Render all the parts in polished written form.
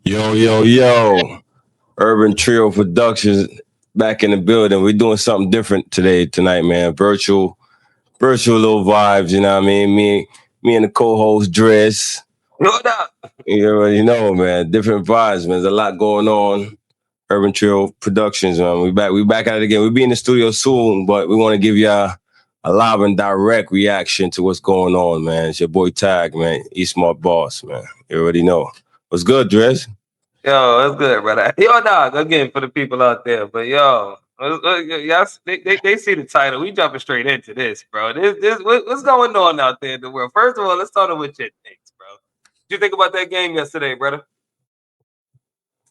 Yo, yo, yo. Urban Trio Productions back in the building. We're doing something different tonight, man. Virtual little vibes, you know what I mean? Me and the co-host Dress. What up? You already know, man. Different vibes, man. There's a lot going on. Urban Trio Productions, man. We back at it again. We'll be in the studio soon, but we want to give you a live and direct reaction to what's going on, man. It's your boy Tag, man. East Smart Boss, man. You already know. What's good, Dress? Yo, that's good, brother. Yo, dog, again, for the people out there. But yo, y'all, they see the title. We jumping straight into this, bro. What's going on out there in the world? First of all, let's start with your things, bro. What you think about that game yesterday, brother?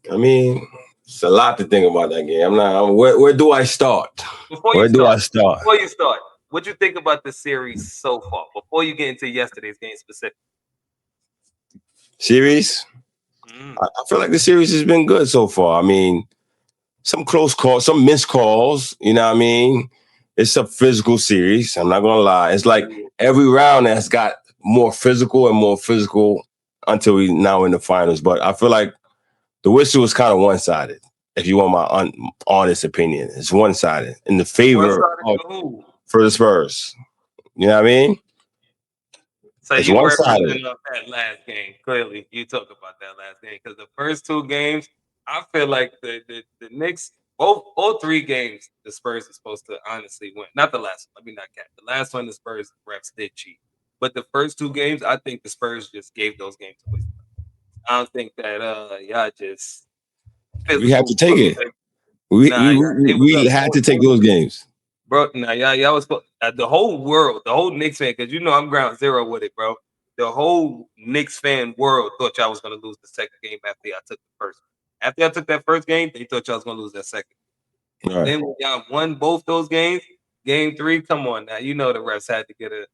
I mean, it's a lot to think about that game. Where do I start? Before you Where do I start, start? before you start, what you think about the series so far? Before you get into yesterday's game specific. Series? I feel like the series has been good so far. I mean, some close calls, some missed calls. You know what I mean? It's a physical series. I'm not gonna lie. It's like every round has got more physical and more physical until we now in the finals. But I feel like the whistle was kind of one-sided. If you want my honest opinion, it's one-sided in the favor for the Spurs. You know what I mean? So It's you one-sided. represented that last game. Clearly, you talk about that last game because the first two games, I feel like the Knicks, all three games, the Spurs are supposed to honestly win. Not the last one. Let me not count. The last one, the Spurs refs did cheat. But the first two games, I think the Spurs just gave those games away. I don't think that y'all just We had to take it. We had to take those games. Bro, nah, y'all was the whole world, the whole Knicks fan, because you know I'm ground zero with it, bro. The whole Knicks fan world thought y'all was gonna lose the second game after y'all took the first. After y'all took that first game, they thought y'all was gonna lose that second. Right. Then when y'all won both those games, game three, come on now, you know the refs had to get a.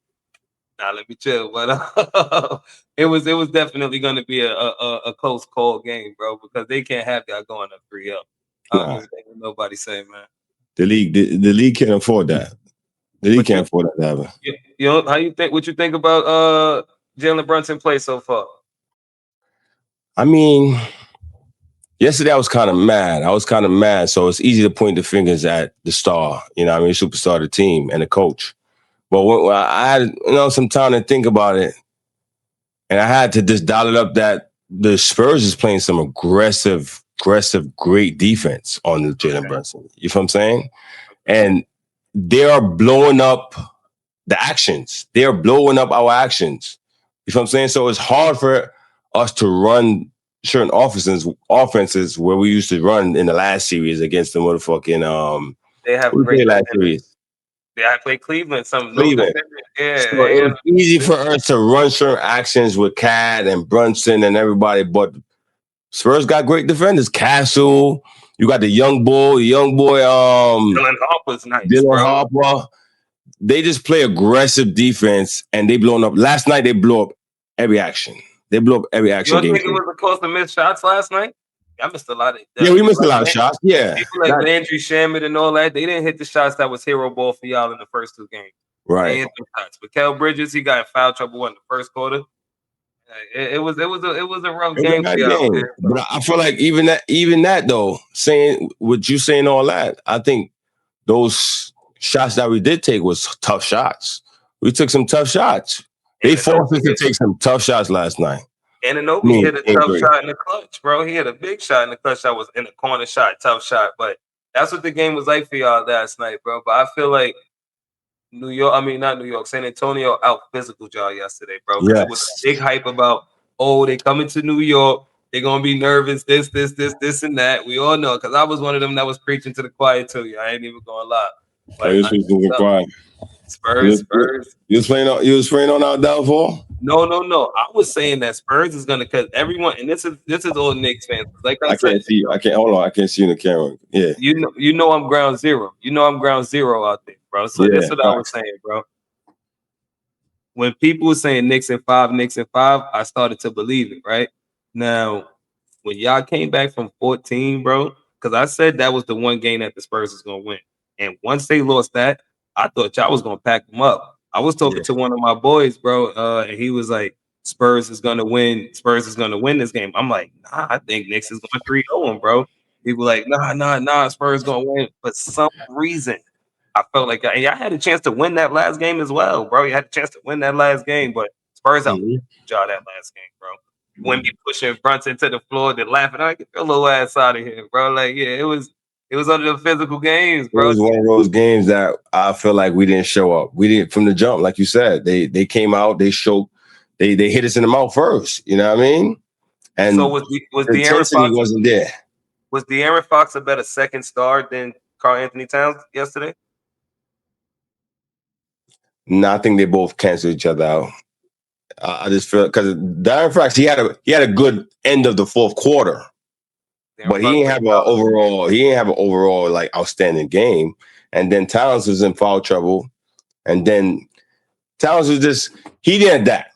Nah, let me chill, but it was definitely gonna be a close call game, bro, because they can't have y'all going up 3-0. I don't give a damn what nobody say, man. The league can't afford that. The league can't afford that ever. You know, how you think? What you think about Jalen Brunson play so far? I mean, yesterday I was kind of mad. So it's easy to point the fingers at the star, you know what I mean, superstar of the team and the coach. But when I had some time to think about it, and I had to just dial it up that the Spurs is playing some aggressive, great defense on the Jalen Brunson. You know what I'm saying? And they are blowing up the actions. They are blowing up our actions. You know what I'm saying? So it's hard for us to run certain offenses where we used to run in the last series against the motherfucking they have great last series. Yeah, I played Cleveland. Cleveland. Yeah, so it's easy for us to run certain actions with Cat and Brunson and everybody, but Spurs got great defenders. Castle, you got the young boy. Dylan Harper's nice, Dylan bro. Harper. They just play aggressive defense, and they blown up. Last night, they blew up every action. They blew up every action. You don't think it was because of missed shots last night? I missed a lot of. We missed a lot of shots. Yeah, people like Landry Shamet and all that, they didn't hit the shots that was hero ball for y'all in the first two games. Right. They hit the shots. But Kel Bridges, he got in foul trouble in the first quarter. It was a rough game for y'all. But I feel like even that though, saying what you saying all that, I think those shots that we did take was tough shots. We took some tough shots. They forced us to take some tough shots last night. And Anobi hit a tough shot in the clutch, bro. He hit a big shot in the clutch that was in the corner shot, tough shot. But that's what the game was like for y'all last night, bro. But I feel like not New York, San Antonio out physical y'all yesterday, bro. Because it was a big hype about, they coming to New York. They're going to be nervous, this, and that. We all know, because I was one of them that was preaching to the choir too. I ain't even going to lie. Like, Spurs. You was praying on our downfall? No. I was saying that Spurs is gonna, because everyone, and this is all Knicks fans. Like I said, can't see you. Hold on. I can't see you in the camera. Yeah. You know I'm ground zero. You know I'm ground zero out there, bro. So that's what I was saying, bro. When people were saying Knicks in 5, I started to believe it. Right now, when y'all came back from 14, bro, because I said that was the one game that the Spurs was gonna win, and once they lost that, I thought y'all was gonna pack them up. I was talking to one of my boys, bro, and he was like, Spurs is gonna win this game. I'm like, nah, I think Knicks is going 3-0, bro. People like, nah, Spurs gonna win. For some reason, I felt like y'all had a chance to win that last game as well, bro. You had a chance to win that last game, but Spurs out y'all that last game, bro. When be pushing Brunson to the floor, then laughing, I get your little ass out of here, bro. Like, yeah, it was under the physical games, It bro. was one of those games that I feel like we didn't show up. We didn't from the jump, like you said. They came out, they showed, they hit us in the mouth first. You know what I mean? And so was the intensity wasn't there. Was De'Aaron Fox a better second star than Karl Anthony Towns yesterday? No, I think they both canceled each other out. I just feel because De'Aaron Fox, he had a good end of the fourth quarter, but he didn't have an overall like outstanding game. And then Towns was in foul trouble, and then Towns was just he didn't adapt.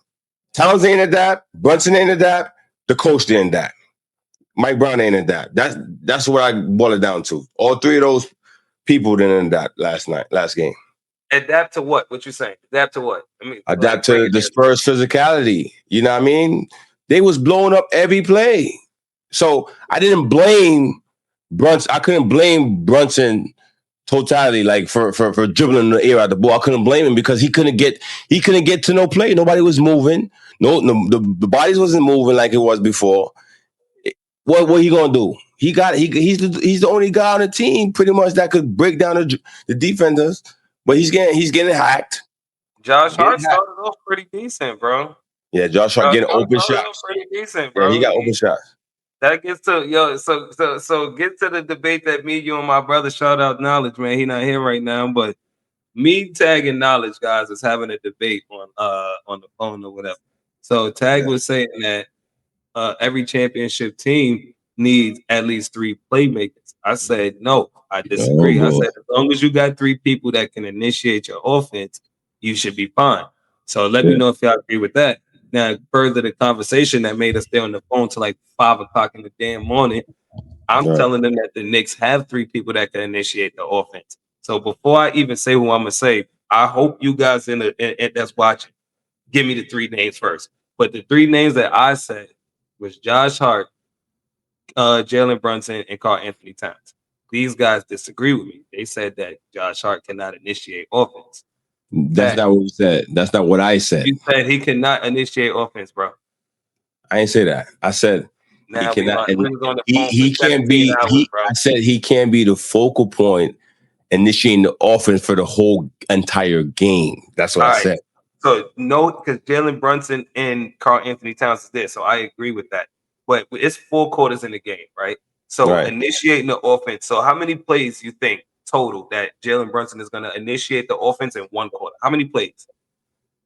Towns ain't adapt. Brunson ain't adapt. The coach didn't adapt. Mike Brown ain't adapt. That's what I boil it down to. All three of those people didn't adapt last game. Adapt to what? What you saying? Adapt to what? I mean, adapt to the Spurs physicality. You know what I mean? They was blowing up every play. So I didn't blame Brunson. I couldn't blame Brunson totality, like for dribbling the air out the ball. I couldn't blame him because he couldn't get to no play. Nobody was moving. The bodies wasn't moving like it was before. What he gonna do? He's the only guy on the team pretty much that could break down the defenders, but he's getting hacked. Josh Hart started off pretty decent, bro. Yeah, Josh Hart getting open shots. Pretty decent, bro. Yeah, he got open shots. That gets to so get to the debate that me, you, and my brother shout out Knowledge, man. He not here right now, but me tagging Knowledge, guys, is having a debate on the phone or whatever. So Tag was saying that every championship team needs at least 3 playmakers. I said no, I disagree. I said as long as you got 3 people that can initiate your offense, you should be fine. So let me know if y'all agree with that. Now, further the conversation that made us stay on the phone till like 5 o'clock in the damn morning. I'm telling them that the Knicks have 3 people that can initiate the offense. So before I even say who I'm gonna say, I hope you guys in that's watching give me the 3 names first. But the 3 names that I said was Josh Hart, Jalen Brunson, and Karl Anthony Towns. These guys disagree with me. They said that Josh Hart cannot initiate offense. That's not what we said. That's not what I said. You said he cannot initiate offense, bro. I didn't say that. I said now he cannot. He can't be. I said he can't be the focal point initiating the offense for the whole entire game. That's what I said. So no, because Jalen Brunson and Karl Anthony Towns is there, so I agree with that. But it's 4 quarters in the game, right? So initiating the offense. So how many plays you think total that Jalen Brunson is going to initiate the offense in 1 quarter? How many plays?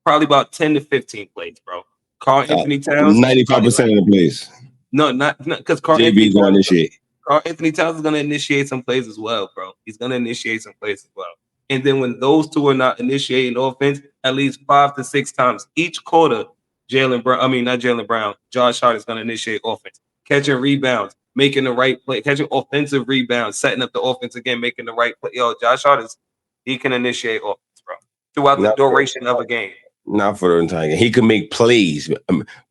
Probably about 10 to 15 plays, bro. Karl Anthony Towns, 95% of the plays. No, not because Karl Anthony Towns is going to initiate some plays as well, bro. He's going to initiate some plays as well. And then when those two are not initiating offense, at least 5 to 6 times each quarter, Josh Hart is going to initiate offense, catching rebounds, making the right play, catching offensive rebounds, setting up the offense again, making the right play. Yo, Josh Hart he can initiate offense, bro, throughout the duration of a game. Not for the entire game. He can make plays.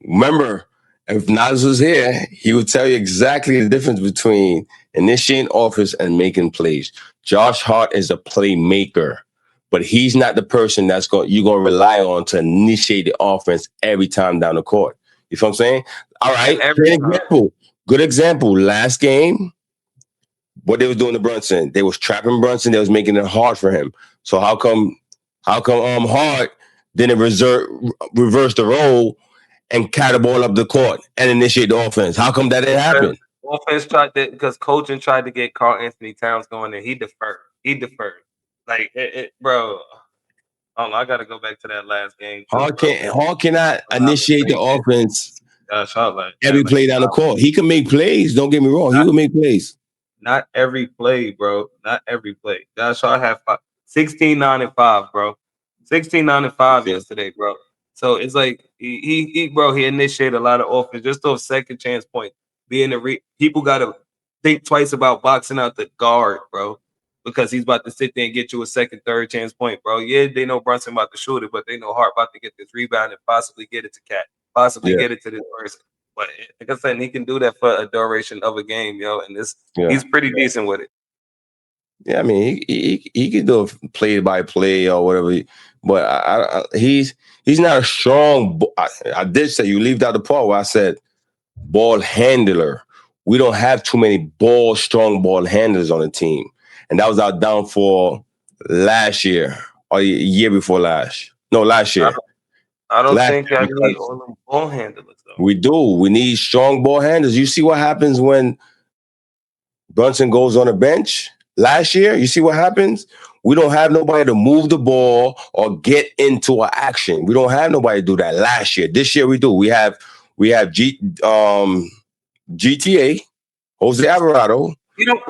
Remember, if Nas was here, he would tell you exactly the difference between initiating offense and making plays. Josh Hart is a playmaker, but he's not the person you're going to rely on to initiate the offense every time down the court. You feel what I'm saying? All right. Good example. Last game, what they was doing to Brunson, they was trapping Brunson. They was making it hard for him. So how come Hart didn't reverse the role and carry the ball up the court and initiate the offense? How come that didn't happen? Offense because coaching tried to get Karl Anthony Towns going, and he deferred. Like bro. Oh, I got to go back to that last game. Hart cannot initiate the offense every play down the court. He can make plays. Don't get me wrong. He will make plays. Not every play, bro. Not every play. Josh Hart had 16, 9, and 5, bro. 16, 9, and 5 yesterday, bro. So it's like he initiated a lot of offense just off second chance point. People got to think twice about boxing out the guard, bro, because he's about to sit there and get you a second, third chance point, bro. Yeah, they know Brunson about to shoot it, but they know Hart about to get this rebound and possibly get it to Cat. possibly get it to this person. But like I said, he can do that for a duration of a game, yo, and he's pretty decent with it. Yeah, I mean, he can do a play by play or whatever, but he's not a strong. I did say you leave out the part where I said ball handler. We don't have too many strong ball handlers on the team, and that was our downfall last year or year before last. No, last year. I don't think I need all them ball handlers though. We do. We need strong ball handlers. You see what happens when Brunson goes on the bench last year? You see what happens? We don't have nobody to move the ball or get into an action. We don't have nobody to do that last year. This year we do. We have GTA, Jose Alvarado. He don't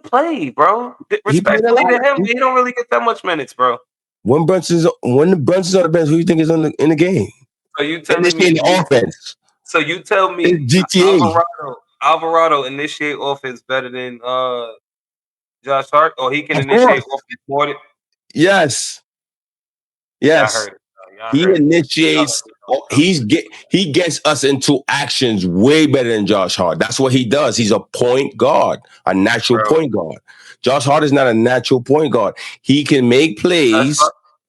play, bro. Respectfully to him, he don't really get that much minutes, bro. When Brunson's on the bench, who do you think is in the game? So you telling me offense? So you tell me GTA. Alvarado initiate offense better than Josh Hart, or he can initiate offense more than? Yes. Yes. He initiates. He gets us into actions way better than Josh Hart. That's what he does. He's a point guard, a natural point guard. Josh Hart is not a natural point guard. He can make plays.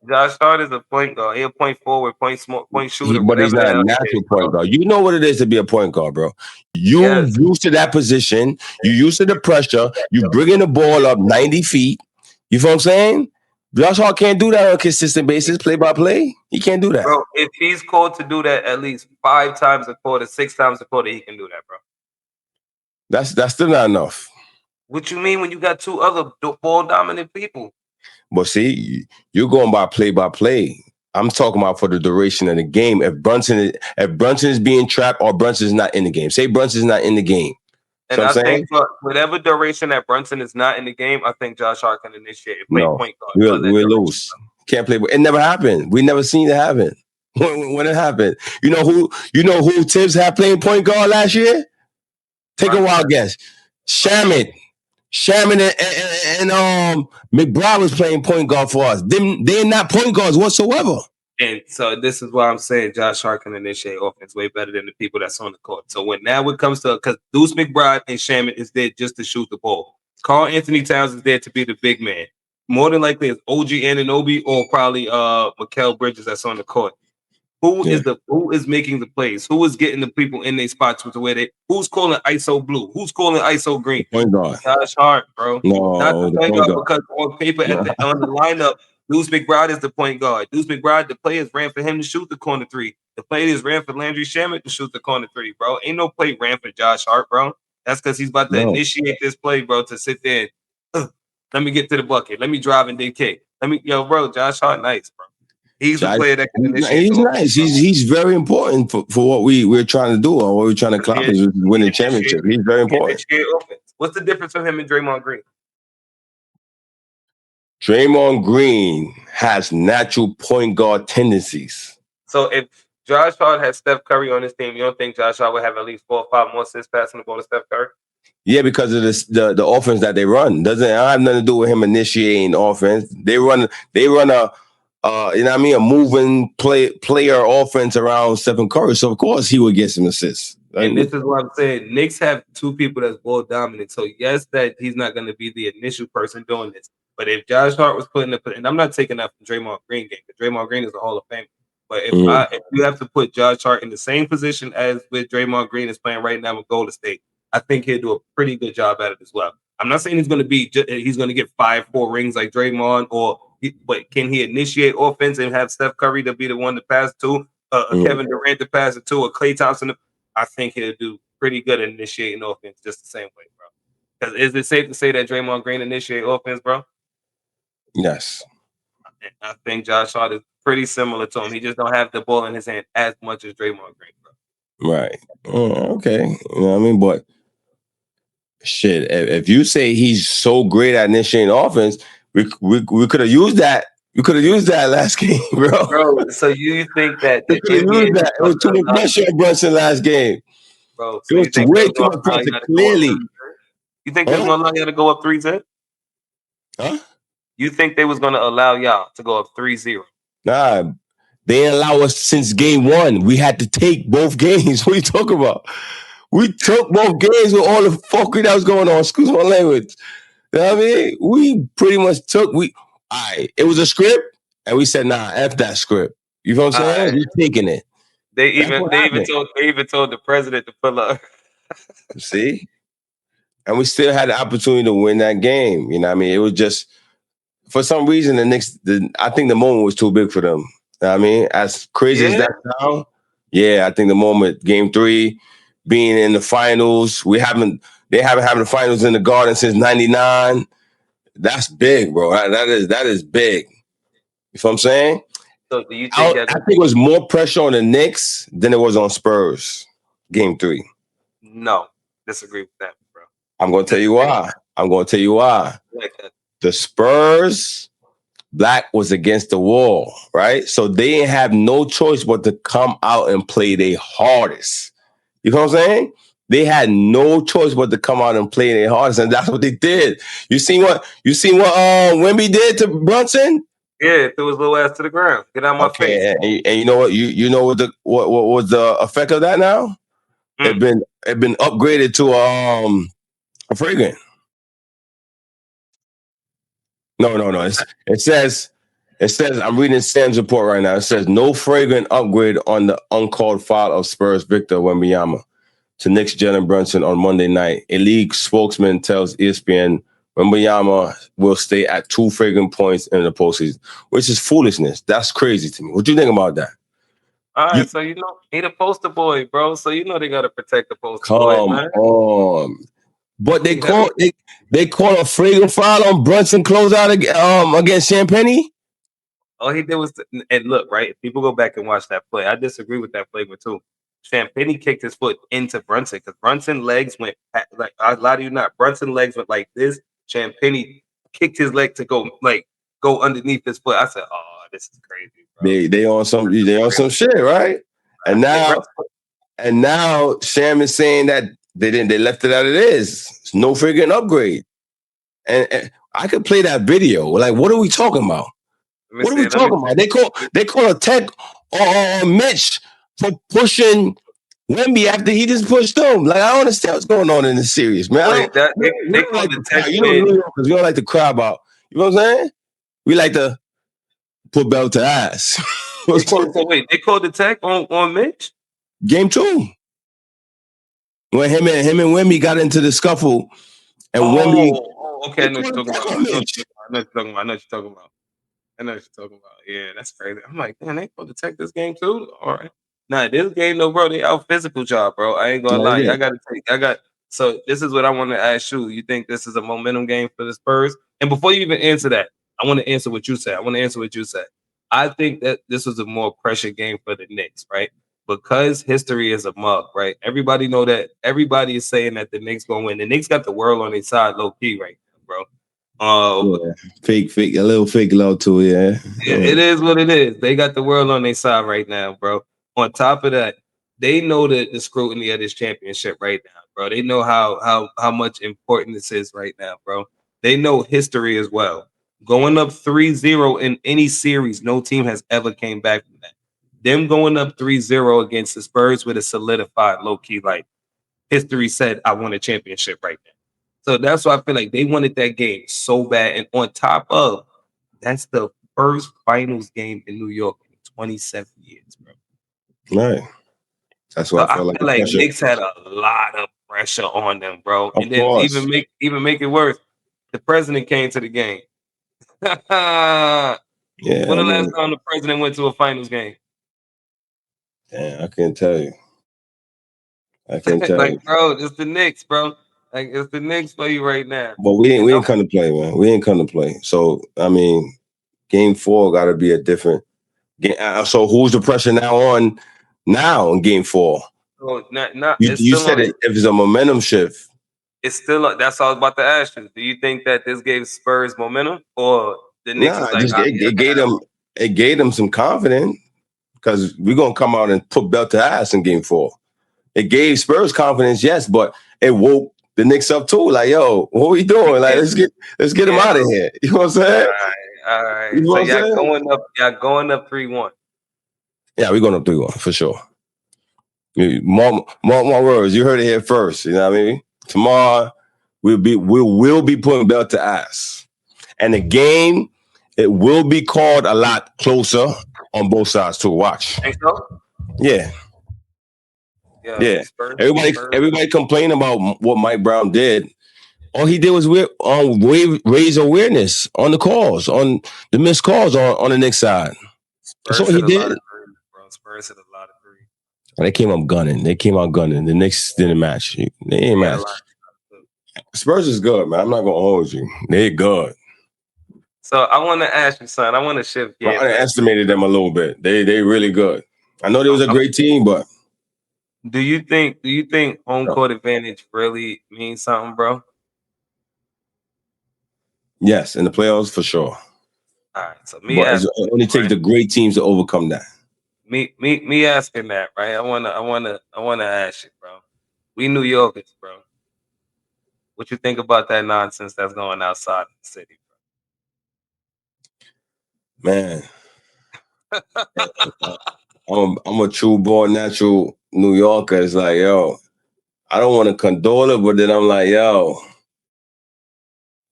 Josh Hart is a point guard. He's a point forward, point shooter. But he's not a natural point guard. You know what it is to be a point guard, bro. You used to that position. You used to the pressure. You bringing the ball up 90 feet. You feel what I'm saying? Josh Hart can't do that on a consistent basis, play by play. He can't do that. Bro, if he's called to do that at least 5 times a quarter, 6 times a quarter, he can do that, bro. That's still not enough. What you mean when you got 2 other ball-dominant people? But see, you're going by play. I'm talking about for the duration of the game. If Brunson is being trapped or Brunson is not in the game. Say Brunson is not in the game. And I think for whatever duration that Brunson is not in the game, I think Josh Hart can initiate and play point guard. We lose. Can't play. It never happened. We never seen it happen. When it happened, you know who Tibbs had playing point guard last year? Take a wild guess. Shaman and McBride was playing point guard for us. They're not point guards whatsoever. And so this is why I'm saying Josh Hart can initiate offense way better than the people that's on the court. So when now it comes to, because Deuce McBride and Shaman is there just to shoot the ball. Karl Anthony Towns is there to be the big man. More than likely it's OG Anunoby or probably Mikal Bridges that's on the court. Who is making the plays? Who is getting the people in their spots with the way who's calling ISO blue? Who's calling ISO green? Point guard. Josh Hart, bro. No, not the point guard because on paper on the lineup, Deuce McBride is the point guard. Deuce McBride, the players ran for him to shoot the corner 3. The players ran for Landry Shamet to shoot the corner 3, bro. Ain't no play ran for Josh Hart, bro. That's because he's about to initiate this play, bro, to sit there and let me get to the bucket. Let me drive and then kick. Bro, Josh Hart, nice, bro. He's a player that can initiate. He's nice. He's very important for what we're trying to do or what we're trying to accomplish, which is winning championship. He's very important. What's the difference from him and Draymond Green? Draymond Green has natural point guard tendencies. So if Josh Hart had Steph Curry on his team, you don't think Josh Hart would have at least 4 or 5 more assists passing the ball to Steph Curry? Yeah, because of the offense that they run. Doesn't have nothing to do with him initiating offense. They run a a moving player offense around Stephen Curry. So of course he would get some assists. And this is what I'm saying. Knicks have 2 people that's ball dominant. So yes, that he's not going to be the initial person doing this. But if Josh Hart was putting and I'm not taking that from Draymond Green game, because Draymond Green is a Hall of Famer. But if you have to put Josh Hart in the same position as with Draymond Green is playing right now with Golden State, I think he'll do a pretty good job at it as well. I'm not saying he's going to get 5-4 rings like Draymond, but can he initiate offense and have Steph Curry to be the one to pass to, Kevin Durant to pass it to, or Klay Thompson? I think he'll do pretty good at initiating offense just the same way, bro. Because is it safe to say that Draymond Green initiate offense, bro? Yes. I think Josh Hart is pretty similar to him. He just don't have the ball in his hand as much as Draymond Green, bro. Right. Okay. You know what I mean? But shit, if you say he's so great at initiating offense, we could have used that. We could have used that last game, bro. Bro, so you think that it was too much pressure on Brunson last game. Bro, so it was way too much pressure, clearly. You think they was going to allow y'all to go up 3-0? Huh? You think they was going to allow y'all to go up 3-0? Nah, They didn't allow us since game one. We had to take both games. What are you talking about? We took both games with all the fuckery that was going on. Excuse my language. You know what I mean? We pretty much took, it was a script, and we said, nah, F that script. You know what I'm saying? We're taking it. They even told the president to pull up. See? And we still had the opportunity to win that game. You know what I mean? It was just, for some reason, I think the moment was too big for them. You know what I mean? As crazy as that sounds, I think the moment, game 3, being in the finals, they haven't had the finals in the Garden since '99. That's big, bro. That is big. You know what I'm saying? So do you think I think it was more pressure on the Knicks than it was on Spurs, game 3. No, disagree with that, bro. I'm going to tell you why. The Spurs, Black was against the wall, right? So they didn't have no choice but to come out and play their hardest. You know what I'm saying? They had no choice but to come out and play their hardest, and that's what they did. You seen what Wemby did to Brunson? Yeah, threw his little ass to the ground. Get out of my face. And you know what? You know what was the effect of that now? It been upgraded to a fragrant. No. It says I'm reading Sam's report right now. It says no fragrant upgrade on the uncalled foul of Spurs Victor Wembanyama to Knicks Jalen Brunson on Monday night. A league spokesman tells ESPN Wembanyama will stay at 2 fragrant points in the postseason, which is foolishness. That's crazy to me. What do you think about that? All right, so he the poster boy, bro. So they gotta protect the poster boy, man. Come on. But they call a fragrant foul on Brunson closeout against Champagnie. All he did was, and look, right? If people go back and watch that play, I disagree with that play too. Champagnie kicked his foot into Brunson because Brunson legs went like, I lie to you not. Brunson legs went like this. Champagnie kicked his leg to go underneath his foot. I said, "Oh, this is crazy, bro." They on some shit, right? And now Sham is saying that they left it as it is. It's no friggin' upgrade. And I could play that video. Like, what are we talking about? What are we talking about? They call a tech on Mitch for pushing Wemby after he just pushed him. Like, I don't understand what's going on in this series, man. They call the tech. Because we don't like to cry about. You know what I'm saying? We like to put belt to ass. They called the tech on Mitch? Game 2. When him and Wemby got into the scuffle, and Wemby. Okay, I know what you're talking about. Yeah, that's crazy. I'm like, man, they supposed to take this game too. All right. Nah, this game though, bro, they out physical job, bro. I ain't gonna lie. So this is what I want to ask you. You think this is a momentum game for the Spurs? And before you even answer that, I want to answer what you said. I think that this was a more pressure game for the Knicks, right? Because history is a mug, right? Everybody know that. Everybody is saying that the Knicks gonna win. The Knicks got the world on their side, low key, right now, bro. Fake, a little fake love to it, yeah. It is what it is. They got the world on their side right now, bro. On top of that, they know the scrutiny of this championship right now, bro. They know how much important this is right now, bro. They know history as well. Going up 3-0 in any series, no team has ever came back from that. Them going up 3-0 against the Spurs with a solidified low-key, like history said, I won a championship right now. So that's why I feel like they wanted that game so bad. And on top of, that's the first finals game in New York in 27 years, bro. Right. That's why I feel like Knicks had a lot of pressure on them, bro. And then even make it worse, the president came to the game. Yeah. When the last time the president went to a finals game? Yeah, I can't tell you. Like, bro, it's the Knicks, bro. Like, it's the Knicks for you right now. But we ain't come to play, man. We ain't come to play. So, I mean, game 4 got to be a different game. So, who's the pressure now in game 4? So, you said if it's a momentum shift. It's still, that's all I was about to ask you. Do you think that this gave Spurs momentum, or the Knicks was like, it gave them some confidence, because we're going to come out and put belt to ass in game 4. It gave Spurs confidence, yes, but it woke the Knicks up too. Like, yo, what are we doing? Like, let's get them out of here. You know what I'm saying? All right. You know so y'all going up 3-1. Yeah, we're going up 3-1 for sure. Mark my words. You heard it here first. You know what I mean? Tomorrow we'll be putting belt to ass, and the game it will be called a lot closer on both sides to watch. Think so? Yeah. Yeah. Spurs. Everybody complained about what Mike Brown did. All he did was raise awareness on the calls, on the missed calls on the Knicks side. That's all he did. Spurs hit a lot of threes. They came out gunning. The Knicks didn't match. They ain't match. Spurs is good, man. I'm not gonna hold you. They're good. So I want to ask you, son. I want to shift gears. I underestimated them a little bit. They really good. I know they was a great team, but do you think home court advantage really means something, bro? Yes, in the playoffs for sure. All right, so it only takes the great teams to overcome that. Me asking that, right? I wanna ask you, bro. We New Yorkers, bro. What you think about that nonsense that's going outside the city, bro? Man, I'm a true born natural New Yorker. It's like, yo, I don't want to condole it, but then I'm like, yo,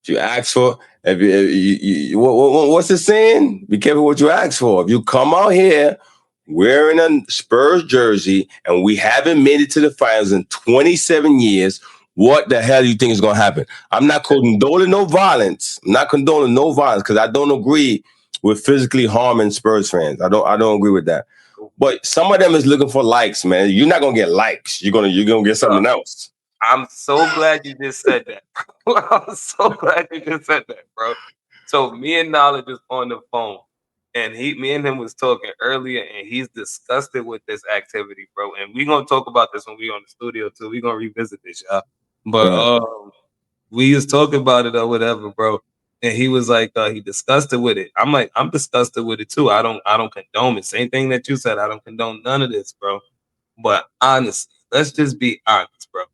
you ask for. If you what's the saying? Be careful what you ask for. If you come out here wearing a Spurs jersey and we haven't made it to the finals in 27 years, what the hell do you think is going to happen? I'm not condoning no violence. Because I don't agree with physically harming Spurs fans. I don't agree with that. But some of them is looking for likes, man. You're not going to get likes. You're gonna get something else. I'm so glad you just said that, bro. I'm so glad you just said that, bro. So me and Knowledge was on the phone, and me and him was talking earlier, and he's disgusted with this activity, bro. And we're gonna talk about this when we on the studio too. We're gonna revisit this, y'all. But we was talking about it or whatever, bro. And he was like, he disgusted with it. I'm like, I'm disgusted with it too. I don't condone it. Same thing that you said. I don't condone none of this, bro. But honestly, let's just be honest, bro.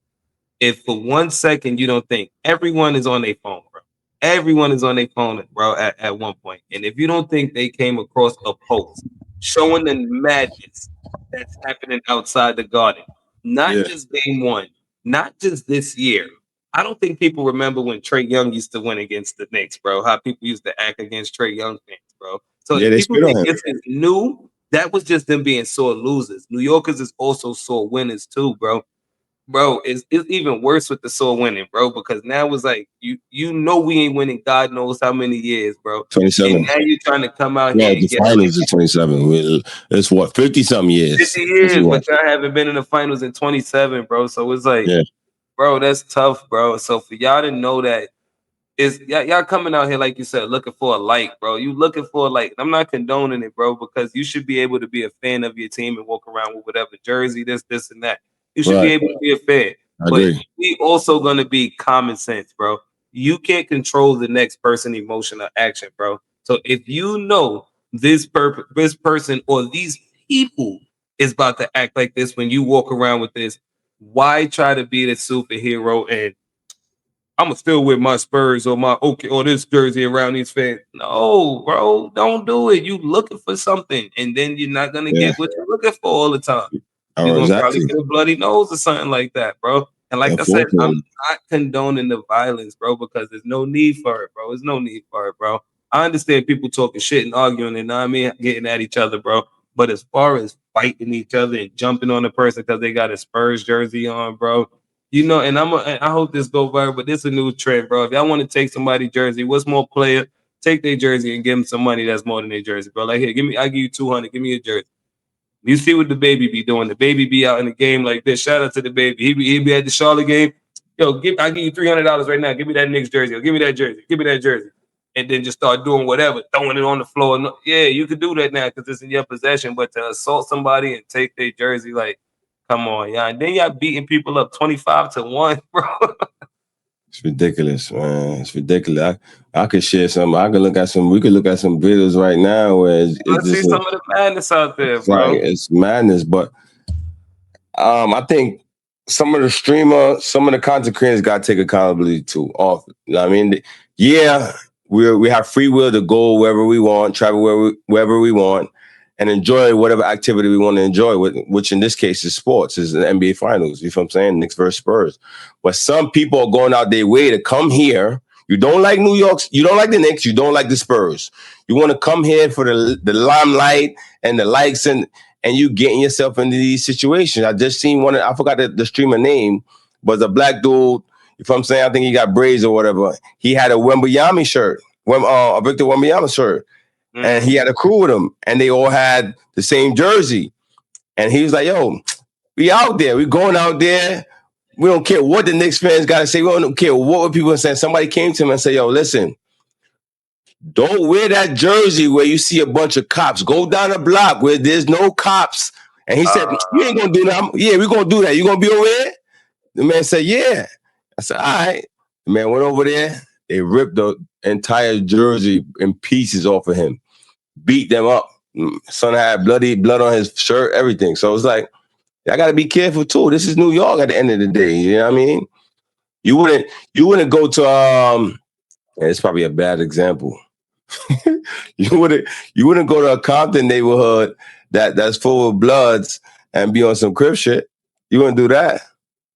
If for 1 second you don't think everyone is on their phone, bro. Everyone is on their phone, bro, at one point. And if you don't think they came across a post showing the madness that's happening outside the Garden, not just game one, not just this year. I don't think people remember when Trae Young used to win against the Knicks, bro. How people used to act against Trae Young fans, bro. So if people think this is new, that was just them being sore losers. New Yorkers is also sore winners too, bro. Bro, it's even worse with the sore winning, bro, because now it's like you know we ain't winning God knows how many years, bro. 27. And now you're trying to come out here and the finals is 27. It's what, 50-something years. 50 years, but y'all haven't been in the finals in 27, bro. So it's like, bro, that's tough, bro. So for y'all to know that y'all coming out here, like you said, looking for a like, bro. You looking for a like. I'm not condoning it, bro, because you should be able to be a fan of your team and walk around with whatever jersey, this, and that. You should be able to be a fan. But we also going to be common sense, bro. You can't control the next person emotion or action, bro. So if you know this person or these people is about to act like this when you walk around with this, why try to be the superhero and I'm still with my Spurs or my or this jersey around these fans? No, bro, don't do it. You looking for something, and then you're not gonna get what you're looking for all the time. You're gonna probably get a bloody nose or something like that, bro. And like I said, I'm not condoning the violence, bro, because there's no need for it, bro. There's no need for it, bro. I understand people talking shit and arguing and I mean getting at each other, bro. But as far as fighting each other and jumping on the person because they got a Spurs jersey on, bro. You know, and I hope this goes viral, but this is a new trend, bro. If y'all want to take somebody's jersey, what's more player? Take their jersey and give them some money that's more than their jersey, bro. Like, here, I give you 200, give me a jersey. You see what the baby be doing. The baby be out in the game like this. Shout out to the baby. He be at the Charlotte game. Yo, I give you $300 right now. Give me that Knicks jersey. Or give me that jersey. Give me that jersey. And then just start doing whatever, throwing it on the floor. Yeah, you could do that now because it's in your possession. But to assault somebody and take their jersey, like, come on, y'all. And then y'all beating people up 25-1, bro. It's ridiculous, man. It's ridiculous. I could share some. I could look at some. We could look at some videos right now where I see some of the madness out there, bro. Like, it's madness, but I think some of the content creators got to take accountability too. Off. You know what I mean? Yeah, we have free will to go wherever we want, travel wherever we want, and enjoy whatever activity we want to enjoy, which in this case is sports, is the NBA Finals. You feel what I'm saying? Knicks versus Spurs. But some people are going out their way to come here. You don't like New York. You don't like the Knicks. You don't like the Spurs. You want to come here for the limelight and the likes, and you getting yourself into these situations. I just seen one. I forgot the streamer name, but a black dude. If I'm saying, I think he got braids or whatever. He had a Wembanyama shirt, a Victor Wembanyama shirt, and he had a crew with him, and they all had the same jersey. And he was like, "Yo, we out there. We going out there. We don't care what the Knicks fans got to say. We don't care what people are saying." Somebody came to him and said, "Yo, listen, don't wear that jersey where you see a bunch of cops. Go down the block where there's no cops." And he said, "You ain't gonna do that." "Yeah, we're gonna do that. You gonna be over there?" The man said, "Yeah." I said, "All right." The man went over there. They ripped the entire jersey in pieces off of him, beat them up. Son had blood on his shirt, everything. So it's like, I gotta be careful too. This is New York at the end of the day. You know what I mean? You wouldn't go to it's probably a bad example. you wouldn't go to a Compton neighborhood that's full of bloods and be on some crib shit. You wouldn't do that.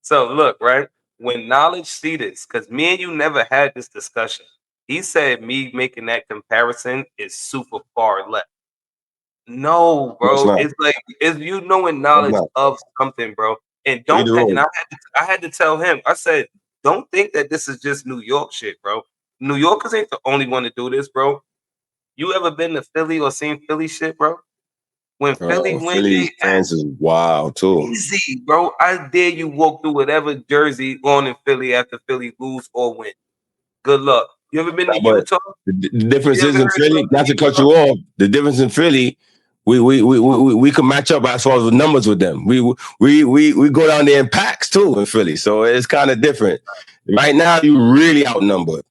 So look, right? When Knowledge see this, because me and you never had this discussion, he said me making that comparison is super far left. No, bro. No, it's like it's you knowing knowledge of something, bro. And I had to tell him, I said, don't think that this is just New York shit, bro. New Yorkers ain't the only one to do this, bro. You ever been to Philly or seen Philly shit, bro? When Philly win, Philly fans is wild too. Easy, bro. I dare you walk through whatever jersey on in Philly after Philly lose or win. Good luck. You ever been to Utah? The difference is in Philly, not to cut you off, the difference in Philly, we can match up as far as the numbers with them. We go down there in packs too in Philly. So it's kind of different. Right now, you really outnumbered.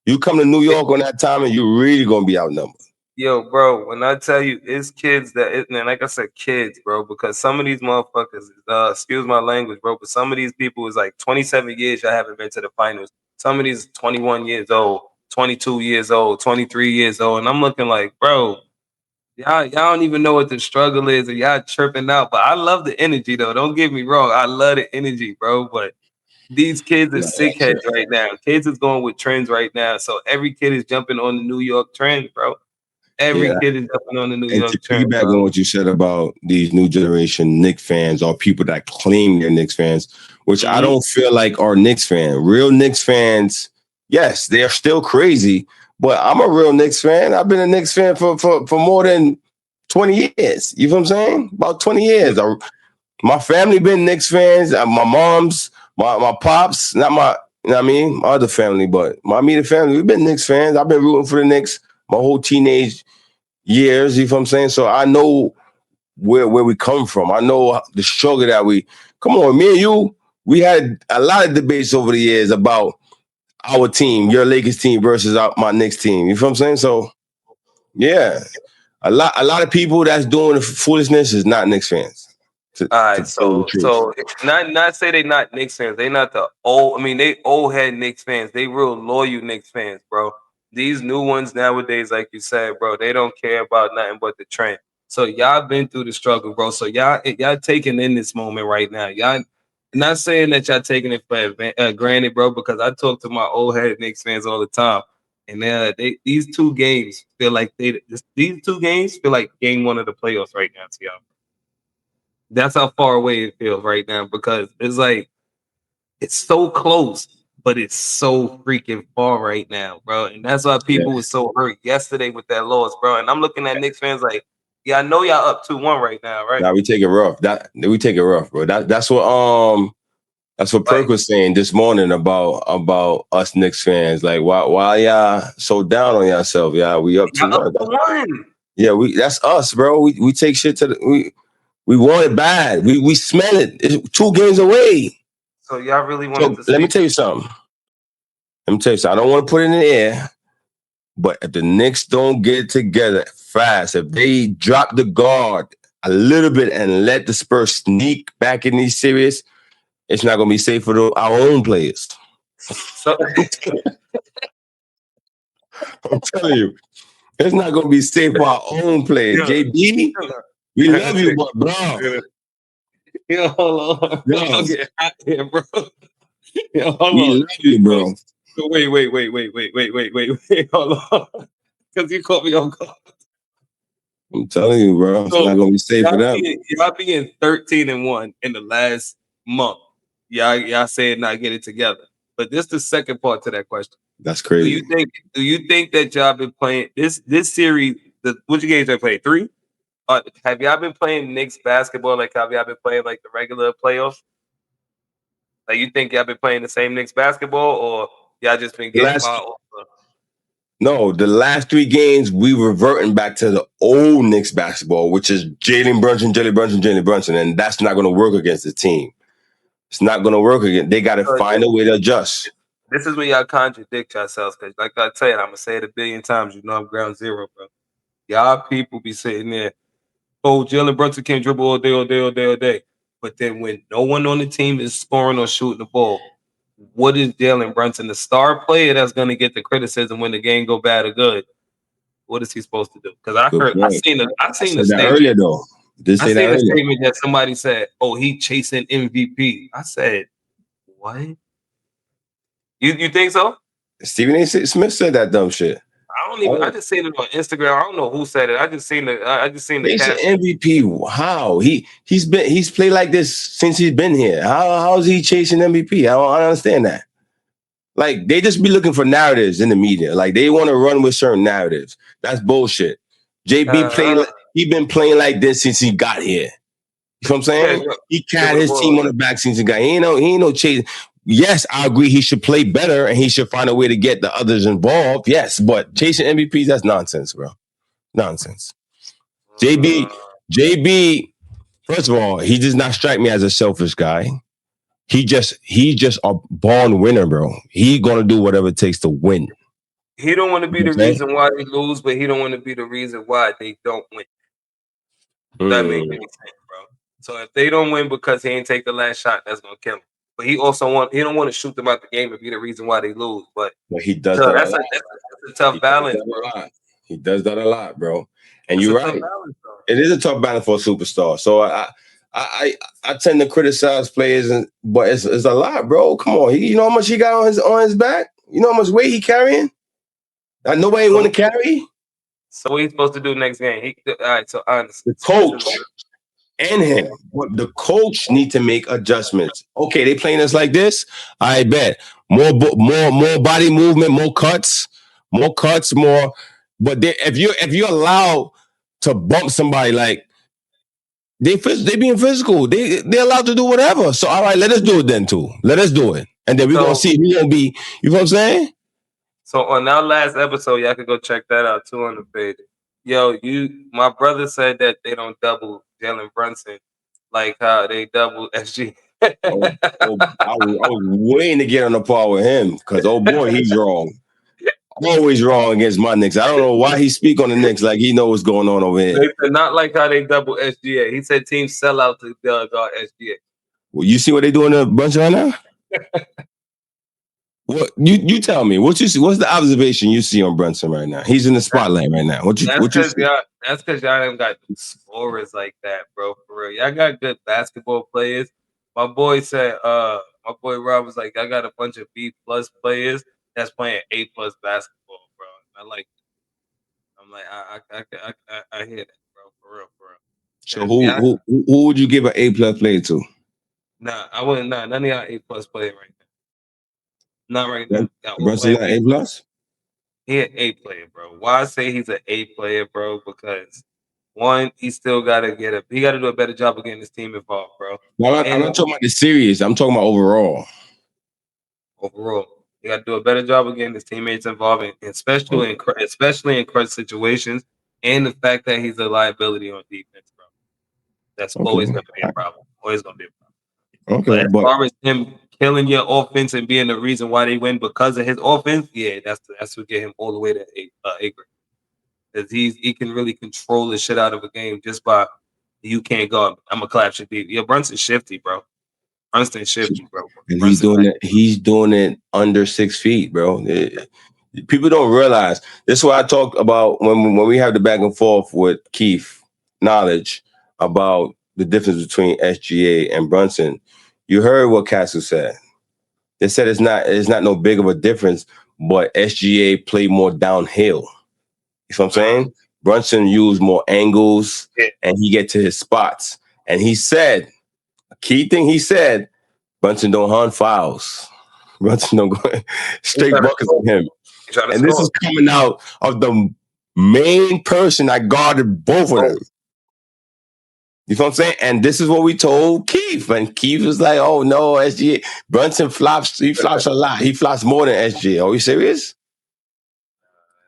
You come to New York on that time and you're really gonna be outnumbered. Yo, bro, when I tell you it's kids and like I said, kids, bro, because some of these motherfuckers, excuse my language, bro, but some of these people is like 27 years y'all haven't been to the finals. Some of these 21 years old, 22 years old, 23 years old. And I'm looking like, bro, y'all don't even know what the struggle is, and y'all tripping out. But I love the energy though. Don't get me wrong. I love the energy, bro. But these kids are sick heads right now. Kids is going with trends right now. So every kid is jumping on the New York trend, bro. Every kid is jumping on the New York trend. Piggyback on what you said about these new generation Knicks fans or people that claim they're Knicks fans, which I don't feel like are Knicks fans. Real Knicks fans, yes, they're still crazy, but I'm a real Knicks fan. I've been a Knicks fan for more than 20 years. You know what I'm saying? About 20 years. My family been Knicks fans. My mom's, my pops, not my, you know what I mean? My other family, but my immediate family, we've been Knicks fans. I've been rooting for the Knicks my whole teenage years, you know what I'm saying? So I know where we come from. I know the struggle that come on, me and you, we had a lot of debates over the years about our team, your Lakers team versus my Knicks team. You know what I'm saying? So yeah, a lot of people that's doing the foolishness is not Knicks fans. All right, so not say they not Knicks fans. They not the old. I mean, they old head Knicks fans. They real loyal Knicks fans, bro. These new ones nowadays, like you said, bro, they don't care about nothing but the trend. So y'all been through the struggle, bro. So y'all taking in this moment right now. Y'all not saying that y'all taking it for granted, bro, because I talk to my old head Knicks fans all the time, and these two games feel like game one of the playoffs right now to y'all. That's how far away it feels right now because it's like it's so close, but it's so freaking far right now, bro. And that's why people were so hurt yesterday with that loss, bro. And I'm looking at Knicks fans like, yeah, I know y'all up 2-1 right now, right? Nah, we take it rough. We take it rough, bro. That's what Perk was saying this morning about us Knicks fans. Like, why y'all so down on yourself? Yeah, we up 2-1. Yeah, that's us, bro. We take shit to we want it bad. We smell it. It's 2 games away. So y'all really wanted to see. Let me tell you something. I don't want to put it in the air, but if the Knicks don't get it together fast, if they drop the guard a little bit and let the Spurs sneak back in these series, it's not going to be safe for our own players. So, I'm telling you. It's not gonna be safe for our own players. JB, we love you, but bro. Yo, hold on. Yo. I'm getting hot here, bro. Yo, hold we on. love you, bro. Wait. Hold on. Because you caught me on guard. I'm telling you, bro. It's not gonna be safe for them. Y'all being 13-1 in the last month. Y'all said not get it together. But this is the second part to that question. That's crazy. Do you think that y'all been playing this series? Which games y'all played? 3? Have y'all been playing Knicks basketball like have y'all been playing like the regular playoffs? Like you think y'all been playing the same Knicks basketball, or y'all just been getting No, the last 3 games we reverting back to the old Knicks basketball, which is Jalen Brunson, and that's not going to work against the team. It's not going to work again. They got to find a way to adjust. This is where y'all contradict yourselves, because like I tell you, I'm gonna say it a billion times. You know I'm ground zero, bro. Y'all people be sitting there. Oh, Jalen Brunson can't dribble all day. But then when no one on the team is scoring or shooting the ball, what is Jalen Brunson, the star player that's going to get the criticism when the game go bad or good? What is he supposed to do? Because I seen a statement earlier though. I seen a statement that somebody said, "Oh, he chasing MVP." I said, "What? You think so?" Stephen A. Smith said that dumb shit. I just seen it on Instagram. I don't know who said it. I just seen the MVP. How he's played like this since he's been here. How is he chasing MVP? I don't understand that. Like they just be looking for narratives in the media. Like they want to run with certain narratives. That's bullshit. JB he been playing like this since he got here. You know what I'm saying? He carried his team on the back since he got. He ain't no chase. Yes, I agree. He should play better and he should find a way to get the others involved. Yes, but chasing MVPs, that's nonsense, bro. Nonsense. JB, first of all, he does not strike me as a selfish guy. He just a born winner, bro. He gonna do whatever it takes to win. He don't want to be the reason why they lose, but he don't want to be the reason why they don't win. That makes any sense, bro. So if they don't win because he ain't take the last shot, that's gonna kill him. But he don't want to shoot them out the game and be the reason why they lose. But he does that. That's a tough balance, bro. He does that a lot, bro. And you're right. It is a tough balance for a superstar. So I tend to criticize players, but it's a lot, bro. Come on, you know how much he got on his back? You know how much weight he carrying? That nobody want to carry. So what he's supposed to do next game? All right. So honestly, the coach and him, but the coach need to make adjustments. Okay, they playing us like this. I bet more body movement, more cuts. But if you're allowed to bump somebody, like they being physical, they're allowed to do whatever. So all right, let us do it then too. Let us do it, and then we're gonna see who's gonna be. You know what I'm saying? So on our last episode, y'all could go check that out too on the page. Yo, my brother said that they don't double Jalen Brunson like how they double SG. I was waiting to get on the par with him because boy, he's wrong. Always wrong against my Knicks. I don't know why he speak on the Knicks like he knows what's going on over here. Not like how they double SGA. He said teams sell out to guard SGA. Well, you see what they doing to Brunson right now? What you tell me? What's the observation you see on Brunson right now? He's in the spotlight right now. What you see? That's because y'all ain't got scorers like that, bro. For real, y'all got good basketball players. My boy said, my boy Rob was like, I got a bunch of B+ players that's playing A+ basketball, bro. I like it. I'm like, I hear that, bro. For real. So who would you give an A+ player to? Nah, I wouldn't. Nah, none of y'all A+ player right now. Not right now. Brunson not A+? He an A player, bro. Why I say he's an A player, bro? Because one, he still gotta do a better job of getting his team involved, bro. No, I'm not talking about the series. I'm talking about overall. Overall, he got to do a better job of getting his teammates involved, especially in clutch situations, and the fact that he's a liability on defense, bro. That's always going to be a problem. Always going to be a problem. Okay, but as far as him killing your offense and being the reason why they win because of his offense, yeah, that's what get him all the way to A grade. Because he can really control the shit out of a game just by you can't guard. I'm gonna clap shit. Your Brunson's shifty, bro. Brunson's shifty, bro. And he's doing it under 6 feet, bro. People don't realize. This is what I talk about when we have the back and forth with Keith Knowledge about the difference between SGA and Brunson. You heard what Castle said. They said it's not no big of a difference, but SGA played more downhill. You know what I'm saying? Brunson used more angles and he get to his spots. And he said, a key thing he said, Brunson don't hunt fouls. Brunson don't go straight buckets on him. And this is coming out of the main person that guarded both of them. You know what I'm saying? And this is what we told Keith. And Keith was like, oh, no, SGA. Brunson flops. He flops a lot. He flops more than SGA. Are you serious?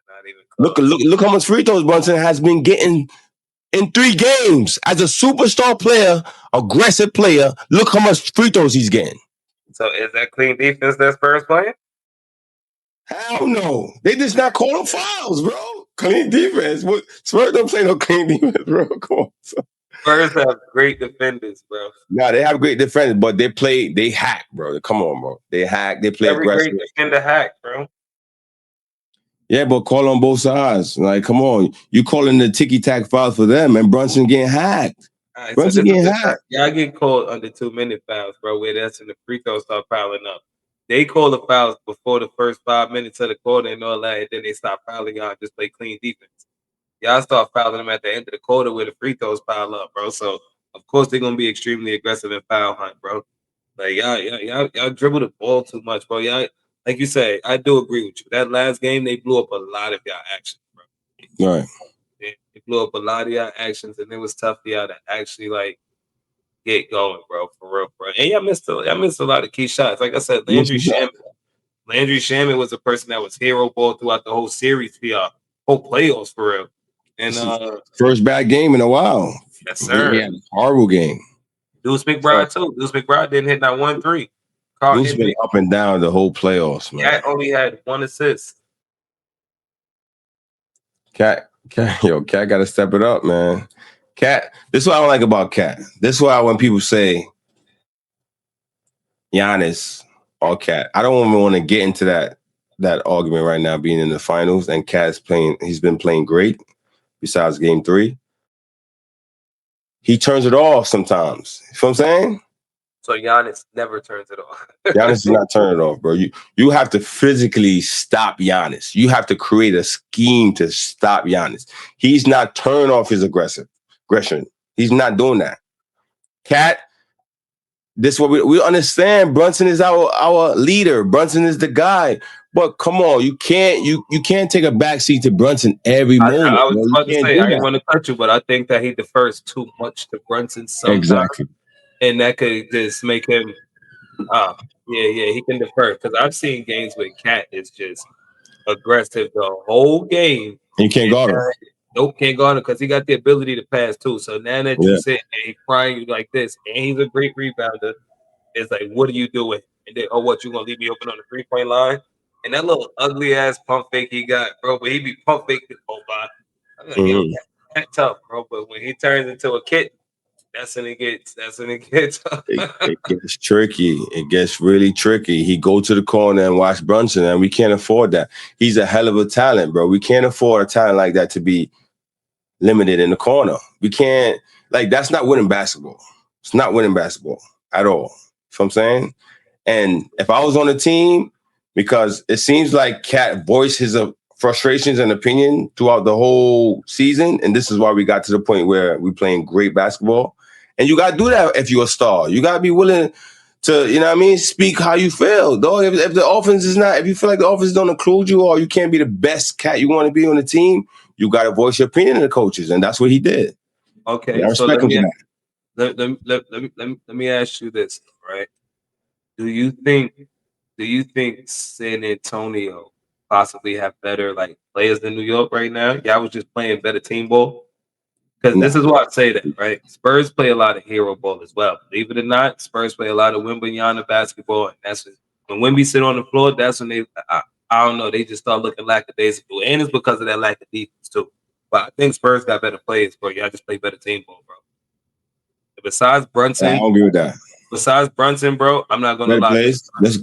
Not even close. Look how much free throws Brunson has been getting in 3 games. As a superstar player, aggressive player, look how much free throws he's getting. So is that clean defense that Spurs playing? Hell no. They just not calling fouls, bro. Clean defense. Spurs don't play no clean defense, bro. Come on. Spurs have great defenders, bro. No, they have great defenders, but they hack, bro. Come on, bro. They hack, they play Every aggressive. Great defender hack, bro. Yeah, but call on both sides. Like, come on. You calling the ticky-tack fouls for them, and Brunson getting hacked. Right, Brunson getting hacked. Yeah, I get called under 2-minute fouls, bro, where that's when the free throws start piling up. They call the fouls before the first 5 minutes of the quarter and all that, and then they stop fouling y'all and just play clean defense. Y'all start fouling them at the end of the quarter where the free throws pile up, bro. So, of course, they're going to be extremely aggressive in foul hunt, bro. Like, y'all dribble the ball too much, bro. Y'all, like you say, I do agree with you. That last game, they blew up a lot of y'all actions, bro. Right. They blew up a lot of y'all actions, and it was tough for y'all to actually, like, get going, bro, for real, bro. And y'all missed a lot of key shots. Like I said, Landry Shamet was a person that was hero ball throughout the whole series for y'all, whole playoffs, for real. And first bad game in a while. Yes, sir. He had a horrible game. Deuce McBride too. Deuce McBride didn't hit not 1-3. Deuce been up and down the whole playoffs, man. Cat only had 1 assist. Cat got to step it up, man. Cat. This is what I don't like about Cat. This is why when people say Giannis or Cat, I don't even want to get into that argument right now. Being in the finals and Cat's playing, he's been playing great. Besides game 3, he turns it off sometimes. You know what I'm saying? So Giannis never turns it off. Giannis does not turn it off, bro. You have to physically stop Giannis. You have to create a scheme to stop Giannis. He's not turning off his aggression. He's not doing that. Cat, this is what we understand. Brunson is our leader. Brunson is the guy. But come on, you can't take a backseat to Brunson every moment. I was about to say I didn't want to cut you, but I think that he defers too much to Brunson sometimes. Exactly. And that could just make him he can defer. Because I've seen games where Cat is just aggressive the whole game. You can't guard him. Nope, can't guard him because he got the ability to pass too. So now that you sit and he's frying you like this, and he's a great rebounder, it's like, what are you doing? And then, what, you gonna leave me open on the 3-point line? And that little ugly ass pump fake he got, bro, but he be pump fake the whole by. I'm like, that's tough, bro. But when he turns into a kid, that's when it gets tough. It gets tricky. It gets really tricky. He go to the corner and watch Brunson, and we can't afford that. He's a hell of a talent, bro. We can't afford a talent like that to be limited in the corner. We can't, that's not winning basketball. It's not winning basketball at all. You know what I'm saying? And if I was on the team, because it seems like Cat voiced his frustrations and opinion throughout the whole season, and this is why we got to the point where we're playing great basketball. And you got to do that if you're a star. You got to be willing to, speak how you feel. Though if the offense is not, if you feel like the offense don't include you or you can't be the best Cat you want to be on the team, you got to voice your opinion to the coaches, and that's what he did. Okay, so let me ask you this, right? Do you think San Antonio possibly have better players than New York right now? Y'all was just playing better team ball. Because this is why I say that, right? Spurs play a lot of hero ball as well. Believe it or not, Spurs play a lot of Wembanyama basketball, and that's when Wemby sit on the floor. That's when they, I don't know, they just start looking lackadaisical, and it's because of that lack of defense too. But I think Spurs got better players, bro. Y'all just play better team ball, bro. Besides Brunson, I don't agree with that. Besides Brunson, bro, I'm not gonna lie. Let's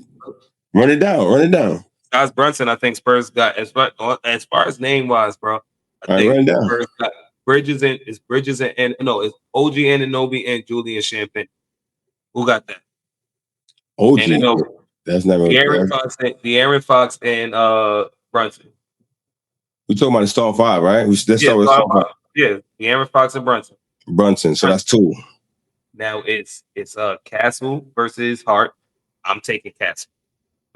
run it down. Besides Brunson, I think Spurs got as far as name wise, bro. I think Spurs got Bridges and no, it's OG Anunoby and Julian Champagne. Who got that? OG. That's never. De'Aaron Fox and Brunson. We talking about the star five, right? Let's start with star five. Yeah, De'Aaron Fox and Brunson. So that's 2. Now it's Castle versus Hart. I'm taking Castle.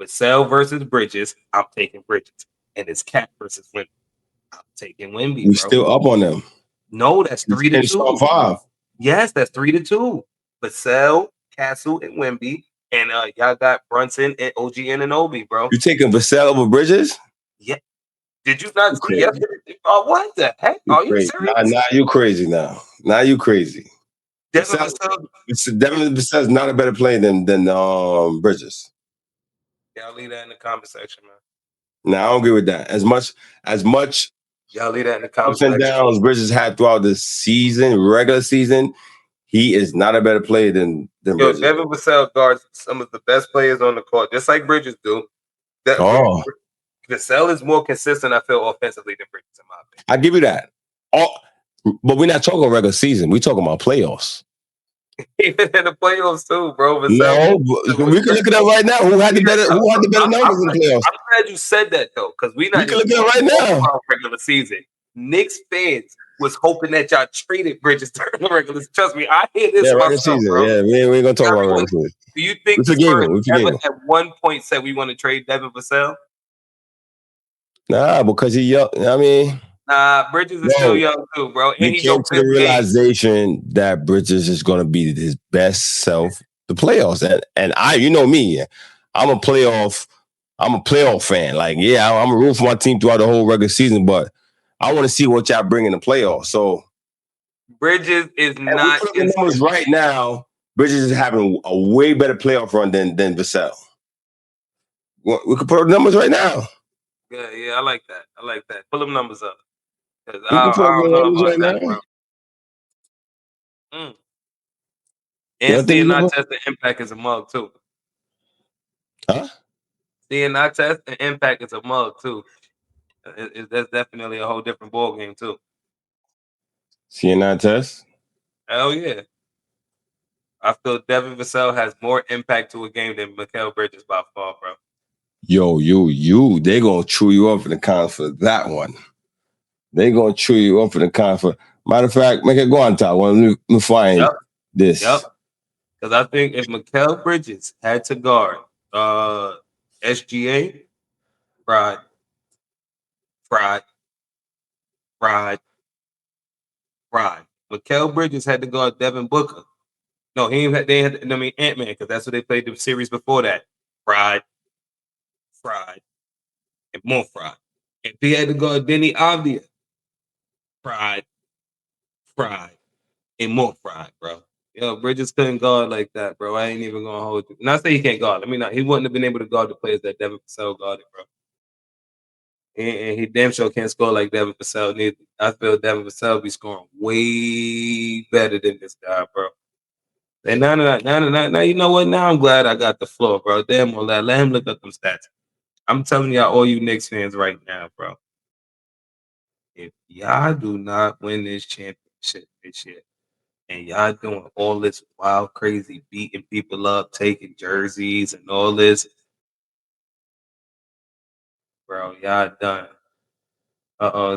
Vassell versus Bridges. I'm taking Bridges. And it's Cat versus Wemby. I'm taking Wemby. We still up on them. No, that's 3-2. Star 5. Yes, that's 3-2. Vassell, Castle, and Wemby. And y'all got Brunson and OG Anunoby, bro. You taking Vassell over Bridges? Yeah. Did you not see yesterday? Oh, what the heck? Are you serious? Now you crazy now. Now you crazy. Devin Vassell is not a better player than Bridges. Y'all leave that in the comment section, man. No, I don't agree with that. As much y'all leave that in the comment ups and downs Bridges had throughout the season, regular season, he is not a better player than Bridges. Devin Vassell guards some of the best players on the court, just like Bridges do. Vassell is more consistent, I feel, offensively than Bridges, in my opinion. I give you that. But we're not talking regular season. We're talking about playoffs. Even in the playoffs too, bro. No, we can look at that right now. Who had the better numbers in the playoffs? I'm glad you said that though, because we can look at it right now. Regular season, Knicks fans was hoping that y'all traded Bridges during the regular season. Trust me, I hear this regular season. Bro. Yeah, we ain't gonna talk about regular season. Do you think the Spurs ever at one point said we want to trade Devin Vassell? Nah, because he young. I mean. Nah, Bridges is still young too, bro. And he came to the realization that Bridges is going to be his best self, the playoffs. And you know me, I'm a playoff fan. Like, yeah, I'm a root for my team throughout the whole regular season, but I want to see what y'all bring in the playoffs. So Bridges is not in numbers right now. Bridges is having a way better playoff run than Vassell. We could put up the numbers right now. Yeah, I like that. Pull them numbers up. I don't know about that, bro. And seeing not test the impact is a mug too. Huh? Seeing not test the impact is a mug too. That's definitely a whole different ball game too. Seeing not test? Hell yeah. I feel Devin Vassell has more impact to a game than Mikal Bridges by far, bro. Yo, they gonna chew you up in the comments for that one. They gonna chew you up in the comments. Matter of fact, make it go on top. Let me find this. Yep. Because I think if Mikal Bridges had to guard SGA, fried. Mikal Bridges had to guard Devin Booker. No, they had Ant-Man, because that's what they played the series before that. Fried, and more fried. If he had to guard Denny Avdia, fried, and more fried, bro. Yo, Bridges couldn't guard like that, bro. I ain't even gonna hold you. Not say he can't guard. He wouldn't have been able to guard the players that Devin Vassell guarded, bro. And he damn sure can't score like Devin Vassell neither. I feel Devin Vassell be scoring way better than this guy, bro. And now, you know what? Now I'm glad I got the floor, bro. Damn, let him look up them stats. I'm telling y'all, all you Knicks fans right now, bro. If y'all do not win this championship this year, and y'all doing all this wild, crazy, beating people up, taking jerseys and all this, bro, y'all done.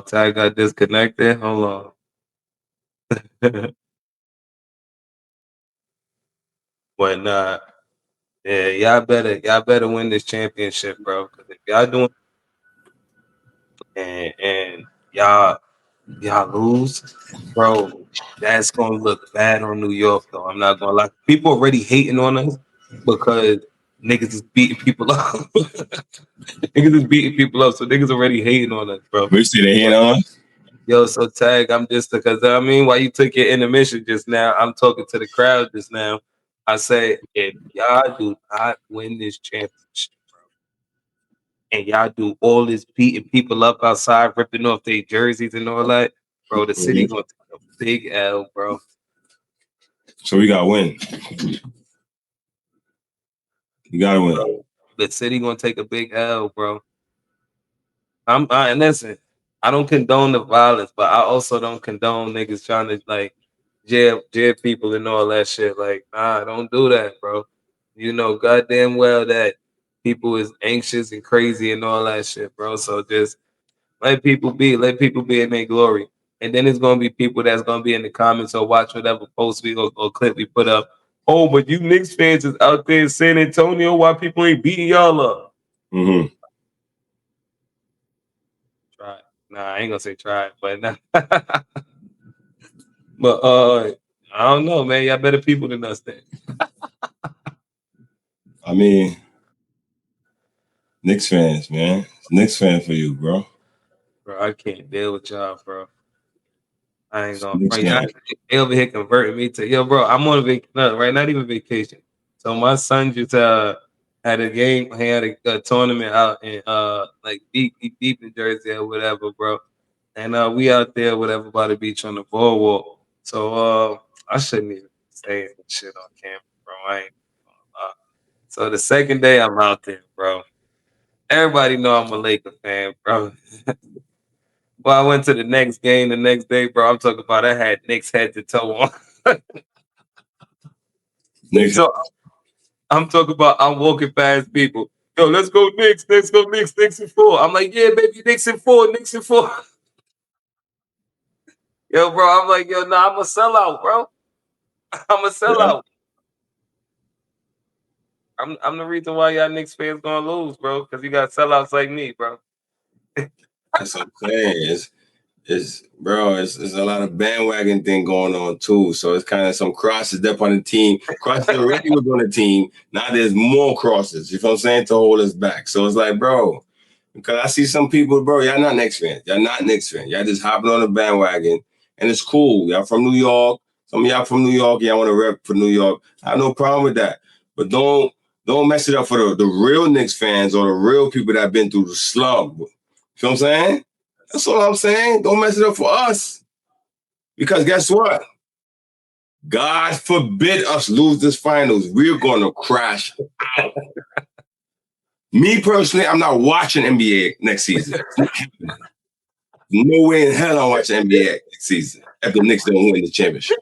Tag got disconnected. Hold on. But y'all better win this championship, bro. Because if y'all doing and y'all lose, bro, that's gonna look bad on New York, though. I'm not gonna lie. People already hating on us because niggas is beating people up. Niggas is beating people up, so niggas already hating on us, bro. We see they hating on us. Yo, so Tag, I'm just because why you took your intermission just now? I'm talking to the crowd just now. I say, if y'all do not win this championship, bro, and y'all do all this beating people up outside, ripping off their jerseys and all that, bro, the city gonna take a big L, bro. So we gotta win. You gotta win. Bro, the city gonna take a big L, bro. And listen, I don't condone the violence, but I also don't condone niggas trying to like jail people and all that shit. Like, nah, don't do that, bro. You know goddamn well that people is anxious and crazy and all that shit, bro. So just let people be in their glory. And then it's gonna be people that's gonna be in the comments or watch whatever post we or clip we put up. Oh, but you Knicks fans is out there in San Antonio. Why people ain't beating y'all up? Mm-hmm. Try it. Nah, I ain't gonna say try it, but nah. But I don't know, man. Y'all better people than us then. I mean, Knicks fans, man. It's Knicks fan for you, bro. Bro, I can't deal with y'all, bro. I ain't gonna Knicks front. fan. They over here converting me to bro. I'm on a vacation, right? Not even vacation. So my son just had a game. He had a tournament out in like deep in Jersey or whatever, bro. And we out there, whatever, by the beach on the boardwalk. So I shouldn't even say shit on camera, bro. I ain't gonna lie. So the second day I'm out there, bro. Everybody know I'm a Laker fan, bro. Well, I went to the next game the next day, bro. I'm talking about I had Knicks head to toe on. Knicks. So I'm talking about I'm walking past people. Yo, let's go Knicks, let's go Knicks, Knicks and 4. I'm like, yeah, baby, Knicks and 4, Knicks and 4. Yo, bro, I'm like, yo, nah, I'm a sellout, bro. I'm a sellout. I'm the reason why y'all Knicks fans gonna lose, bro, because you got sellouts like me, bro. That's what I'm saying. It's a lot of bandwagon thing going on too. So it's kind of some crosses up on the team. Crosses already was on the team. Now there's more crosses. You know what I'm saying, to hold us back. So it's like, bro, because I see some people, bro, y'all not Knicks fans. Y'all not Knicks fans. Y'all just hopping on the bandwagon, and it's cool. Y'all from New York. Some of y'all from New York. Y'all want to rep for New York. I have no problem with that. But don't mess it up for the real Knicks fans or the real people that have been through the slum. You know what I'm saying? That's all I'm saying. Don't mess it up for us. Because guess what? God forbid us lose this finals. We're going to crash out. Me personally, I'm not watching NBA next season. No way in hell I'm watching NBA next season if the Knicks don't win the championship.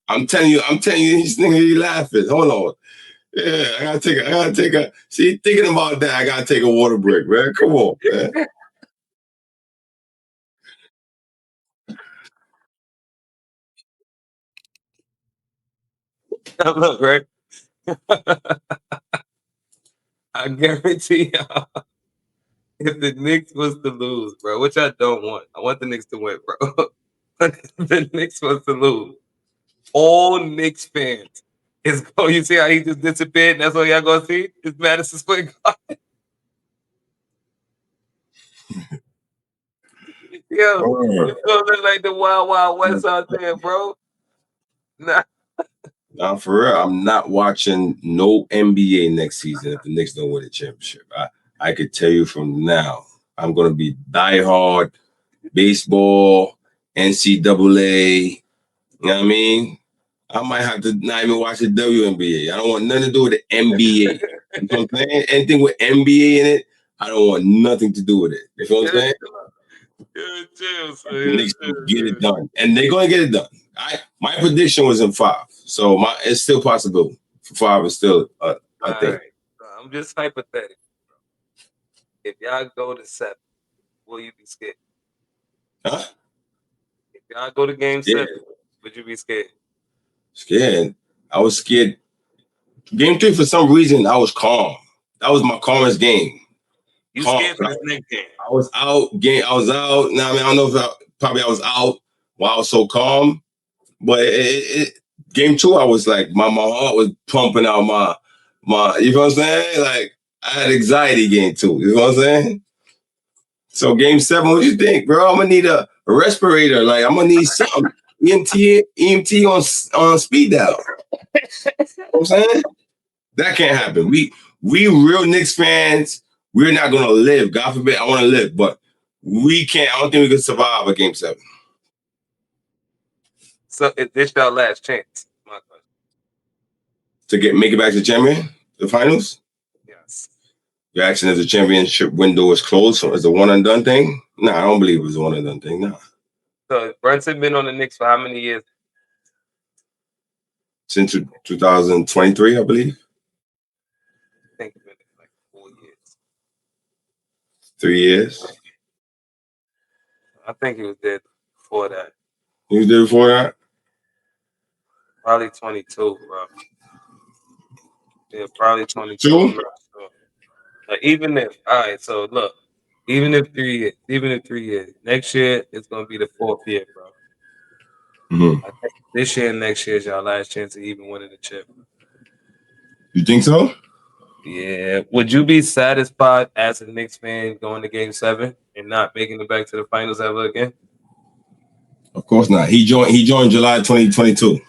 I'm telling you, this nigga, you laughing. Hold on. Yeah, I gotta take a, see, thinking about that, I gotta take a water break, man. Come on, man. Look, right? I guarantee y'all, if the Knicks was to lose, bro, which I don't want. I want the Knicks to win, bro. The Knicks was to lose. All Knicks fans is going. You see how he just disappeared? And that's all y'all gonna see? It's Madison Square Garden. Yo, it's gonna look like the Wild Wild West out there, bro. Nah. Now, for real, I'm not watching no NBA next season if the Knicks don't win the championship. I could tell you from now, I'm going to be diehard baseball, NCAA. You know what I mean? I might have to not even watch the WNBA. I don't want nothing to do with the NBA. You know what I'm saying? Anything with NBA in it, I don't want nothing to do with it. You know what I'm saying? The Knicks will get it done, and they're going to get it done. My prediction was in 5, so it's still possible. For 5 is still I think. Right. I'm just hypothetical. If y'all go to 7, will you be scared? Huh? If y'all go to game 7, would you be scared? Scared. I was scared. Game 3, for some reason, I was calm. That was my calmest game. You scared for this next game? I was out. I was out. Now, I mean, I don't know if I was out while I was so calm. But game 2, I was like, my heart was pumping out my, you know what I'm saying? Like, I had anxiety game 2, you know what I'm saying? So game 7, what do you think, bro? I'm gonna need a respirator. Like, I'm gonna need something. EMT on speed dial. You know what I'm saying? That can't happen. We real Knicks fans, we're not gonna live. God forbid, I want to live, but we can't. I don't think we can survive a game 7. So is this your last chance? My question. To make it back to the champion, the finals? Yes. Your action as a championship window is closed, so it's a one and done thing? Nah, I don't believe it's a one and done thing. Nah. So Brunson been on the Knicks for how many years? Since 2023, I believe. I think it's been like 4 years. 3 years. I think he was there before that. He was there before that? Probably 22, bro. Yeah, probably 22. I'm not sure. Like, even if, all right, so look, even if 3 years, next year it's gonna be the 4th year, bro. Mm-hmm. I think this year and next year is your last chance of even winning the chip. You think so? Yeah. Would you be satisfied as a Knicks fan going to Game 7 and not making it back to the finals ever again? Of course not. He joined July 2022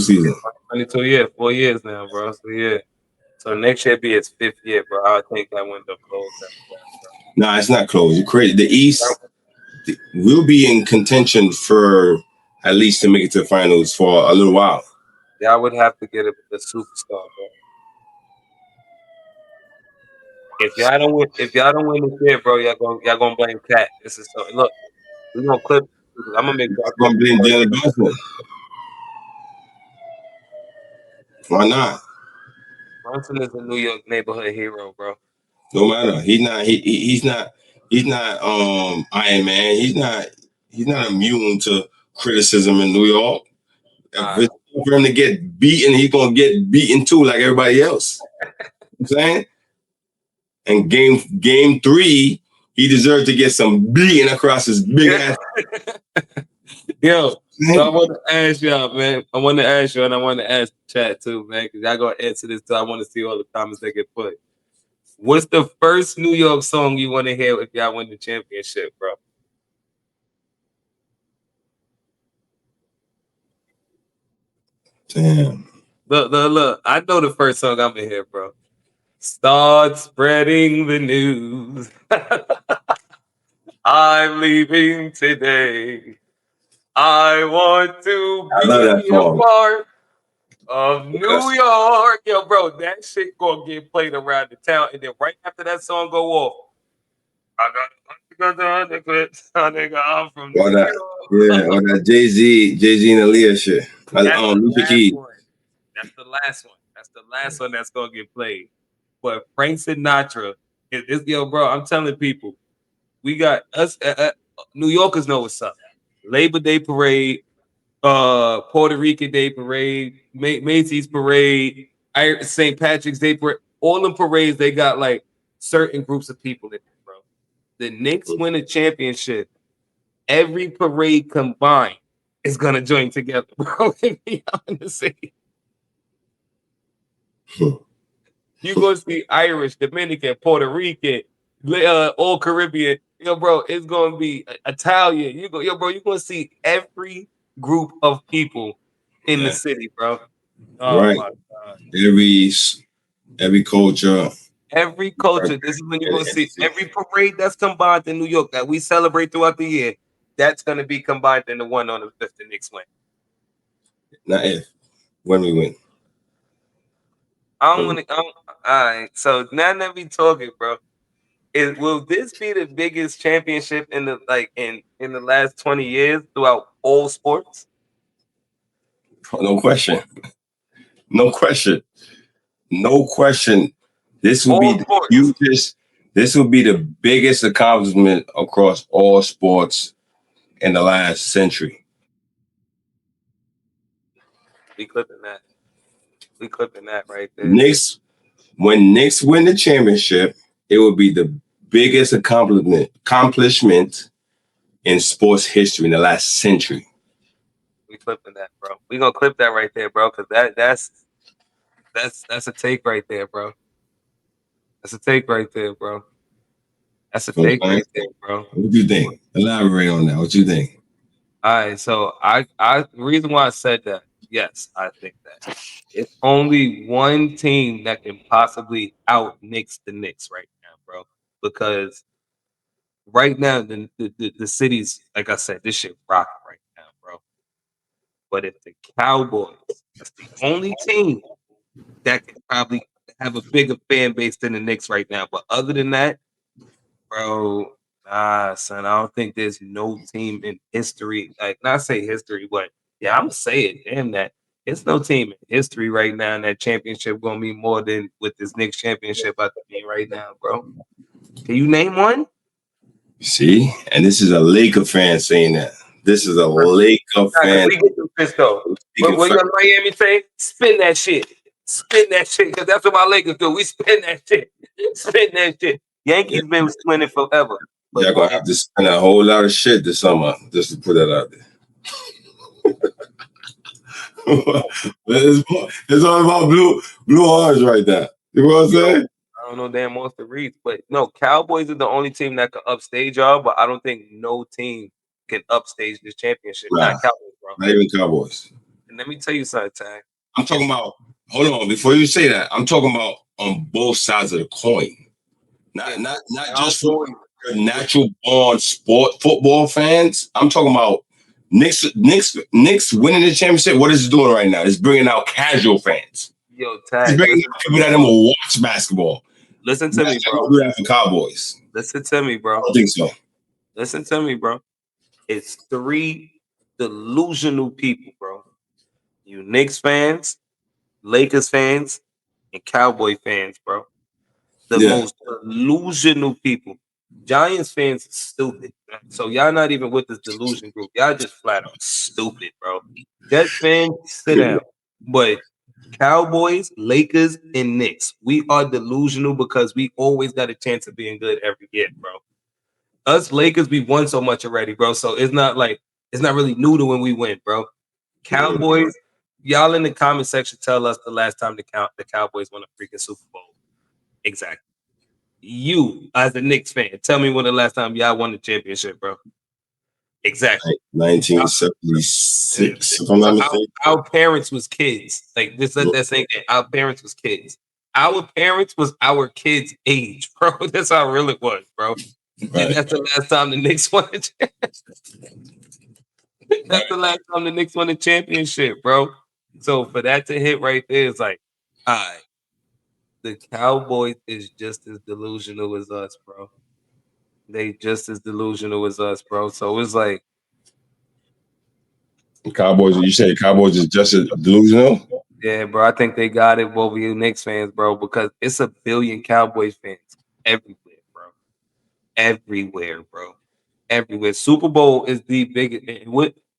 season. 22 years, 4 years now, bro. So yeah. So next year be his 5th year, bro. I think that window closed after that, bro. Nah, it's not closed. You crazy. The East will be in contention for at least to make it to the finals for a little while. Y'all would have to get a superstar, bro. If y'all don't win this year, bro, y'all gonna blame Cat. This is so look, we're gonna clip. I'm gonna make sure I I'm clip gonna this blame part. Jalen Brunson. Why not? Brunson is a New York neighborhood hero, bro. No matter. He's not. He's not. Iron Man. He's not immune to criticism in New York. If it's for him to get beaten, he's gonna get beaten too, like everybody else. You know what I'm saying. And game 3, he deserved to get some beating across his big ass. Yo, so I want to ask y'all, man. I want to ask you, and I want to ask the chat too, man, because y'all gonna answer this too. I want to see all the comments that get put. What's the first New York song you want to hear if y'all win the championship, bro? Damn. Look. I know the first song I'm gonna hear, bro. Start spreading the news. I'm leaving today. I want to be a part of New York. Yo, bro, that shit gonna get played around the town. And then right after that song go off, I got the clips. Nigga, I'm from New York. Yeah, or that Jay-Z and Aaliyah shit. That's the last one. That's the last one that's gonna get played. But Frank Sinatra is yo, bro. I'm telling people, we got us. New Yorkers know what's up. Labor Day parade, Puerto Rican Day parade, Macy's parade, St. Patrick's Day parade. All them parades, they got like certain groups of people in it, bro. The Knicks win a championship. Every parade combined is gonna join together, bro. You gonna see Irish, Dominican, Puerto Rican, all Caribbean. Yo, bro, it's gonna be Italian. Yo, bro, you're gonna see every group of people in the city, bro. Oh right. my god. Every culture. Every culture. This is when you're gonna see every parade that's combined in New York that we celebrate throughout the year. That's gonna be combined in the one on the 5th the Knicks win. Not if. When we win. I don't want to. All right. So now that we talking, bro, will this be the biggest championship in the in the last 20 years throughout all sports? No question. No question. No question. This will be the hugest. This will be the biggest accomplishment across all sports in the last century. We clipping that. We clipping that right there. When Knicks win the championship, it will be the biggest accomplishment in sports history in the last century. We clipping that, bro. We gonna clip that right there, bro, because that's a take right there, bro. That's a take right there, bro. That's a take right there, bro. What do you think? Elaborate on that. What you think? All right, so I the reason why I said that, yes, I think that it's only one team that can possibly out Knicks the Knicks right now, bro. Because right now the city's, like I said, this shit rocking right now, bro. But if the Cowboys, that's the only team that can probably have a bigger fan base than the Knicks right now. But other than that, bro, son, I don't think there's no team in history, like not say history, but yeah, I'm gonna say it. Damn that. It's no team in history right now, and that championship gonna mean more than with this Knicks championship out to me right now, bro. Can you name one? See, and this is a Laker fan saying that. This is a Laker fan. We get through this though. What does Miami say? Spin that shit. Spin that shit, because that's what my Lakers do. We spin that shit. Spin that shit. Yankees been winning forever. But y'all gonna have to spend a whole lot of shit this summer just to put that out there. It's all about blue orange right now. You know what I'm saying? I don't know damn Monster Reeds, but no, Cowboys are the only team that can upstage y'all, but I don't think no team can upstage this championship. Nah, not Cowboys, bro. Not even Cowboys. And let me tell you something, Ty. I'm talking about, hold on, before you say that, I'm talking about on both sides of the coin. Not just for natural born football fans. I'm talking about Knicks winning the championship. What is it doing right now? It's bringing out casual fans. Yo, Ty, it's bringing out people that will watch basketball. Listen to me, bro. Do that for Cowboys. Listen to me, bro. I don't think so. Listen to me, bro. It's 3 delusional people, bro. You Knicks fans, Lakers fans, and Cowboy fans, bro. The most delusional people. Giants fans are stupid. So y'all not even with this delusion group. Y'all just flat out stupid, bro. Jets fans, sit down. But Cowboys, Lakers, and Knicks, we are delusional because we always got a chance of being good every year, bro. Us Lakers, we won so much already, bro. So it's not really new to when we win, bro. Cowboys, y'all in the comment section tell us the last time the Cowboys won a freaking Super Bowl. Exactly. You, as a Knicks fan, tell me when the last time y'all won the championship, bro. Exactly. 1976. If I'm not mistaken. Our parents was kids. Like this, that same thing. Our parents was kids. Our parents was our kids' age, bro. That's how real it was, bro. Right. And that's the last time the Knicks won the That's the last time the Knicks won the championship, bro. So for that to hit right there, it's like, all right, the Cowboys is just as delusional as us, bro. They just as delusional as us, bro. So it's like Cowboys. You say Cowboys is just as delusional? Yeah, bro. I think they got it over you Knicks fans, bro, because it's a billion Cowboys fans everywhere, bro. Everywhere, bro. Everywhere. Super Bowl is the biggest.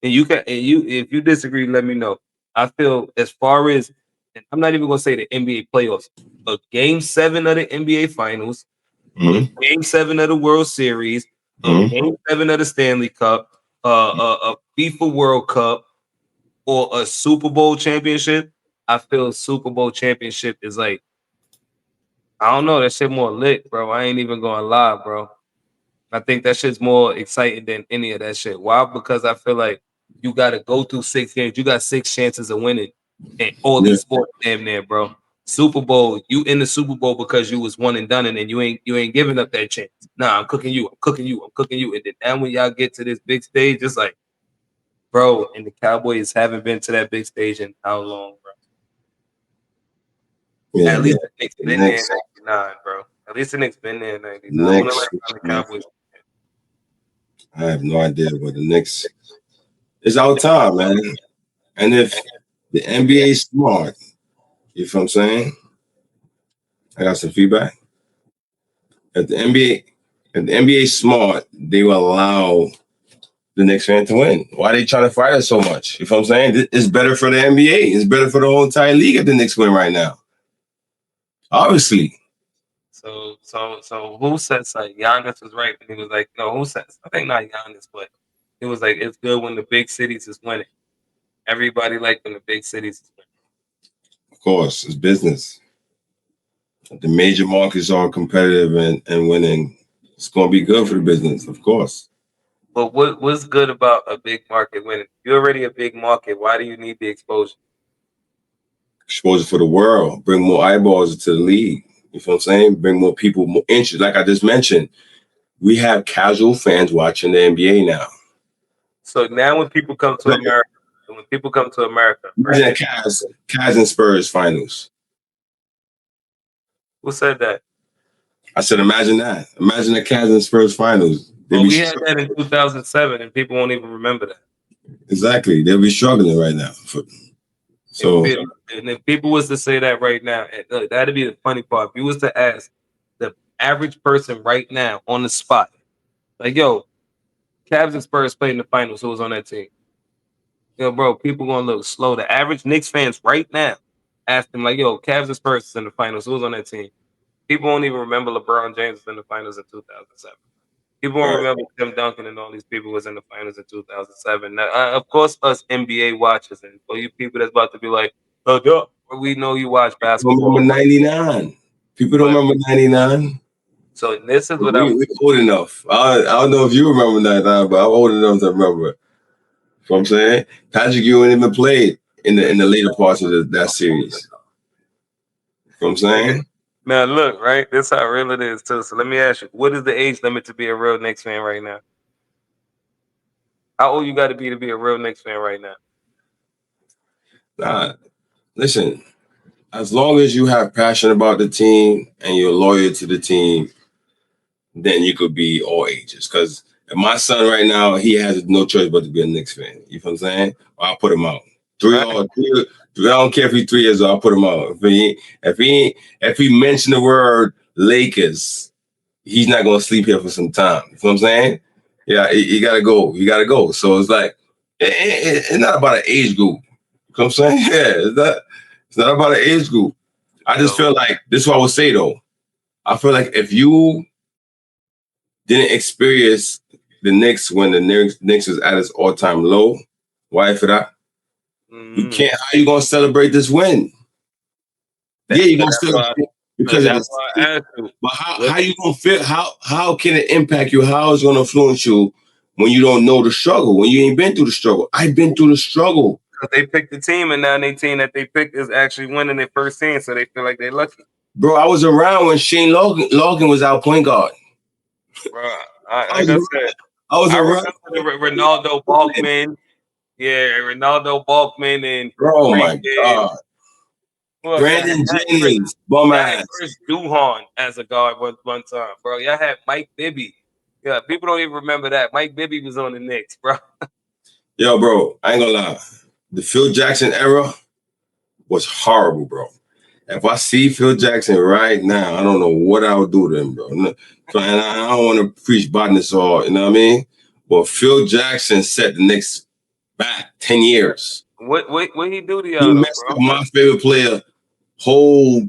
If you disagree, let me know. I feel as far as, and I'm not even gonna say the NBA playoffs, but Game 7 of the NBA Finals, Game 7 of the World Series, Game 7 of the Stanley Cup, a FIFA World Cup, or a Super Bowl championship. I feel Super Bowl championship is like, I don't know, that shit more lit, bro. I ain't even gonna lie, bro. I think that shit's more exciting than any of that shit. Why? Because I feel like you got to go through 6 games. You got 6 chances of winning in all these sports, damn near, bro. Super Bowl, you in the Super Bowl because you was one and done, and then you ain't giving up that chance. Nah, I'm cooking you. And then now when y'all get to this big stage, it's like, bro, and the Cowboys haven't been to that big stage in how long, bro? Yeah, at least the Knicks been there in 99, bro. At least the Knicks been there in 99. The Cowboys. I have no idea, but the Knicks, it's our time, man. And if the NBA is smart, you know what I'm saying? I got some feedback. If the NBA is smart, they will allow the Knicks fan to win. Why are they trying to fight us so much? You know what I'm saying? It's better for the NBA. It's better for the whole entire league if the Knicks win right now. Obviously. So who says like Giannis was right when he was like, no, who says? I think not Giannis, but it was like it's good when the big cities is winning. Everybody like when the big cities is winning. Of course, it's business. The major markets are competitive and winning. It's going to be good for the business, of course. But what's good about a big market winning? You're already a big market. Why do you need the exposure? Exposure for the world. Bring more eyeballs to the league. You know what I'm saying? Bring more people, more interest. Like I just mentioned, we have casual fans watching the NBA now. So now when people come to America, Cavs and Spurs finals. Who said that? I said, imagine that. Imagine the Cavs and Spurs finals. Well, we had that in 2007, and people won't even remember that. Exactly. They'll be struggling right now. So, and if people was to say that right now, that'd be the funny part. If you was to ask the average person right now on the spot, like, yo, Cavs and Spurs played in the finals, who was on that team? Yo, bro, people gonna look slow. The average Knicks fans right now ask them, like, yo, Cavs and Spurs is in the finals, who was on that team? People won't even remember LeBron James was in the finals in 2007. People won't remember Tim Duncan and all these people was in the finals in 2007. Now, of course, us NBA watchers and for you people that's about to be like, oh, duh, we know you watch basketball. Remember 99. People don't remember 99. So this is what we're old enough. I don't know if you remember 99, but I'm old enough to remember it. You know what I'm saying? Patrick Ewing even played in the later parts of that series. You know what I'm saying? Now look, right? This is how real it is too. So let me ask you, what is the age limit to be a real Knicks fan right now? How old you got to be a real Knicks fan right now? Nah, listen. As long as you have passion about the team and you're loyal to the team, then you could be all ages. Because my son right now, he has no choice but to be a Knicks fan. You know what I'm saying? I'll put him out. I don't care if he's 3 years old. I'll put him out. If he mentioned the word Lakers, he's not gonna sleep here for some time. You know what I'm saying? Yeah, he gotta go. He gotta go. So it's like it's not about an age group. You know what I'm saying? Yeah, it's not about an age group. I just feel like this is what I would say though. I feel like if you didn't experience the Knicks when the Knicks was at its all-time low, why for that? You can't. How you gonna celebrate this win? Yeah, you're gonna celebrate because that's why I asked you. But how you gonna feel? How can it impact you? How is it gonna influence you when you don't know the struggle? When you ain't been through the struggle? I've been through the struggle. Because they picked the team, and now their team that they picked is actually winning their first team, so they feel like they're lucky. Bro, I was around when Shane Logan was our point guard. Bro, I was around. Remember Ronaldo Balkman. Yeah, Ronaldo Balkman and bro, my God. Brandon Jennings, bum ass. Chris Duhon as a guard one time, bro. Y'all had Mike Bibby. Yeah, people don't even remember that. Mike Bibby was on the Knicks, bro. Yo, bro, I ain't gonna lie. The Phil Jackson era was horrible, bro. If I see Phil Jackson right now, I don't know what I would do to him, bro. And I don't want to preach botanist or, you know what I mean? But Phil Jackson set the Knicks back 10 years. What he do to y'all? He messed up my favorite player, whole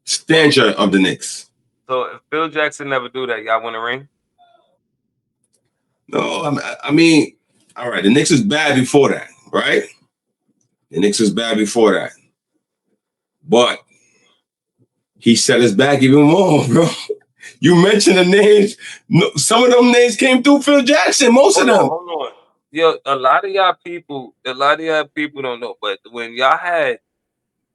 stature of the Knicks. So if Phil Jackson never do that, y'all win a ring? No, I mean, all right, the Knicks was bad before that, right? The Knicks was bad before that. But he set us back even more, bro. You mentioned the names. Some of them names came through Phil Jackson. Most of them. Hold on. Yo, a lot of y'all people don't know. But when y'all had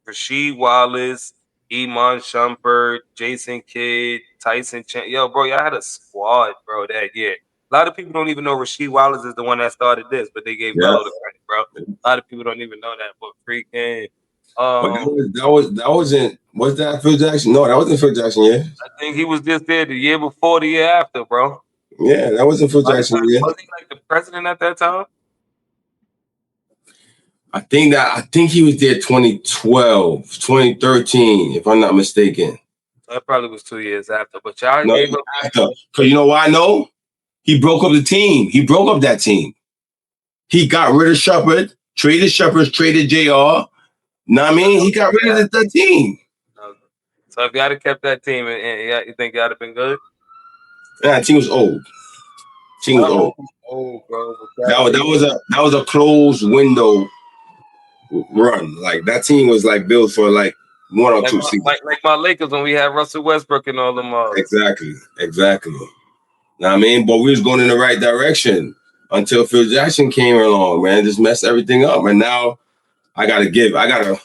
Rasheed Wallace, Iman Shumpert, Jason Kidd, Tyson Chan, yo, bro, y'all had a squad, bro, that year. A lot of people don't even know Rasheed Wallace is the one that started this, but they gave Melo the credit, bro. A lot of people don't even know that, but freaking. That wasn't. Was that Phil Jackson? No, that wasn't Phil Jackson. Yeah, I think he was just there the year before, the year after, bro. Yeah, that wasn't Phil Jackson. Yeah, was he like the president at that time? I think he was there 2012, 2013, if I'm not mistaken. That probably was 2 years after. But y'all gave up after. Because you know why I know? He broke up the team. He broke up that team. He got rid of Shumpert, traded JR. Know what I mean? He got rid of the team. So if y'all had kept that team, and you think y'all have been good? Yeah, the team was old. Old, bro. That was a closed window run. Like that team was like built for like 1 or 2 seasons. Like my Lakers when we had Russell Westbrook and all them. Exactly. Know what I mean? But we was going in the right direction until Phil Jackson came along, man. Just messed everything up. And now I gotta give it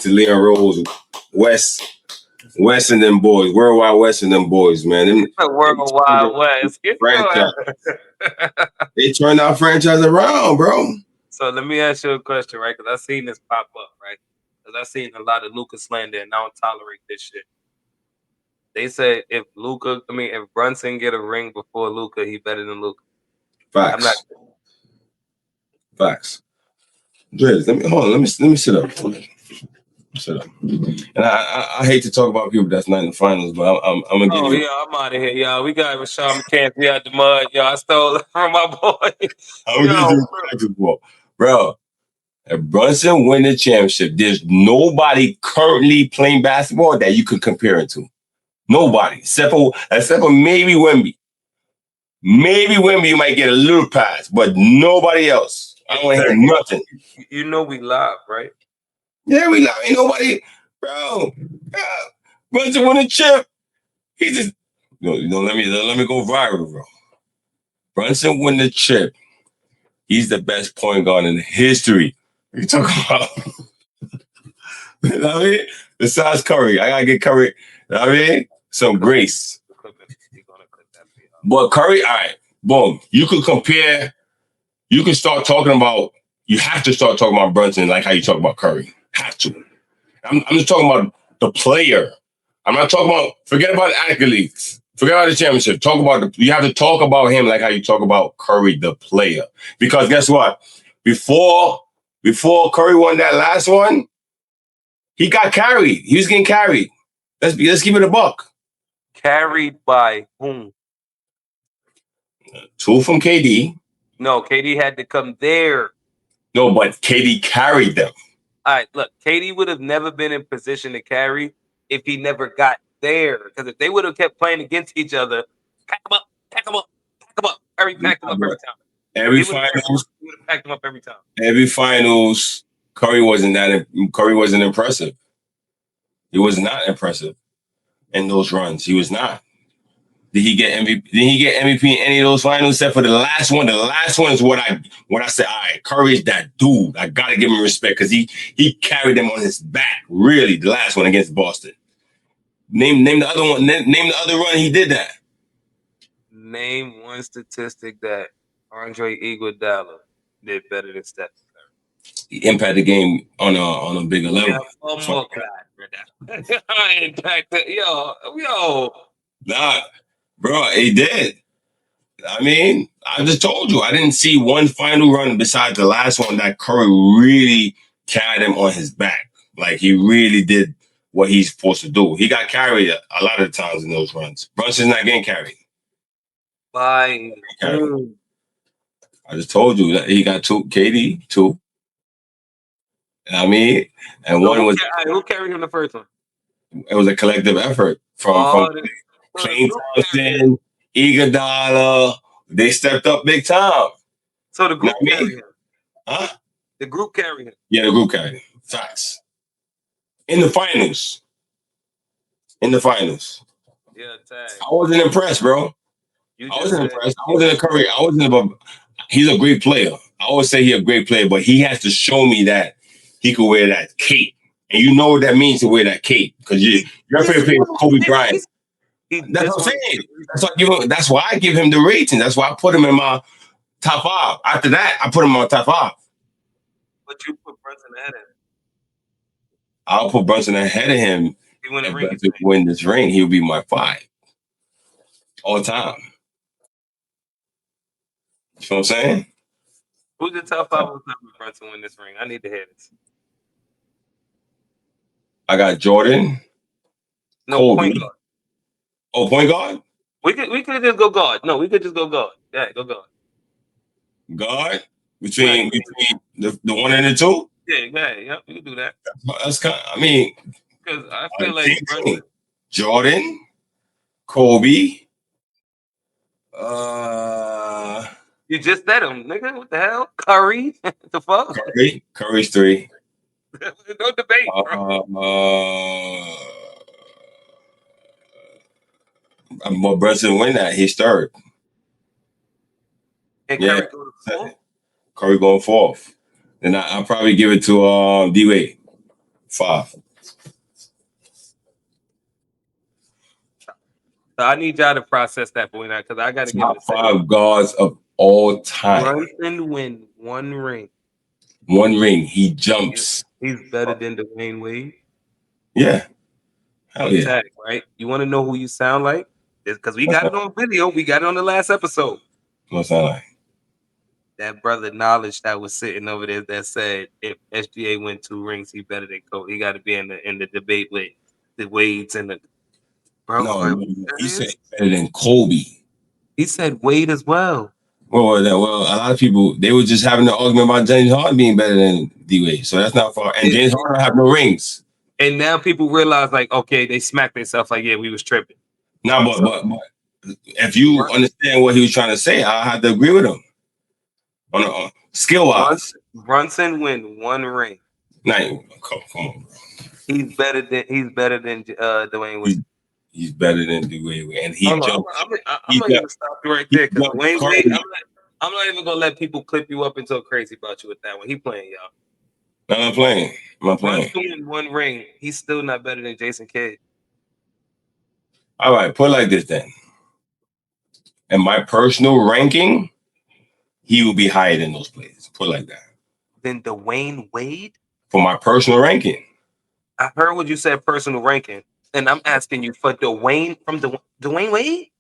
to Leon Rose, West and them boys, Worldwide West and them boys, man. Worldwide West. They turned our franchise around, bro. So let me ask you a question, right? Because I seen this pop up, right? because I've seen a lot of Luka slander, and I don't tolerate this shit. They said if Brunson get a ring before Luka, he better than Luka. Facts. Facts. Driz, let me sit up. Sit up. And I hate to talk about people that's not in the finals, but I'm gonna give you. Yeah, I'm out of here, y'all. We got Rashad McCann out the mud, y'all. I stole it from my boy. I'm gonna give you bro. If Brunson win the championship, there's nobody currently playing basketball that you could compare it to. Nobody, except for maybe Wemby. Maybe Wemby might get a little pass, but nobody else. I don't want to hear nothing. You know we live, right? Yeah, we live. Ain't nobody, bro. Brunson win the chip. He just let me go viral, bro. Brunson win the chip. He's the best point guard in history. What you talking about? You know what I mean? Besides Curry, I gotta get Curry. You know what I mean? Some grace. But Curry, all right, boom. You could compare. You can start talking about. You have to start talking about Brunson like how you talk about Curry. Have to. I'm just talking about the player. I'm not talking about. Forget about the accolades. Forget about the championship. You have to talk about him like how you talk about Curry, the player. Because guess what? Before Curry won that last one, he got carried. He was getting carried. Let's give it a buck. Carried by whom? 2 from KD. No, KD had to come there. No, but KD carried them. All right, look, KD would have never been in position to carry if he never got there. Because if they would have kept playing against each other, pack them up. Curry packed them up every time. Every finals, he would have packed them up every time. Every finals, Curry wasn't impressive. He was not impressive in those runs. He was not. Did he get MVP? Did he get MVP in any of those finals except for the last one? The last one is what I said. All right, Curry is that dude. I gotta give him respect because he carried them on his back. Really, the last one against Boston. Name the other one. Name the other run he did that. Name one statistic that Andre Iguodala did better than Steph Curry. He impacted the game on a bigger level. Yeah, one more guy. I impacted, yo. Nah, bro, he did. I mean, I just told you, I didn't see one final run besides the last one that Curry really carried him on his back. Like, he really did what he's supposed to do. He got carried a lot of times in those runs. Brunson's not getting carried. By I just told you that he got 2, KD, 2. You know what I mean? And so one was... Who carried him the first one? It was a collective effort from Klay Thompson, Iguodala. They stepped up big time. So the group carried him. Huh? The group carried him. Yeah, the group carried him. Facts. In the finals. Yeah, tag. I wasn't impressed, bro. I wasn't impressed. I wasn't a Curry. He's a great player. I always say he's a great player, but he has to show me that he could wear that cape. And you know what that means to wear that cape. Because you're playing Kobe Bryant. That's what I'm saying. That's why I give him the rating. That's why I put him in my top 5. After that, I put him in my top 5. But you put Brunson ahead of him. I'll put Brunson ahead of him. If Brunson win this ring, he'll be my 5. All time. You know what I'm saying? Who's the top 5 of Brunson win this ring? I need to hear this. I got Jordan. No, Kobe. point guard. Oh, point guard? We could just go guard. No, we could just go guard. Yeah, go guard. Guard? Between the 1 and the 2? Yeah, we can do that. That's kind of, I mean, because I feel like Jordan, Kobe. You just said him, nigga. What the hell? Curry? The fuck? Curry's 3. No debate, bro. But Brunson win that. He's 3rd. And Curry go to 4th? Curry going 4th. Then I'll probably give it to D-Wade. 5. So I need y'all to process that for me now, because I got to give top 5 guards of all time. Brunson win 1 ring. 1 ring. He jumps. He's better than Dwayne Wade. Yeah. Hell yeah. Tag, right? You want to know who you sound like? Because we got it on video. We got it on the last episode. What sound like? That brother Knowledge that was sitting over there that said if SGA win 2 rings, he better than Kobe. He got to be in the debate with the Wades and the bro. No, he said better than Kobe. He said Wade as well. Well, a lot of people, they were just having an argument about James Harden being better than D-Wade. So that's not far. And James Harden have no rings. And now people realize, like, okay, they smacked themselves like, yeah, we was tripping. No, but if you understand what he was trying to say, I have to agree with him. On skill-wise. Brunson win 1 ring. Come on, bro. He's better than Dwayne Wade. He's better than Dwayne Wade, and he jumped. I'm not even stop you right there because Dwayne Wade. I'm not even gonna let people clip you up and talk crazy about you with that one. He playing, y'all. No, I'm playing. Brunson in 1 ring. He's still not better than Jason Kidd. All right, put it like this then. In my personal ranking, he will be higher than those players. Put it like that. Than Dwayne Wade? For my personal ranking. I heard what you said, personal ranking. And I'm asking you for Dwayne Wade?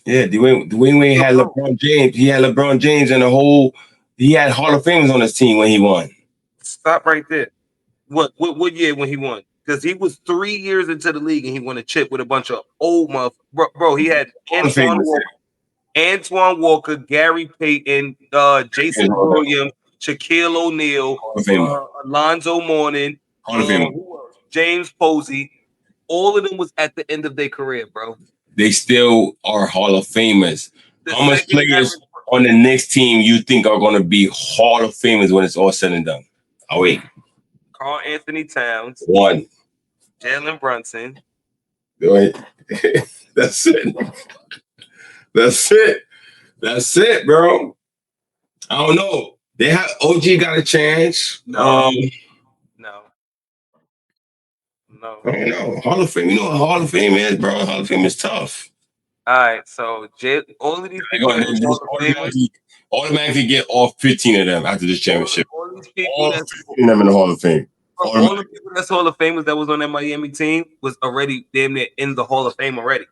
Yeah, Dwayne Wade had LeBron James. He had LeBron James and he had Hall of Famers on his team when he won. Stop right there. What year when he won? Because he was 3 years into the league and he won a chip with a bunch of old motherfuckers. Bro, he had Antoine Walker, Gary Payton, Jason Williams, Shaquille O'Neal, Alonzo Mourning, James Posey. All of them was at the end of their career, bro. They still are Hall of Famers. How much players on the Knicks team you think are going to be Hall of Famers when it's all said and done? Oh, wait. Karl Anthony Towns. 1. Jalen Brunson. Wait. That's it. That's it, bro. I don't know. They have OG got a chance. No. I don't know. Hall of Fame. You know what Hall of Fame is, bro? Hall of Fame is tough. All right. So all of these people automatically get all 15 of them after this championship. All these people that's 15 of them in the Hall of Fame. All the people that's Hall of Famers that was on that Miami team was already damn near in the Hall of Fame already.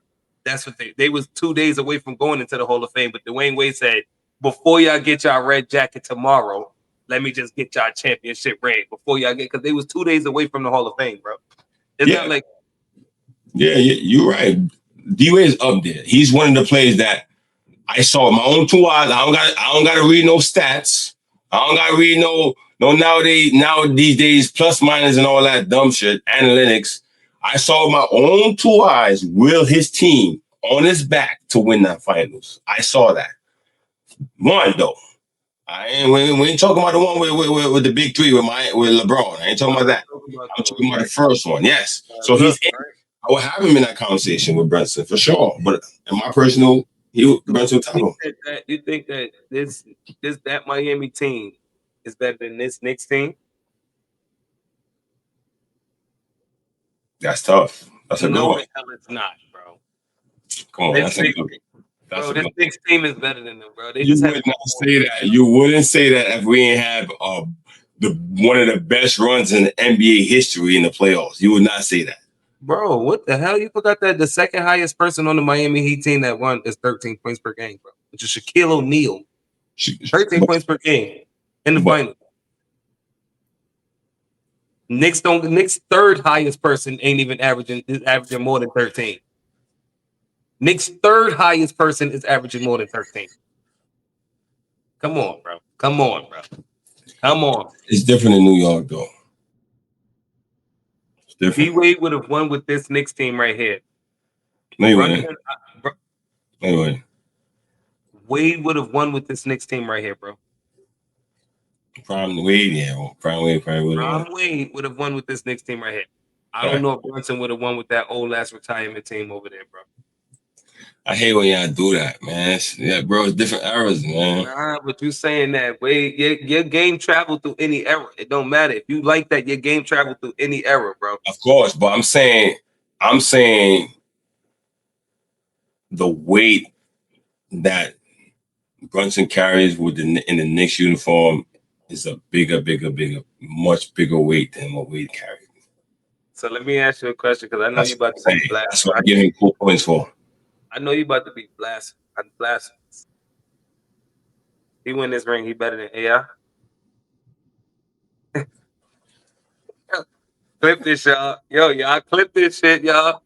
That's what they was 2 days away from going into the Hall of Fame. But Dwayne Wade said, before y'all get y'all red jacket tomorrow, let me just get y'all championship ring before y'all get, because they was 2 days away from the Hall of Fame, bro. It's not like. Yeah, you're right. D-Wade is up there. He's one of the players that I saw with my own 2 eyes. I don't got to read no stats. I don't got to read no these days plus minus and all that dumb shit, analytics. I saw with my own 2 eyes will his team on his back to win that finals. I saw that. 1 though. We ain't talking about the one with the big 3 with LeBron. I ain't talking about that. I'm talking about the first one. Yes. So he's in. I would have him in that conversation with Brunson for sure. But in my personal, Brunson title. You think that that Miami team is better than this Knicks team? That's tough. That's a good one. No, hell it's not, bro. Come on, that's a good one. Bro, this Knicks team is better than them, bro. You would not say that. You wouldn't say that if we ain't have one of the best runs in NBA history in the playoffs. You would not say that. Bro, what the hell? You forgot that the second highest person on the Miami Heat team that won is 13 points per game, bro. Which is Shaquille O'Neal. 13 points per game in the final. Knicks third highest person ain't even averaging more than 13. Knicks third highest person is averaging more than 13. Come on, bro. Come on. It's different in New York, though. It's different. D-Wade would have won with this Knicks team right here. No, you wouldn't. Anyway. Wade would have won with this Knicks team right here, bro. Prime Wade, yeah. Prime Wade probably would have won. Prime Wade would have won with this Knicks team right here. I don't know if Brunson would have won with that old ass retirement team over there, bro. I hate when y'all do that, man. Bro, it's different eras, man. Nah, but you saying that, Wade, your game traveled through any era. It don't matter. If you like that, your game traveled through any era, bro. Of course, but I'm saying the weight that Brunson carries in the Knicks uniform is a bigger, much bigger weight than what we carry. So let me ask you a question because I know you about to be blasphemous. That's what I'm giving 4 points for. I know you about to be blasphemous. He win this ring, he better than AI. Clip this, y'all. Yo, y'all clip this shit, y'all.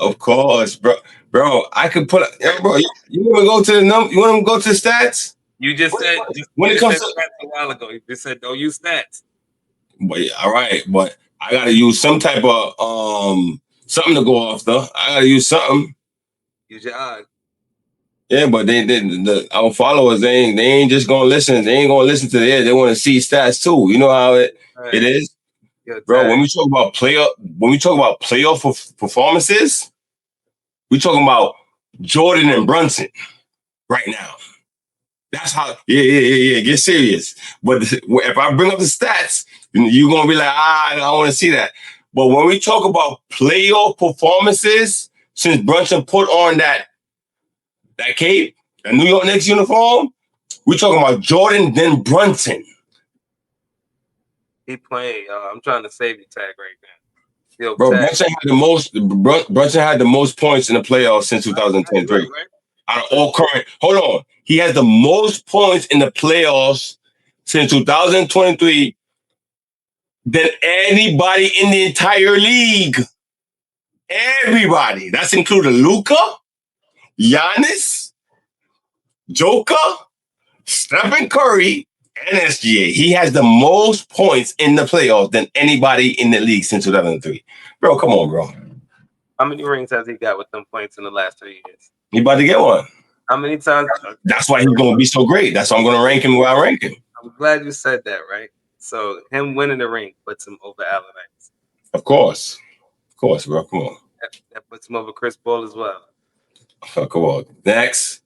Of course, bro. I could put, bro. You want to go to the number? You want to go to the stats? You just said when it comes to stats a while ago. You just said don't use stats. But all right, but I gotta use some type of something to go off though. I gotta use something. Use your eyes. Yeah, but our followers they ain't just gonna listen. They ain't gonna listen to it. They want to see stats too. You know how it is, bro. When we talk about playoff performances, we talking about Jordan and Brunson right now. That's how. Yeah. Get serious. But if I bring up the stats, you're gonna be like, I don't want to see that. But when we talk about playoff performances, since Brunson put on that cape, a New York Knicks uniform, we're talking about Jordan then Brunson. He playing. I'm trying to save your tag right now. Yo, bro, Brunson had the most points in the playoffs since 2023. Right. Out of all current, hold on. He has the most points in the playoffs since 2023 than anybody in the entire league. Everybody. That's including Luka, Giannis, Joker, Stephen Curry, and SGA. He has the most points in the playoffs than anybody in the league since 2003. Bro, come on, bro. How many rings has he got with them points in the last 3 years? He about to get one. How many times? That's why he's going to be so great. That's why I'm going to rank him where I rank him. I'm glad you said that, right? So him winning the ring puts him over Allen Iverson. Of course, bro. Come on. That puts him over Chris Paul as well. Oh, come on. Next.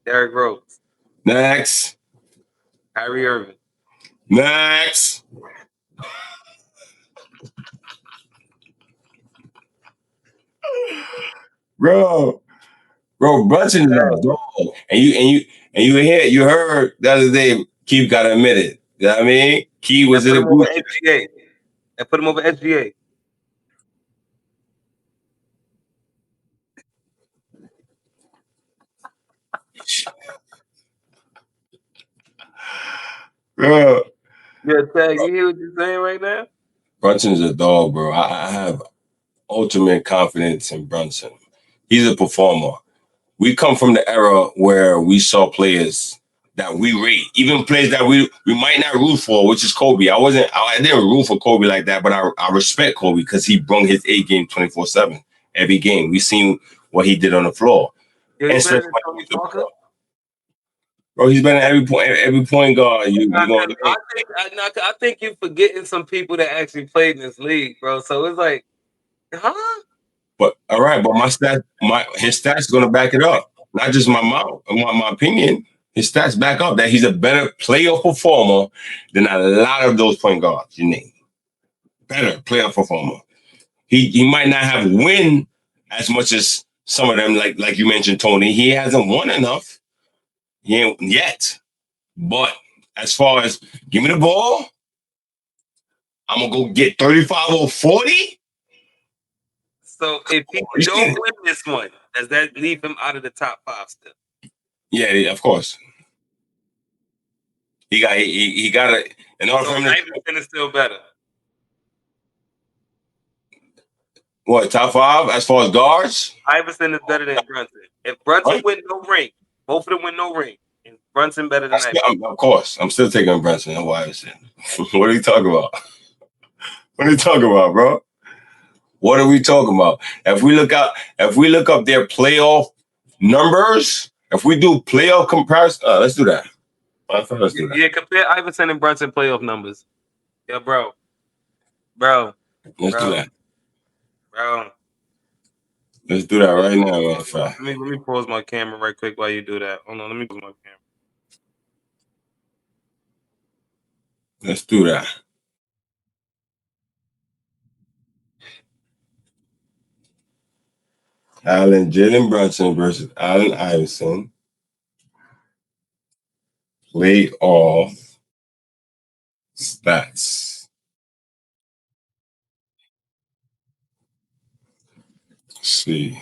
Derrick Rose. Next. Kyrie Irving. Next. Bro, Brunson is a dog. And you heard the other day, Keith got to admit it. You know what I mean? Keith was in a group. SGA. I put him over SGA. Bro. You hear what you're saying right now? Brunson's a dog, bro. I have ultimate confidence in Brunson. He's a performer. We come from the era where we saw players that we rate, even players that we might not root for, which is Kobe. I didn't root for Kobe like that, but I respect Kobe because he brung his A game 24/7 every game. We seen what he did on the floor. Yeah, he's better than Tony Parker. Bro, he's been at every point guard. I think you're forgetting some people that actually played in this league, bro. So it's like, huh? But all right, but his stats gonna back it up. Not just my mouth, my opinion. His stats back up that he's a better playoff performer than a lot of those point guards you name. Better playoff performer. He might not have win as much as some of them, like you mentioned, Tony. He hasn't won enough. He ain't yet. But as far as give me the ball, I'm gonna go get 35 or 40. So if he don't win this one, does that leave him out of the top 5 still? Yeah, of course. He got it. In order for him Iverson is still better. What, top 5 as far as guards? Iverson is better than Brunson. If Brunson win no ring, both of them win no ring. Is Brunson better than Iverson? Of course. I'm still taking Brunson over Iverson. What are you talking about? What are you talking about, bro? What are we talking about? If we look up their playoff numbers, if we do playoff comparison, let's do that. Let's do that. Yeah, compare Iverson and Brunson playoff numbers. Yeah, bro. Let's do that. Bro. Let's do that right now, man. Let me pause my camera right quick while you do that. Hold on, let me pause my camera. Let's do that. Jalen Brunson versus Allen Iverson. Playoff stats. Let's see.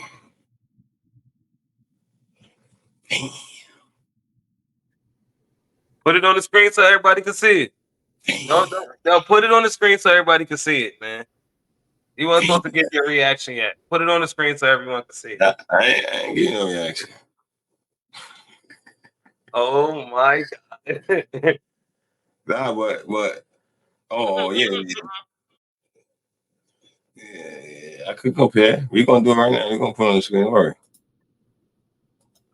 Put it on the screen so everybody can see it. No, put it on the screen so everybody can see it, man. You weren't supposed to get your reaction yet. Put it on the screen so everyone can see it. I ain't getting no reaction. Oh my god. Nah, but oh yeah. Yeah, I could compare. We're gonna do it right now. We're gonna put it on the screen. All right.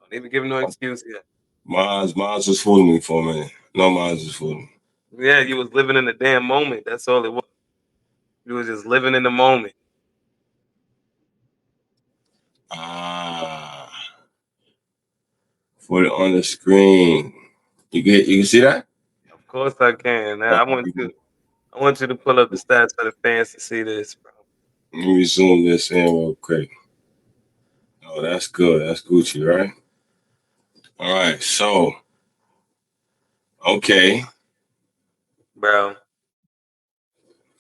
Don't even give no excuse yet. Miles was fooling me for a minute. No, Miles was fooling me. Yeah, you was living in the damn moment. That's all it was. You was just living in the moment. Put it on the screen. You can see that? Of course I can. Now, I want you to pull up the stats for the fans to see this, bro. Let me zoom this in real quick. Oh, that's good. That's Gucci, right? All right. So, okay. Bro.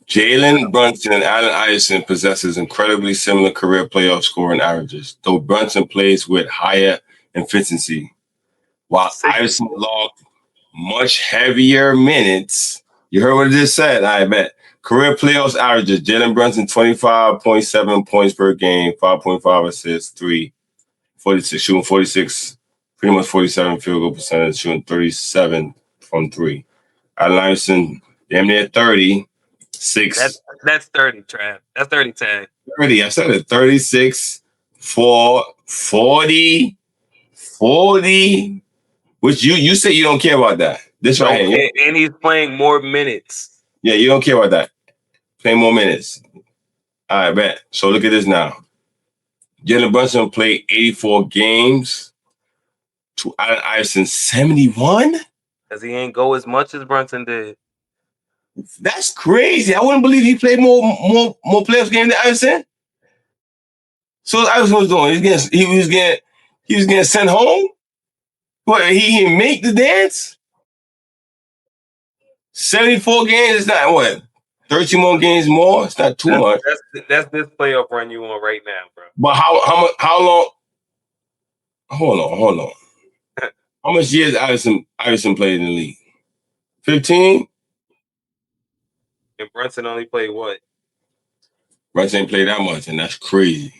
Jalen Brunson and Allen Iverson possesses incredibly similar career playoff scoring averages, though Brunson plays with higher efficiency, while Iverson logged much heavier minutes. You heard what I just said, I bet. Career playoffs averages, Jalen Brunson 25.7 points per game, 5.5 assists, 46, shooting 46, pretty much 47 field goal percentage, shooting 37 from 3. Allen Iverson, damn near 30. That's 30, Trav. That's 30 tag. 30. I said it. 36 for 40. Which you say you don't care about that. This right here. And he's playing more minutes. Yeah, you don't care about that. Playing more minutes. All right, bet. So look at this now. Jalen Brunson played 84 games to Allen Iverson 71? Because he ain't go as much as Brunson did. That's crazy. I wouldn't believe he played more playoff games than Iverson. So what Iverson was doing? He was getting sent home? What, he didn't make the dance? 74 games is not what? 13 more games more? It's not too much. That's this playoff run you on right now, bro. But how long? Hold on. How much years Iverson played in the league? 15? And Brunson only played what? Brunson ain't played that much, and that's crazy.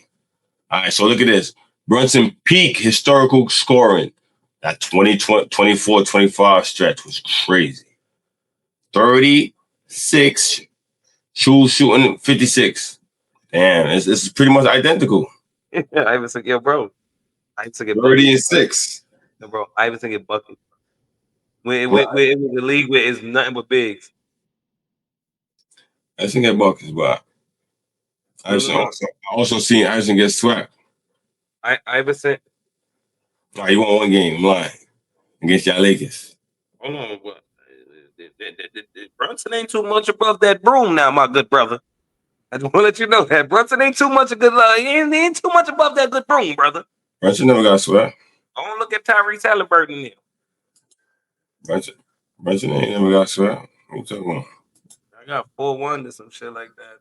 All right, so look at this. Brunson peak historical scoring. That 24-25 stretch was crazy. 36, shooting 56. Damn, this is pretty much identical. Iverson, yo, bro. Iverson get 30 and 6. No, bro, Iverson get bucket. When it was the league where it's nothing but bigs. Iverson get buckets, but I also seen Iverson get swept. Iverson. Nah, he won one game. I'm lying. Against y'all Lakers. Hold on, but Brunson ain't too much above that broom now, my good brother. I just want to let you know that Brunson ain't too much he ain't too much above that good broom, brother. Brunson never got swept. I don't look at Tyrese Halliburton here. Brunson ain't never got swept. What you talking about? I got 4-1 to some shit like that.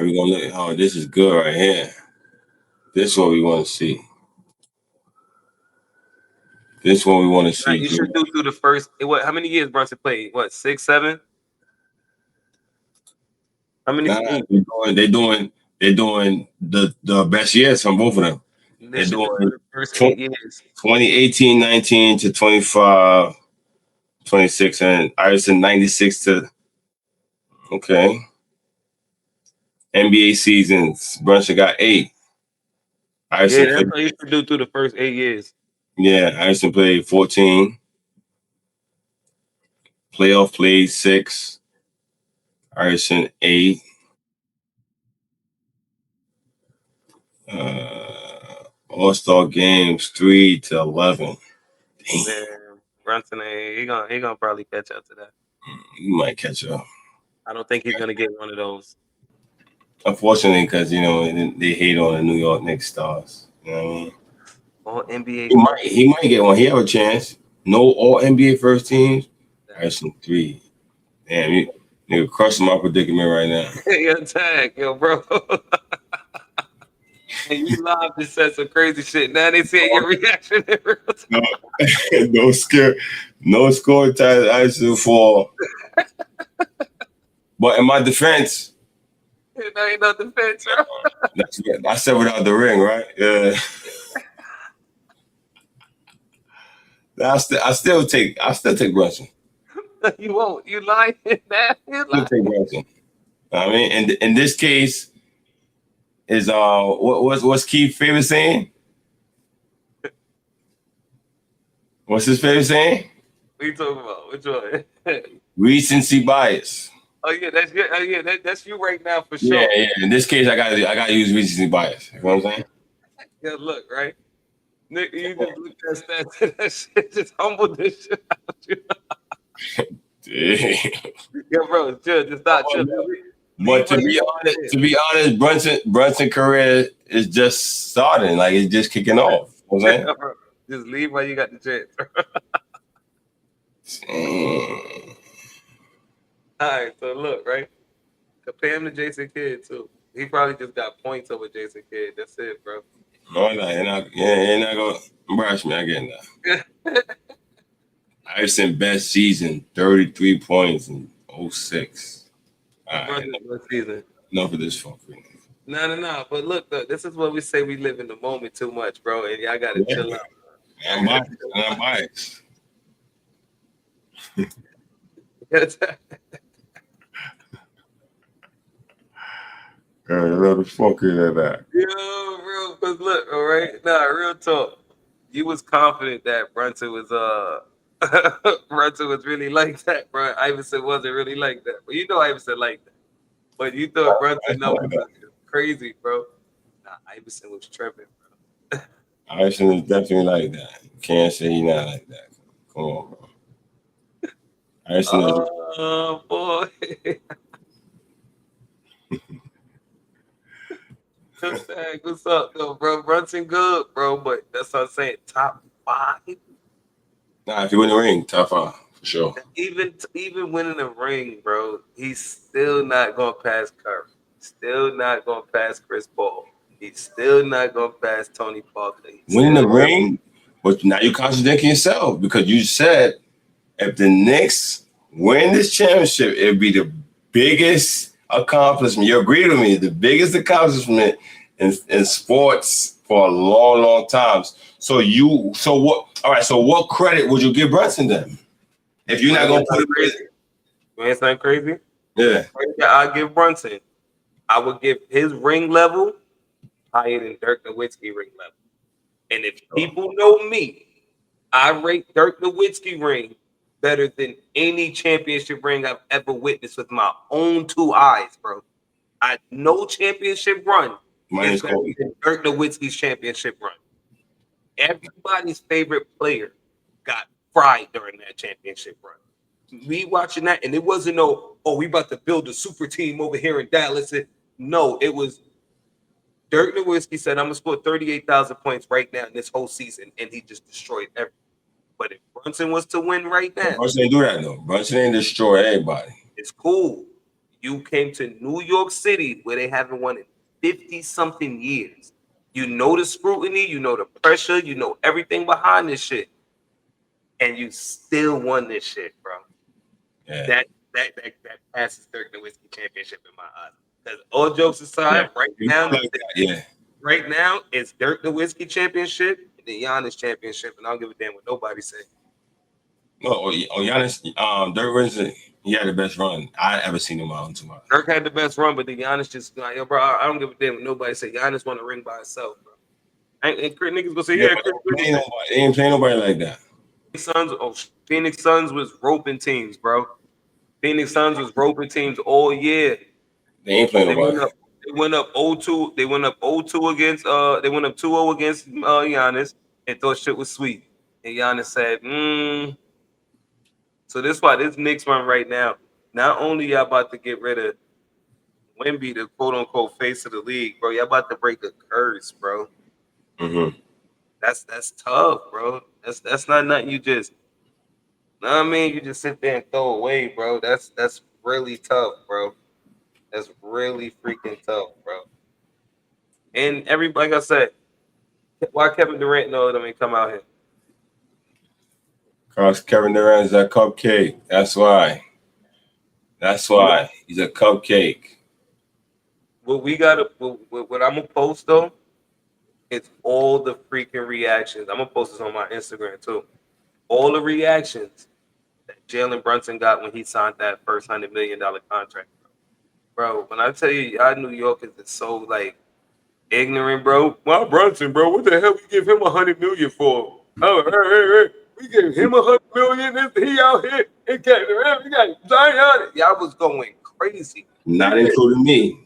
We're gonna look. Oh, this is good right here. This is what we want to see. This is what we want to see. You should do through the first. How many years Brunson played? What, 6, 7? How many? They're doing the best years from both of them. They're doing the first 8 years. 2018, 19 to 25, 26, and Iverson 96 to. Okay. NBA seasons. Brunson got 8. Iverson that's what you should do through the first 8 years. Yeah, Iverson played 14. Playoff played 6. Iverson 8. All-Star games 3 to 11. Damn. Man, Brunson, he gonna probably catch up to that. He might catch up. I don't think he's gonna get one of those. Unfortunately, because they hate on the New York Knicks stars. You know what I mean? All NBA. He might get one. He have a chance. No all NBA first teams. Iverson 3. Damn, you crushing my predicament right now. Yo, tag, yo, bro. And you live just said some crazy shit. Now they see your reaction in real time. No score ties Iverson 4. But in my defense, Ain't no defense, bro. I said without the ring, right? Yeah. I still take Brunson. You won't. You lying, man. You Still lying. take Brunson. I mean, in this case, is what's Keith's favorite saying? What's his favorite saying? What you talking about? Which one? Recency bias. Oh yeah, that's good. Oh yeah, that's you right now for Yeah, sure. yeah. In this case, I gotta use recency bias. You know what I'm saying? Yeah, look, right? Nick, you just look at stats and that shit just humbled this shit out you. Yeah, bro, chill, just stop, chill. But to be honest, Brunson career is just starting. Like it's just kicking off. You know what I'm saying? Just leave while you got the chance. All right, so look, right? Compare him to Jason Kidd too. He probably just got points over Jason Kidd. That's it, bro. No, you're not gonna embarrass me again now. Iverson best season, 33 points in 06. All right, Season. enough of this fucking. No. But look, this is what we say we live in the moment too much, bro. And y'all gotta chill out. I'm biased. What the fuck is that? Yo, bro, cause look, all right, nah, real talk. You was confident that Brunson was Brunson was really like that, bro. Iverson wasn't really like that. But you know Iverson like that. But you thought Brunson numbers was crazy, bro. Nah, Iverson was tripping, bro. Iverson is definitely like that. Can't say he's not like that. Come on, bro. Iverson is. Oh boy. What's up, though, bro? Brunson good, bro, but that's what I'm saying. Top 5. Nah, if you win the ring, top 5 for sure. Even winning the ring, bro, he's still not gonna pass Curry. Still not gonna pass Chris Paul. He's still not gonna pass Tony Parker. Winning the ring, but now you're contradicting yourself because you said if the Knicks win this championship, it'd be the biggest accomplishment. You agreed with me, the biggest accomplishment in sports for a long, long time. So what? All right. So what credit would you give Brunson then? If you're not gonna put it crazy, you ain't something crazy. Yeah, I'll give Brunson. I would give his ring level higher than Dirk Nowitzki ring level. And if people know me, I rate Dirk Nowitzki ring better than any championship ring I've ever witnessed with my own 2 eyes, bro. No championship run is better than Dirk Nowitzki's championship run. Everybody's favorite player got fried during that championship run. Me watching that, and it wasn't we about to build a super team over here in Dallas. No, it was Dirk Nowitzki said, I'm going to score 38,000 points right now in this whole season, and he just destroyed everything. But if Brunson was to win right now... Brunson didn't do that, though. Brunson didn't destroy everybody. It's cool. You came to New York City where they haven't won in 50-something years. You know the scrutiny, you know the pressure, you know everything behind this shit. And you still won this shit, bro. Yeah. That passes Dirk Nowitzki championship in my eyes. Because all jokes aside, right now, it's Dirk Nowitzki championship and the Giannis championship, and I don't give a damn what nobody say. No, Giannis, Dirk Brunson, he had the best run I ever seen him on to my. Dirk had the best run, but the Giannis just like, yo, bro, I don't give a damn what nobody say. Giannis won a ring by himself, bro. And niggas gonna say, they ain't playing nobody like that. Phoenix Suns was roping teams, bro. Phoenix Suns was roping teams all year. They ain't playing nobody. They went up 0-2. They went up 0-2 against they went up 2-0 against Giannis and thought shit was sweet. And Giannis said, So this is why this Knicks run right now. Not only y'all about to get rid of Wemby, the quote unquote face of the league, bro. Y'all about to break a curse, bro. Mm-hmm. That's tough, bro. That's not nothing you just I mean, you just sit there and throw away, bro. That's really tough, bro. That's really freaking tough, bro. And everybody, like I said, why Kevin Durant and all of them ain't come out here? Because Kevin Durant is a cupcake. That's why. That's why. He's a cupcake. What we gotta, what I'm gonna post though, it's all the freaking reactions. I'm gonna post this on my Instagram too. All the reactions that Jalen Brunson got when he signed that first $100 million contract, bro. When I tell you, y'all New Yorkers is so like ignorant, bro. Why Brunson, bro? What the hell we give him $100 million for? Oh, hey. We gave him $100 million. He out here and we got Zion. Y'all was going crazy. Not including me.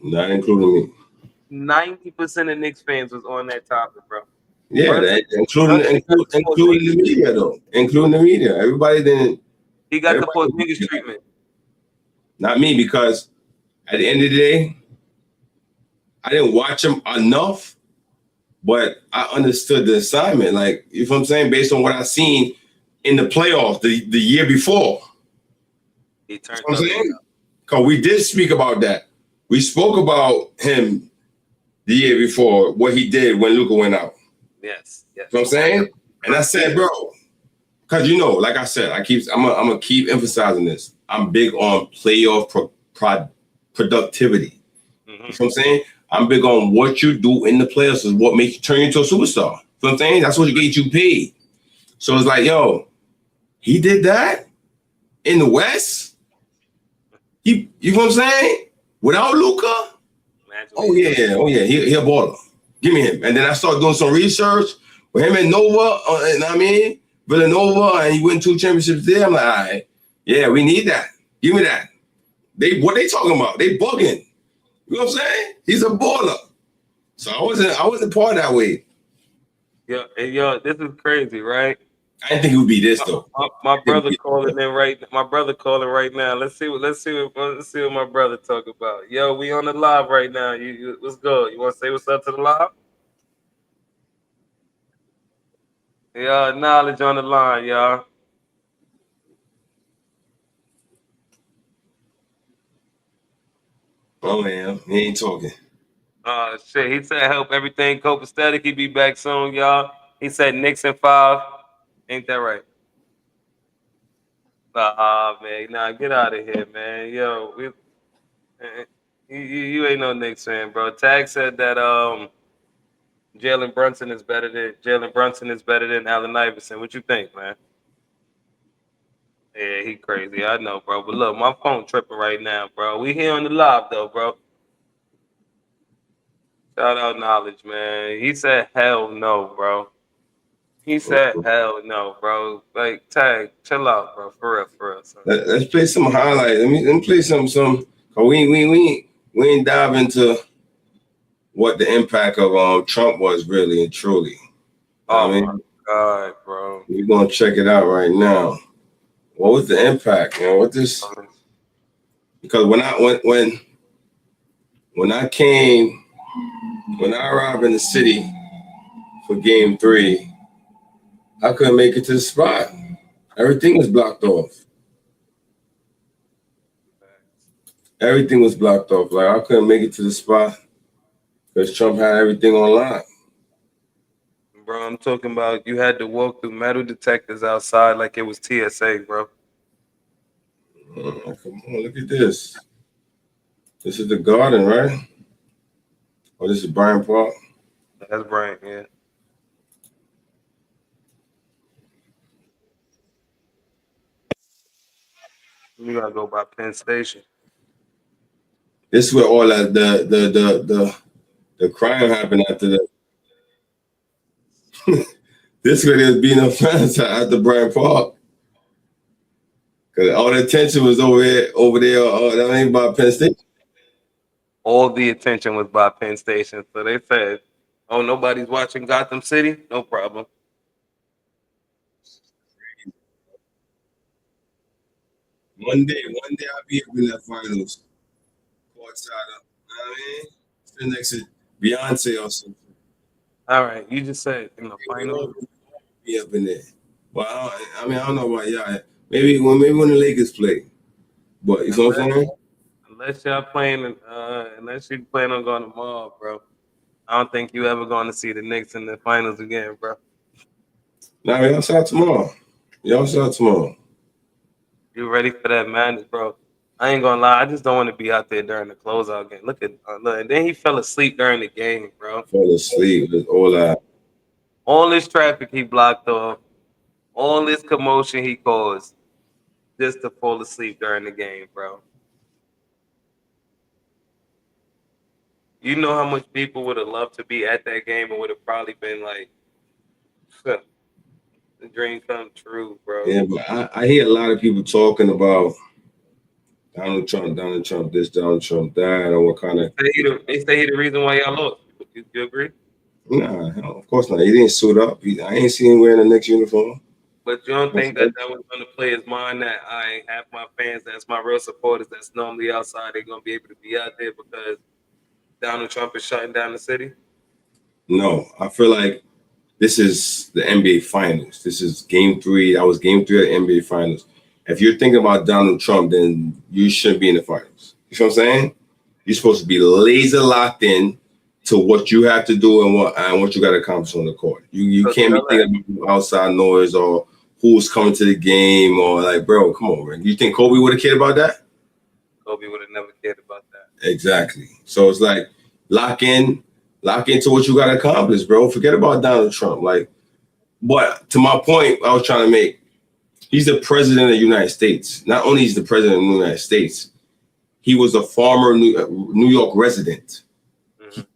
90% of Knicks fans was on that topic, bro. Yeah, including the media though. Including the media. Everybody didn't. He got the Porzingis treatment. Not me, because at the end of the day, I didn't watch him enough, but I understood the assignment. Like, you know what I'm saying? Based on what I seen in the playoffs the year before. He turned up. Because we did speak about that. We spoke about him the year before, what he did when Luka went out. Yes. You know what I'm saying? And I said, bro, because like I said, I'm gonna keep emphasizing this. I'm big on playoff productivity. Mm-hmm. You know what I'm saying? I'm big on what you do in the playoffs is what makes you turn you into a superstar. You know what I'm saying? That's what gets you paid. So it's like, yo, he did that in the West. You know what I'm saying? Without Luka? Oh yeah, he a baller. Give me him. And then I started doing some research with him and Nova, Villanova, and he won 2 championships there. I'm like, all right, yeah, we need that. Give me that. What they talking about? They bugging. You know what I'm saying? He's a baller. So I wasn't part of that way. Yo, this is crazy, right? I didn't think it would be this though. My brother calling in right. My brother calling right now. Let's see what my brother talk about. Yo, we on the live right now. You what's good? You want to say what's up to the live? Yeah, knowledge on the line, y'all. Oh man, he ain't talking. Shit. He said help everything copacetic. He be back soon, y'all. He said Knicks in 5. Ain't that right? Man, nah, get out of here, man. Yo, you ain't no Knicks fan, bro. Tag said that Jalen Brunson is better than Allen Iverson. What you think, man? Yeah, he crazy. I know, bro. But look, my phone tripping right now, bro. We here on the live though, bro. Shout out knowledge, man. He said hell no, bro. He said hell no, bro. Like tag, chill out, bro. For real, son. Let's play some highlights. Let me play some. We ain't dive into what the impact of Trump was really and truly. Oh my God, bro. We're gonna check it out right now. What was the impact? You know, what this? Because when I arrived in the city for Game 3, I couldn't make it to the spot. Everything was blocked off. Everything was blocked off. Like, I couldn't make it to the spot because Trump had everything online. Bro, I'm talking about you had to walk through metal detectors outside like it was TSA, bro. Come on, look at this. This is the Garden, right? Oh, this is Bryant Park. That's Bryant, yeah. You gotta go by Penn Station. This is where all that the crime happened after that. This is where there's being no fans at the Bryant Park. Cause all the attention was over there. That ain't by Penn Station. All the attention was by Penn Station. So they said, "Oh, nobody's watching Gotham City. No problem." One day I'll be up in that finals. Courtside up. You know what I mean? Sit next to Beyonce or something. All right, you just said in the finals. Be up in there. Well, I don't know about y'all, Maybe when the Lakers play. But you know what I'm saying? Unless y'all playing, unless you plan on going tomorrow, bro. I don't think you ever going to see the Knicks in the finals again, bro. Nah, y'all start tomorrow. You ready for that madness, bro? I ain't gonna lie, I just don't want to be out there during the closeout game. Look, and then he fell asleep during the game, bro. Fall asleep with all that. All this traffic he blocked off, all this commotion he caused, just to fall asleep during the game, bro. You know how much people would have loved to be at that game and would have probably been like, the dream come true, bro. Yeah, but I hear a lot of people talking about Donald Trump this, Donald Trump that, or what kind of. They say he the reason why y'all lost. You agree? Nah, of course not. He didn't suit up. I ain't seen him wearing the Knicks uniform. But you don't think that was going to play his mind that I have my fans, that's my real supporters that's normally outside, they're going to be able to be out there because Donald Trump is shutting down the city? No, I feel like this is the NBA Finals. This is Game 3. That was Game 3 of the NBA Finals. If you're thinking about Donald Trump, then you shouldn't be in the finals. You know what I'm saying? You're supposed to be laser locked in to what you have to do and what you got to accomplish on the court. You can't be thinking about outside noise or who's coming to the game or like, bro, come on, man. You think Kobe would have cared about that? Kobe would have never cared about that. Exactly. So it's like lock into what you got to accomplish, bro. Forget about Donald Trump. Like, but to my point, I was trying to make, he's the president of the United States. Not only is the president of the United States, he was a former New York resident. Mm-hmm. He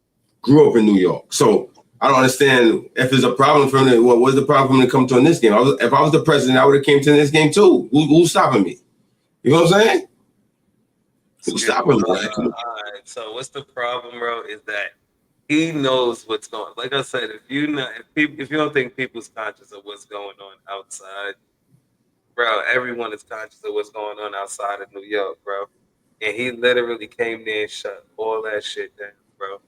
grew up in New York. So I don't understand if there's a problem for him. What was the problem for him to come to this game? If I was the president, I would have came to this game too. Who's stopping me? You know what I'm saying? Who's stopping me? All right. So what's the problem, bro? Is that he knows what's going on. Like I said, if you don't think people's conscious of what's going on outside, bro, everyone is conscious of what's going on outside of New York, bro. And he literally came there and shut all that shit down, bro.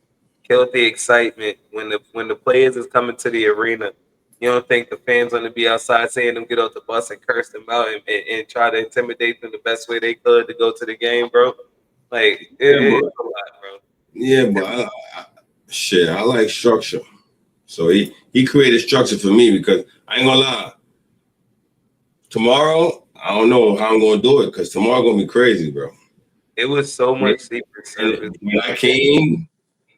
Killed the excitement when the players is coming to the arena. You don't think the fans going to be outside seeing them get off the bus and curse them out and try to intimidate them the best way they could to go to the game, bro? Like, it's a lot, bro. Yeah, but I like structure. So he created structure for me because I ain't gonna lie. Tomorrow, I don't know how I'm gonna do it because tomorrow gonna be crazy, bro. It was so much secret service. When I came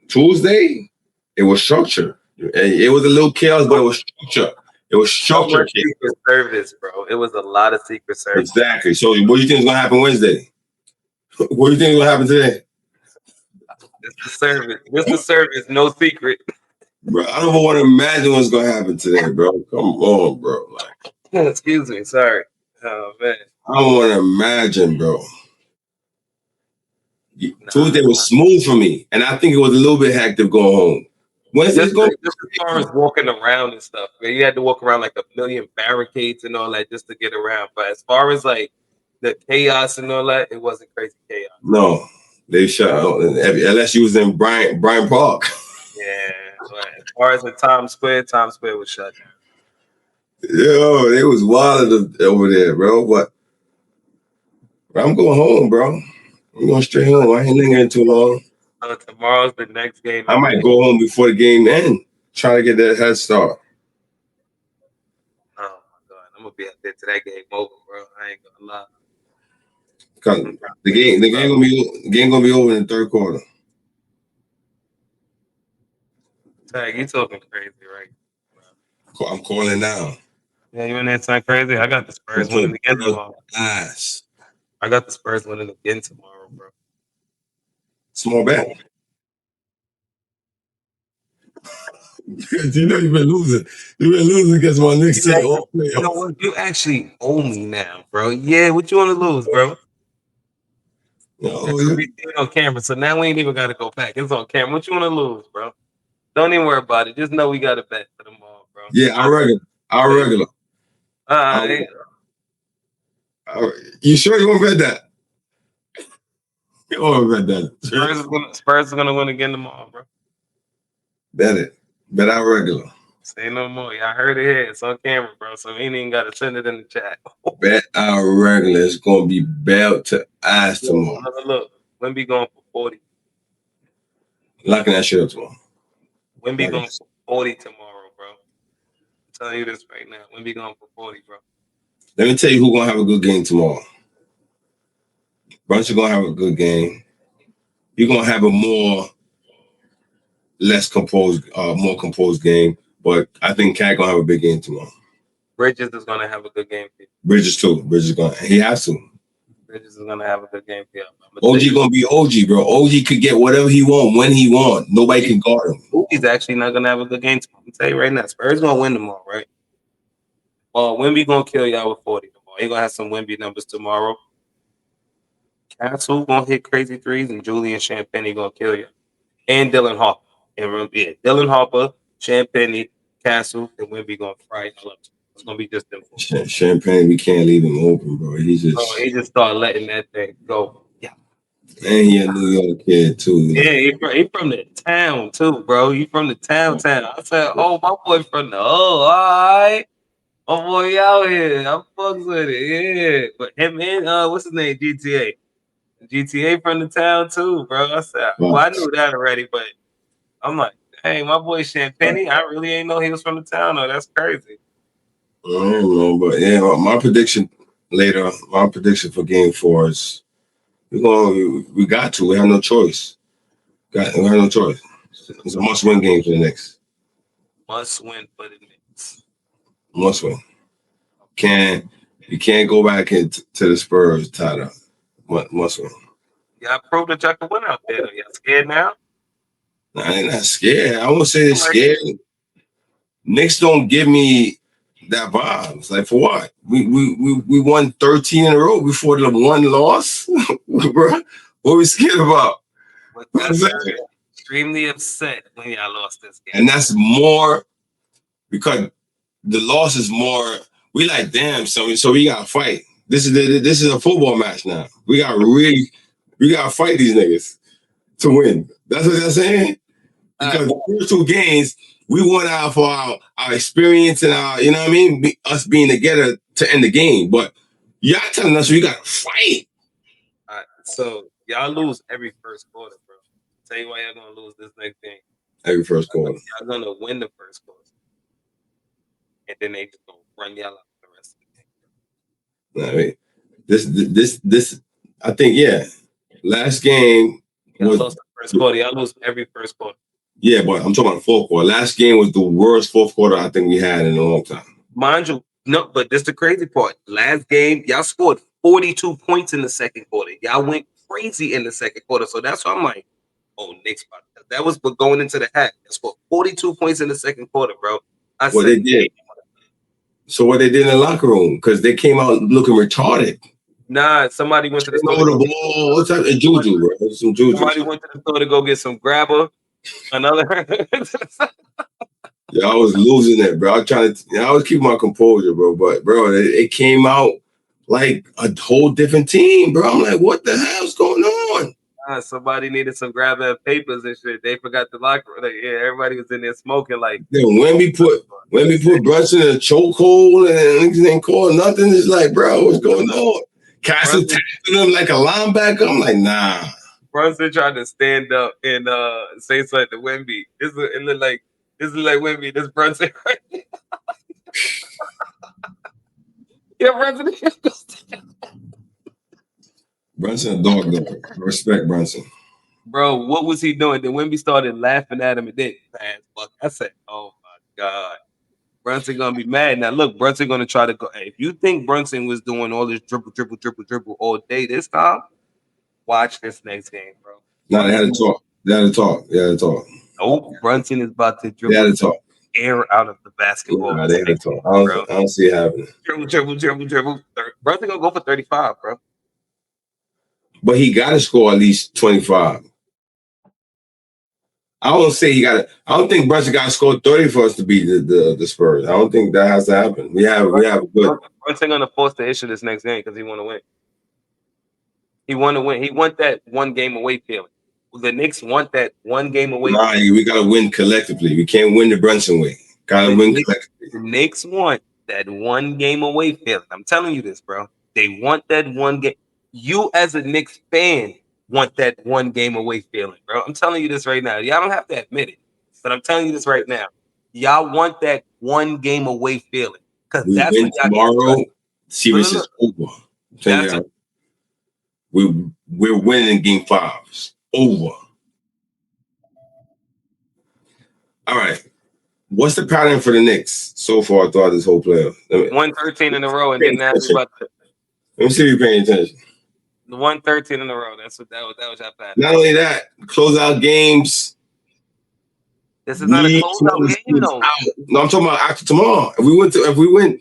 Tuesday, it was structure. It was a little chaos, but it was structure. It was structure. Secret service, bro. It was a lot of secret service. Exactly. So what do you think is gonna happen Wednesday? What do you think is gonna happen today? It's the service. It's the service, no secret. Bro, I don't want to imagine what's gonna happen today, bro. Come on, bro. Like, excuse me, sorry. Oh man. I don't want to imagine, bro. Tuesday was smooth for me, and I think it was a little bit hectic going home. Wednesday's going. Just as far as walking around and stuff, man, you had to walk around like a million barricades and all that just to get around. But as far as like the chaos and all that, it wasn't crazy chaos. No, they shut out unless you was in Bryant Park. Yeah, but as far as the Times Square was shut down. Yo, they was wild over there, bro. But I'm going home, bro. I'm going straight home. I ain't lingering too long. Tomorrow's the next game. I might go home before the game ends. Try to get that head start. Oh my god, I'm gonna be out there to that game over, bro. I ain't gonna lie. Cause the game gonna be over in the third quarter. Tag, you talking crazy, right? I'm calling now. Yeah, you in there talking crazy? I got the Spurs winning again tomorrow. Nice. I got the Spurs winning again tomorrow, bro. Small bet. You know you've been losing. You've been losing against my Knicks to all playoffs. You know what? You actually owe me now, bro. Yeah, what you want to lose, bro? It's on camera, so now we ain't even got to go back. It's on camera. What you want to lose, bro? Don't even worry about it. Just know we got a bet for them all, bro. Yeah, I'll regular. You sure you won't bet that? You won't bet that. Spurs are gonna win again tomorrow, bro. Bet it. Bet our regular. Say no more. Y'all heard it here. It's on camera, bro. So he ain't even got to send it in the chat. Bet our regular is going to be belt to ass tomorrow. Look. Wemby going for 40. Locking that shit up tomorrow. Wemby going for 40 tomorrow, bro. I'm telling you this right now. Wemby going for 40, bro. Let me tell you who's going to have a good game tomorrow. Brunson going to have a good game. You're going to have a more composed game. But I think Cat going to have a big game tomorrow. Bridges is going to have a good game for you. Bridges too. Bridges going to. He has to. Bridges is going to have a good game for you. OG going to be OG, bro. OG could get whatever he want when he want. Nobody can guard him. OG's actually not going to have a good game tomorrow. I'm tell you right now. Spurs going to win tomorrow, right? Well, Wemby going to kill y'all with 40 tomorrow. He going to have some Wemby numbers tomorrow. Castle going to hit crazy threes, and Julian Champagnie going to kill you. And Dylan Harper. And yeah, Dylan Harper, Champagnie, Castle, and Wemby going to fry y'all up. It's going to be just them four. Champagnie, we can't leave him open, bro. He just started letting that thing go. Yeah. And he a New York kid, too. Yeah, he from the town, too, bro. He from the town. I said, oh, my boy from the, all right. My boy out here. I fucks with it, yeah. But him and, what's his name, GTA. GTA from the town, too, bro. I said, well, I knew that already, but I'm like, hey, my boy Champagnie, I really ain't know he was from the town, though. That's crazy. I don't know, but yeah, my prediction for Game 4 is we got to. We have no choice. We have no choice. It's a must-win game for the Knicks. Must win for the Knicks. Must win. You can't go back into the Spurs tied up. Must win. Y'all proved that y'all can win out there. Y'all scared now? Nah, they're not scared. I won't say they're scared. Knicks don't give me that vibe. It's like, for what? We won 13 in a row before the one loss? Bro, what we scared about? Extremely upset when y'all lost this game. And that's more because the loss is more, we like, damn, so we got to fight. This is a football match now. We got to fight these niggas to win. That's what they're saying? Because the first two games, we won out for our experience and our, you know what I mean? Us being together to end the game. But y'all telling us we got to fight. All right, so y'all lose every first quarter, bro. Tell you why y'all going to lose this next game. Every first quarter. Y'all going to win the first quarter. And then they just going to run y'all out the rest of the game. I mean, this, I think, yeah. Last game y'all lost the first quarter. Y'all lose every first quarter. Yeah, but I'm talking about the fourth quarter. Last game was the worst fourth quarter I think we had in a long time. Mind you, no, but this is the crazy part. Last game, y'all scored 42 points in the second quarter. Y'all went crazy in the second quarter. So that's why I'm like, oh, Knicks. That was going into the hat. They scored 42 points in the second quarter, bro. They did. So what they did in the locker room, because they came out looking retarded. Nah, somebody went to the store. The ball. What's that? Juju, bro. Some juju. Somebody went to the store to go get some grabber. Another. Yeah, I was losing it, bro. I was keeping my composure, bro. But bro, it came out like a whole different team, bro. I'm like, what the hell's going on? Somebody needed some grab papers and shit. They forgot the locker room. Like, yeah, everybody was in there smoking. Like, when we put Brunson in a chokehold and niggas ain't calling nothing, it's like, bro, what's going on? Castle tackling him like a linebacker. I'm like, nah. Brunson tried to stand up and say something to Wemby. This look like Wemby. This Brunson right here. Yeah, Brunson. Brunson a dog though. Respect Brunson. Bro, what was he doing? Then Wemby started laughing at him and then I said, oh my God. Brunson gonna be mad. Now look, Brunson gonna try to go. Hey, if you think Brunson was doing all this dribble all day this time, watch this next game, bro. No, they had to talk. Nope, Brunson is about to dribble. They had to talk. Air out of the basketball. Nah, they had to talk. I don't see it happening. Dribble. Brunson gonna go for 35, bro. But he got to score at least 25. I don't think Brunson got to score 30 for us to beat the Spurs. I don't think that has to happen. We have good. Brunson gonna force the issue this next game because he want to win. He want to win. He want that one game away feeling. The Knicks want that one game away. Nah, we got to win collectively. We can't win the Brunson way. Gotta win. The Knicks want that one game away feeling. I'm telling you this, bro. They want that one game. You as a Knicks fan want that one game away feeling, bro. I'm telling you this right now. Y'all don't have to admit it, but I'm telling you this right now. Y'all want that one game away feeling because We that's win when y'all tomorrow. get Series is over. We're winning game 5. It's over. All right. What's the pattern for the Knicks so far throughout this whole playoff? 113 in a row, and then now we about to. Let me see if you're paying attention. The 113 in a row. That's what that was our pattern. Not only that, closeout games. This is not a closeout game, though. No, I'm talking about after tomorrow. If we win,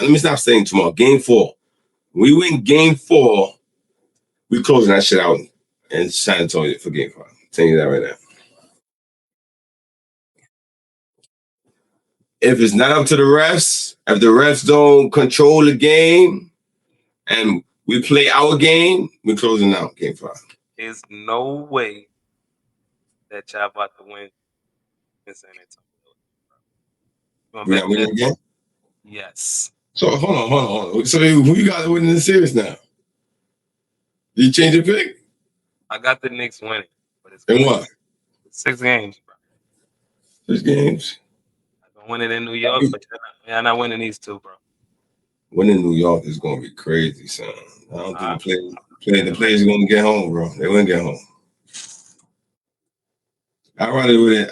let me stop saying tomorrow. Game 4. We win game 4. We closing that shit out in San Antonio for game 5. I'm telling you that right now. If it's not up to the refs, if the refs don't control the game, and we play our game, we're closing out game 5. There's no way that y'all about to win in San Antonio. We got winning again? Yes. So hold on. So who you got winning the series now? You change your pick? I got the Knicks winning. But it's and what? 6 games, bro. 6 games? I'm gonna win it in New York, but you're not winning these 2, bro. Winning New York is gonna be crazy, son. I don't think the players are gonna get home, bro. They wouldn't get home. I'd rather with it.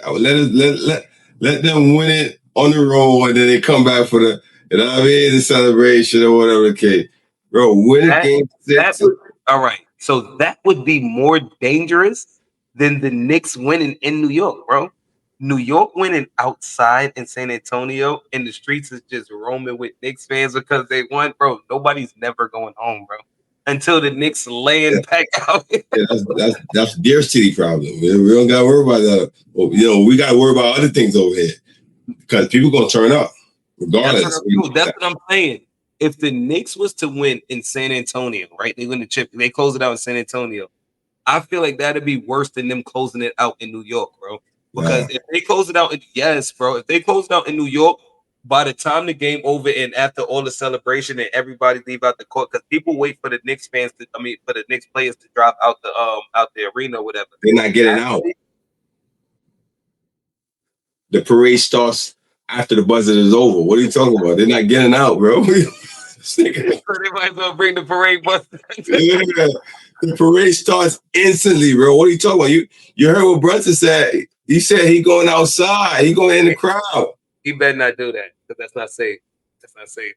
Let them win it on the road, and then they come back for the the celebration or whatever the case. Bro, win a game 6. All right. So that would be more dangerous than the Knicks winning in New York, bro. New York winning outside in San Antonio and the streets is just roaming with Knicks fans because they won, bro. Nobody's never going home, bro, until the Knicks laying back out. That's their city problem. We don't got to worry about that. We got to worry about other things over here because people gonna turn up regardless. That's what I'm saying. If the Knicks was to win in San Antonio, right? They win the chip. They close it out in San Antonio. I feel like that'd be worse than them closing it out in New York, bro. Because if they close it out, if they close it out in New York, by the time the game over and after all the celebration and everybody leave out the court, because people wait for the Knicks fans for the Knicks players to drop out the arena or whatever. They're not getting out. The parade starts after the buzzer is over. What are you talking about? They're not getting out, bro. So they might as well bring the parade bus. The parade starts instantly, bro. What are you talking about? You heard what Brunson said. He said he going outside. He going in the crowd. He better not do that because that's not safe. That's not safe.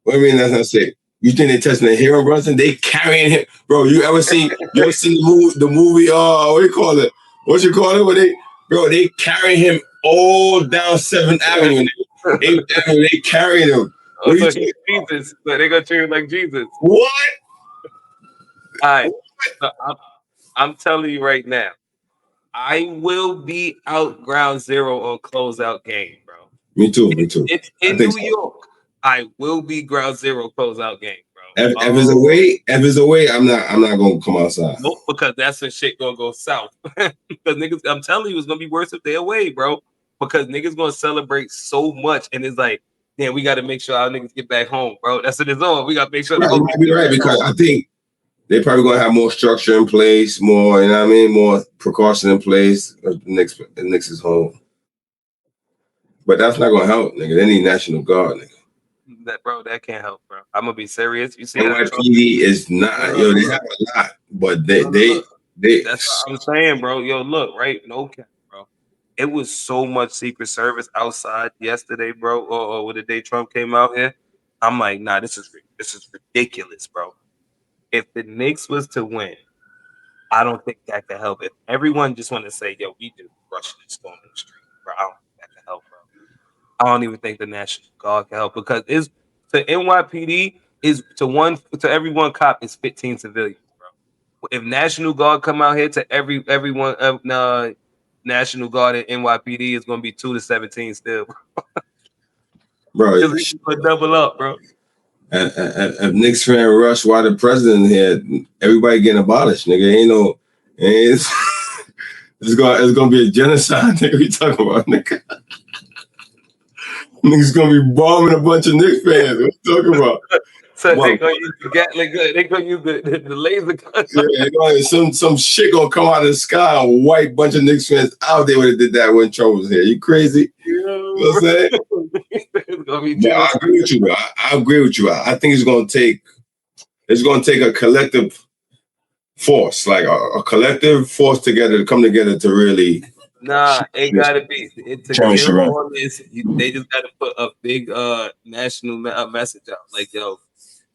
What do you mean that's not safe? You think they're testing the hero, Brunson? They carrying him, bro. You ever seen the movie? What do you call it? What you call it? They carry him all down 7th Avenue. They carrying him. So he's Jesus. So they gonna treat him like Jesus. What? All right. So I'm telling you right now, I will be out ground zero on closeout game, bro. Me too. It's in New York. I will be ground zero closeout game, bro. If it's away, I'm not gonna come outside. Nope, because that's when shit gonna go south. Because niggas, I'm telling you, it's gonna be worse if they're away, bro. Because niggas gonna celebrate so much, and it's like, damn, we gotta make sure our niggas get back home, bro. That's what it's on. We gotta make sure. You might be right because I think they're probably gonna have more structure in place, more, more precaution in place. The Knicks is home, but that's not gonna help, nigga. They need National Guard, nigga. That can't help, bro. I'm gonna be serious. You see, NYPD is not. They have a lot, but they. That's what I'm saying, bro. Yo, look, right? No cap, bro. It was so much Secret Service outside yesterday, bro, or the day Trump came out here. I'm like, nah, this is ridiculous, bro. If the Knicks was to win, I don't think that could help. If everyone just want to say, yo, we just rushing and storming the street, bro, I don't think that could help, bro. I don't even think the National Guard can help because the NYPD is to every one cop is 15 civilians, bro. If National Guard come out here to everyone National Guard and NYPD is gonna be 2 to 17 still, bro. It's gonna double up, bro. If Knicks fan rush while the president here, everybody getting abolished, nigga. It's gonna be a genocide, nigga. We talking about, nigga. Niggas gonna be bombing a bunch of Knicks fans. What you talking about? So they gonna use the Gatling gun. They gonna use the laser gun. Yeah, some shit gonna come out of the sky and wipe bunch of Knicks fans out. They would have did that when Trump was here. You crazy? You know what I'm saying? But I agree with you, bro. I agree with you. I think it's gonna take a collective force, like a collective force together to come together to really. Nah, it gotta be. To kill all this, they just gotta put a big national message out. Like, yo,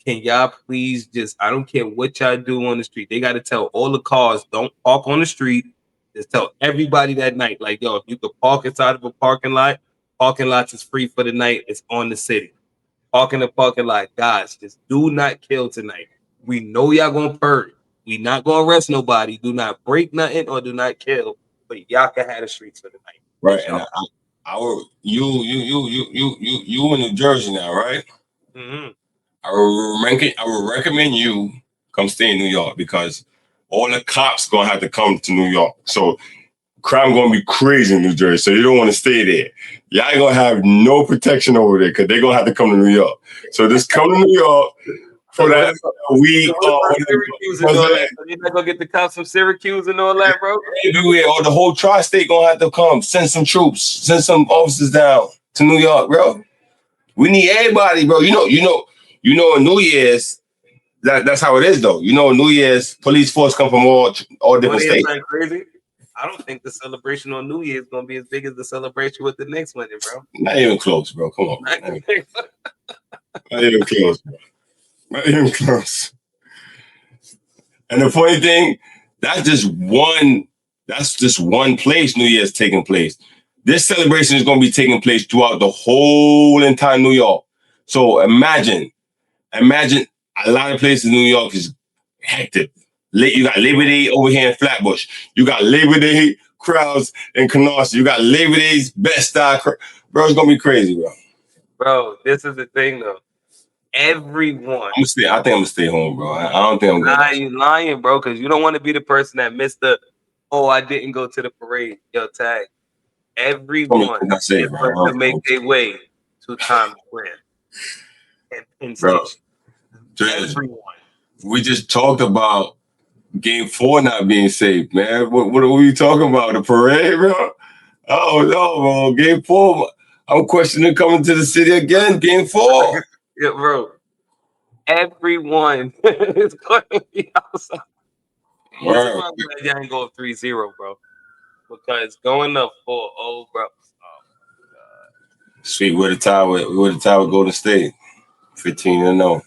can y'all please just? I don't care what y'all do on the street. They gotta tell all the cars don't park on the street. Just tell everybody that night, like, yo, if you could park inside of a parking lots is free for the night. It's on the city. Park in the parking lot, guys. Just do not kill tonight. We know y'all gonna purge. We not gonna arrest nobody. Do not break nothing or do not kill. But y'all can have the streets for the night. Right. And you in New Jersey now, right? Mm-hmm. I would recommend you come stay in New York because all the cops gonna have to come to New York. So crime gonna be crazy in New Jersey. So you don't want to stay there. Y'all ain't gonna have no protection over there because they're gonna have to come to New York. So just come to New York for that week. You're not gonna get the cops from Syracuse and all that, bro. Everywhere, or the whole tri-state gonna have to come. Send some troops, send some officers down to New York, bro. We need everybody, bro. You know, New Year's. That's how it is, though. You know, New Year's police force come from all different states. Crazy. I don't think the celebration on New Year's is gonna be as big as the celebration with the Knicks winning, bro. Not even close, bro. Come on. Not even close, bro. Not even close. And the funny thing, that's just one place New Year's taking place. This celebration is going to be taking place throughout the whole entire New York. So imagine a lot of places in New York is hectic. You got Labor Day over here in Flatbush. You got Labor Day crowds in Canarsie. You got Labor Day's best style. Bro, it's going to be crazy, bro. Bro, this is the thing, though. Everyone. I think I'm going to stay home, bro. I don't think I'm going to. You lying, bro, because you don't want to be the person that missed I didn't go to the parade. Yo, tag. Everyone is going to make their way to Times Square and Penn Station. Everyone. We just talked about Game 4 not being safe, man. What are we talking about? The parade, bro? Oh, no, bro. Game 4, I'm questioning coming to the city again. Game 4. Yeah, bro. Everyone is going to be outside. I'm glad y'all ain't go 3-0, bro. Because going up 4-0, bro. Oh, my God. Sweet, we would have tied with Golden State. 15-0.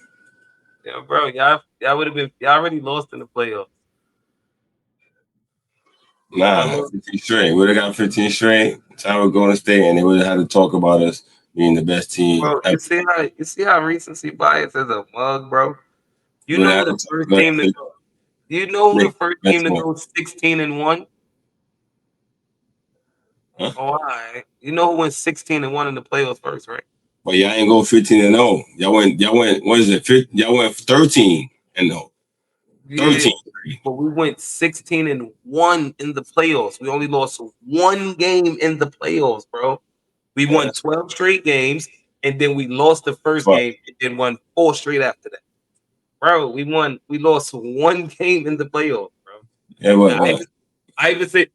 Yeah, bro. Y'all already lost in the playoffs. Nah, 15 straight. We would have got 15 straight. Time with Golden State, and they would have had to talk about us being the best team. Bro, you see how recency bias is a mug, bro. You know the first team to go. You know who the first team to go 16-1? Huh? Oh, all right. You know who went 16-1 in the playoffs first, right? But y'all ain't go 15-0. Y'all went. What is it? Y'all went 13-0. 13. But we went 16-1 in the playoffs. We only lost one game in the playoffs, bro. We won 12 straight games, and then we lost the first game, and then won 4 straight after that. Bro, we lost one game in the playoffs, bro. Yeah, what? Iverson,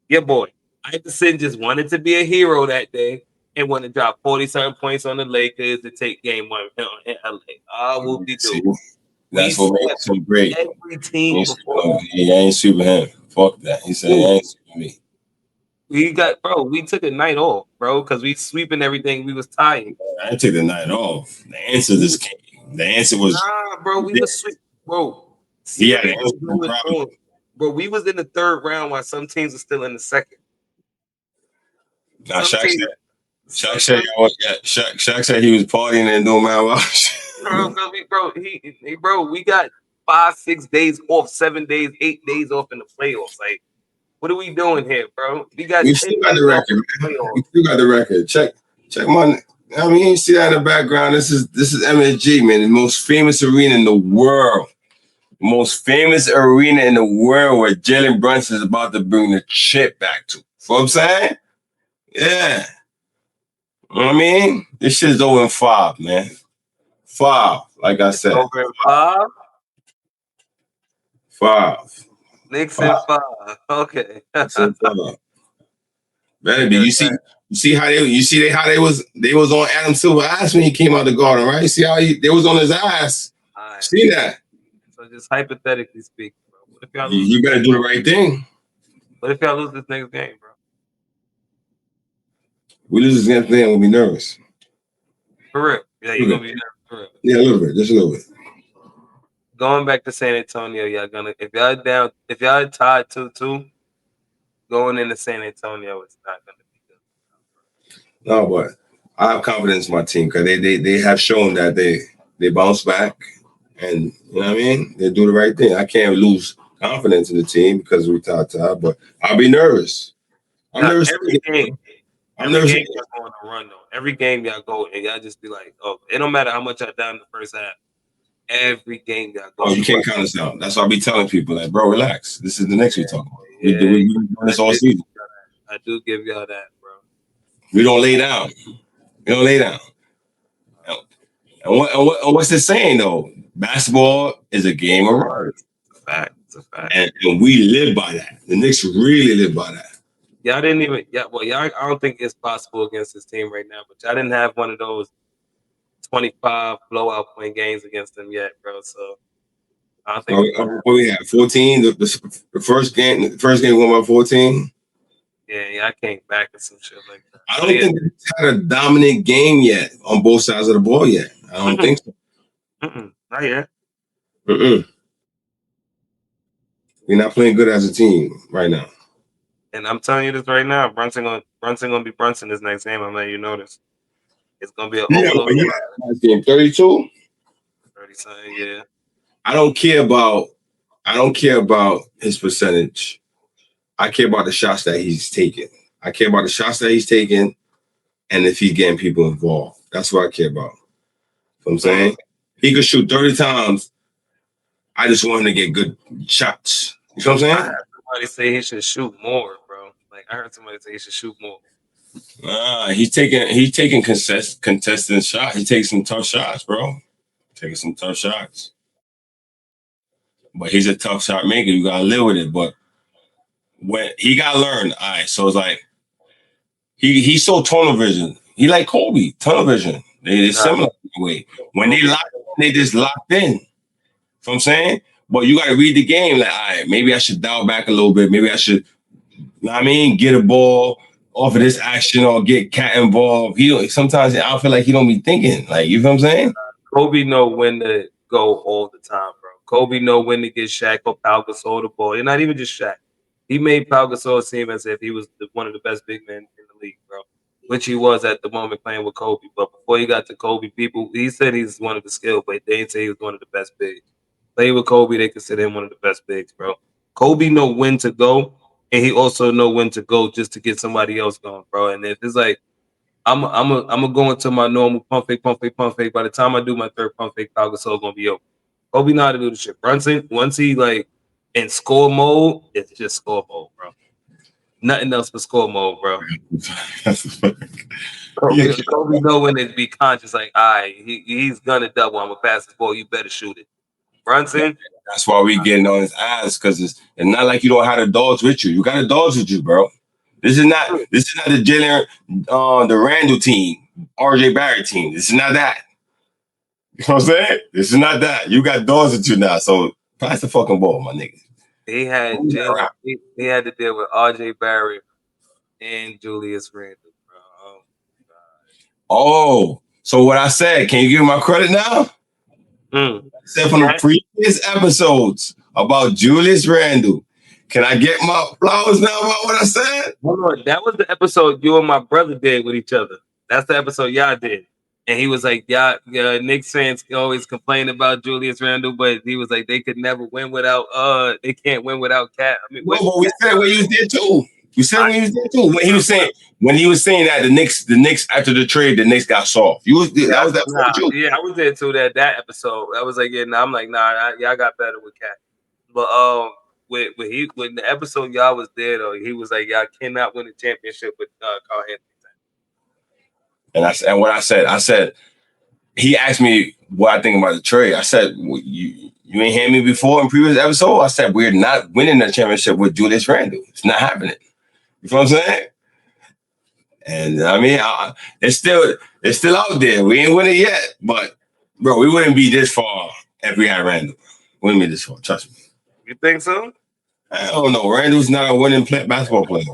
your boy. Iverson just wanted to be a hero that day and wanted to drop 40-something points on the Lakers to take game 1 in LA. Whoop-de-doo. That's what makes him great. Every team before. He ain't sweeping him. Fuck that. He said he ain't sweeping me. We took a night off, bro, because we sweeping everything. We was tired. I didn't take the night off. The answer just came. The answer was bro. We was sweep, bro. Yeah, bro. We was in the third round while some teams are still in the second. Nah, Shaq said he was partying and doing my watch. Bro, we got 5-6 days off, 7 days, 8 days off in the playoffs. Like, what are we doing here, bro? We still got the record. We still got the record. Check my. I mean, you see that in the background. This is MSG, man, the most famous arena in the world. Most famous arena in the world where Jalen Brunson is about to bring the chip back to. You know what I'm saying? Yeah. know what I mean? This shit is over in 5, man. 5, like I said. Over in 5? 5. Knicks in 5. Okay. Better be. You see how they was on Adam Silver's ass when he came out the Garden, right? See how they was on his ass. Right. See that? So just hypothetically speaking, bro. What if y'all lose? You better do the right thing. What if y'all lose this next game, bro? We lose this next game, we'll be nervous. For real. Yeah, you're gonna be nervous for real. Yeah, a little bit, just a little bit. Going back to San Antonio, if y'all tied 2-2, going into San Antonio, it's not gonna be good. No, but I have confidence in my team because they have shown that they bounce back, and you know what I mean. They do the right thing. I can't lose confidence in the team because we're tied, but I'll be nervous. I'm nervous. Every game y'all go on a run though. Every game y'all go and y'all just be like, oh, it don't matter how much y'all down in the first half. Every game y'all go. Oh, you can't count us out. That's why I be telling people, like, bro, relax. This is the next we talk about. We do this all season. I do give y'all that, bro. We don't lay down. We don't lay down. And what's it saying though? Basketball is a game of runs. It's a fact. It's a fact. And we live by that. The Knicks really live by that. Y'all didn't even. Yeah, well, y'all. I don't think it's possible against this team right now. But y'all didn't have one of those 25 blowout point games against them yet, bro. So I don't think. What we had 14. The first game won by 14. Yeah, I came back and some shit like that. I don't think they had a dominant game yet on both sides of the ball yet. I don't think so. Not yet. We're not playing good as a team right now. And I'm telling you this right now, Brunson gonna be Brunson this next game. I'm letting you know this. It's gonna be an overload. Game 32. 30-something, yeah. I don't care about his percentage. I care about the shots that he's taking. I care about the shots that he's taking and if he's getting people involved. That's what I care about. You know what I'm saying? He could shoot 30 times. I just want him to get good shots. You know what I'm saying? I heard somebody say he should shoot more, bro. Like I heard somebody say he should shoot more. He's taking contested shots. He takes some tough shots, bro. Taking some tough shots. But he's a tough shot maker. You gotta live with it. But when he gotta learn, all right. So it's like he's so tunnel vision. He like Kobe, tunnel vision. They're similar in a way. When they lock, they just locked in. You know what I'm saying? But you gotta read the game. Like, all right, maybe I should dial back a little bit. Maybe I should, you know what I mean, get a ball off of this action or get Cat involved. Sometimes I feel like he don't be thinking. Like, you know what I'm saying? Kobe know when to go all the time, bro. Kobe know when to get Shaq or Pau Gasol the ball. And not even just Shaq. He made Pau Gasol seem as if he was one of the best big men in the league, bro. Which he was at the moment playing with Kobe. But before he got to Kobe, he said he's one of the skilled, but they didn't say he was one of the best bigs. Playing with Kobe, they consider him one of the best bigs, bro. Kobe know when to go, and he also know when to go just to get somebody else going, bro. And if it's like I'm gonna go into my normal pump fake. By the time I do my third pump fake, Pau Gasol gonna be over. Kobe know how to do the shit. Brunson, once he like in score mode, it's just score mode, bro. Nothing else but score mode, bro. Kobe know when to be conscious, like, all right, he's gonna double. I'm gonna pass the ball. You better shoot it. Brunson. That's why we getting on his ass because it's not like you don't have the dogs with you. You got the dogs with you, bro. This is not the Jalen, the Randall team, RJ Barrett team. This is not that. You know what I'm saying? This is not that. You got dogs with you now, so pass the fucking ball, my nigga. He had he had to deal with RJ Barrett and Julius Randle, bro. Oh, so what I said, can you give me my credit now? I said from the previous episodes about Julius Randle. Can I get my flowers now about what I said? Hold on. That was the episode you and my brother did with each other. That's the episode y'all did. And he was like, Knicks fans always complain about Julius Randle, but he was like, they could never win without they can't win without Cat. I mean, but we said when he was there too. You said when he was there too. When he was saying that the Knicks after the trade, the Knicks got soft. That was that episode. Yeah, I was there too. That episode. I was like, I'm like, y'all got better with Cat. But when the episode y'all was there though, he was like, y'all cannot win a championship with Carl Anthony. And what I said, he asked me what I think about the trade. I said, well, you ain't heard me before in previous episode. I said, we're not winning the championship with Julius Randle. It's not happening. You know what I'm saying? And I mean, it's still out there. We ain't winning yet, but bro, we wouldn't be this far if we had Randle. We wouldn't be this far. Trust me. You think so? I don't know. Randle's not a winning basketball player.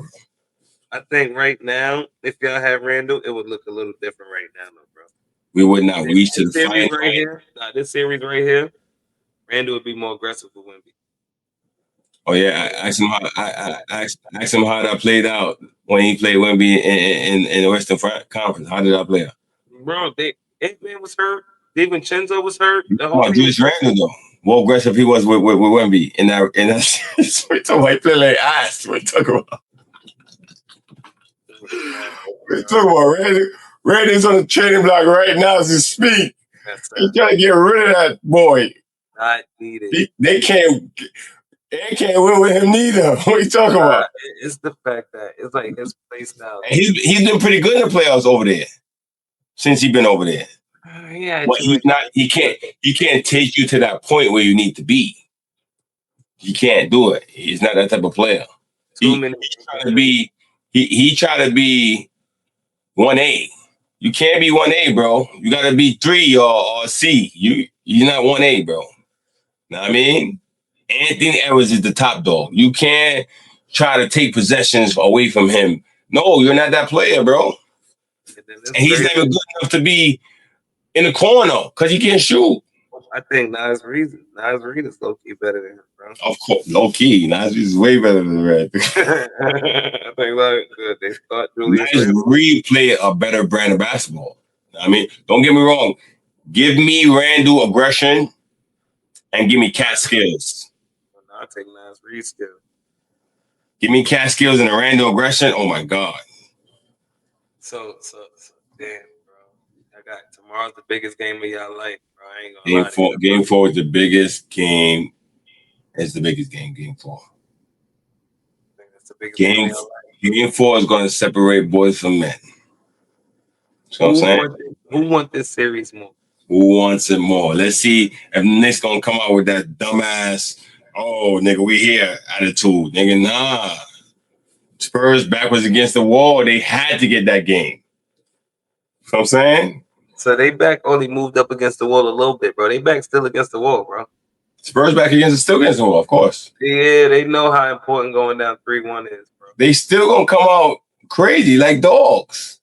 I think right now, if y'all had Randle, it would look a little different right now, though, bro. We would not reach to the series right here. This series right here, Randle would be more aggressive with Wemby. Oh yeah, I asked him how that played out when he played Wemby in the Western Conference. How did that play out? Bro, Ant-Man was hurt. DiVincenzo was hurt. Julius Randle though. More aggressive he was with Wemby in that we talking about he played like ass. We talking about. We talking about Randle. Randle's on the trading block right now as he speak. He's trying to get rid of that boy. Not needed. They can't win with him neither. What are you talking about? It's the fact that it's like his play style. And he's been pretty good in the playoffs over there since he's been over there. Yeah, but he's not. He can't take you to that point where you need to be. He can't do it. He's not that type of player. He try to be 1A. You can't be 1A, bro. You got to be 3 or C. You're not 1A, bro. Know what I mean? Anthony Edwards is the top dog. You can't try to take possessions away from him. No, you're not that player, bro. And he's never good enough to be in the corner because he can't shoot. I think Nas Reed is low-key better than him, bro. Of course, low-key. Nas Reed is way better than Red. I think they thought Julius Reed play a better brand of basketball. I mean, don't get me wrong. Give me Randle aggression and give me cat skills. I'll take Nas Reed skills. Give me cat skills and a Randle aggression. Oh my God. So damn, bro. Tomorrow's the biggest game of y'all life, bro. I ain't gonna lie. Game 4 is the biggest game. It's the biggest game. Game 4. I think that's the biggest game. Game 4 is going to separate boys from men. You know what I'm saying? Who wants this series more? Who wants it more? Let's see if the Knicks gonna come out with that dumbass, oh nigga, we here attitude. Nigga, nah. Spurs backwards against the wall. They had to get that game. You know what I'm saying? So they back only moved up against the wall a little bit, bro. They back still against the wall, bro. Spurs back still against the wall, of course. Yeah, they know how important going down 3-1 is, bro. They still gonna come out crazy like dogs.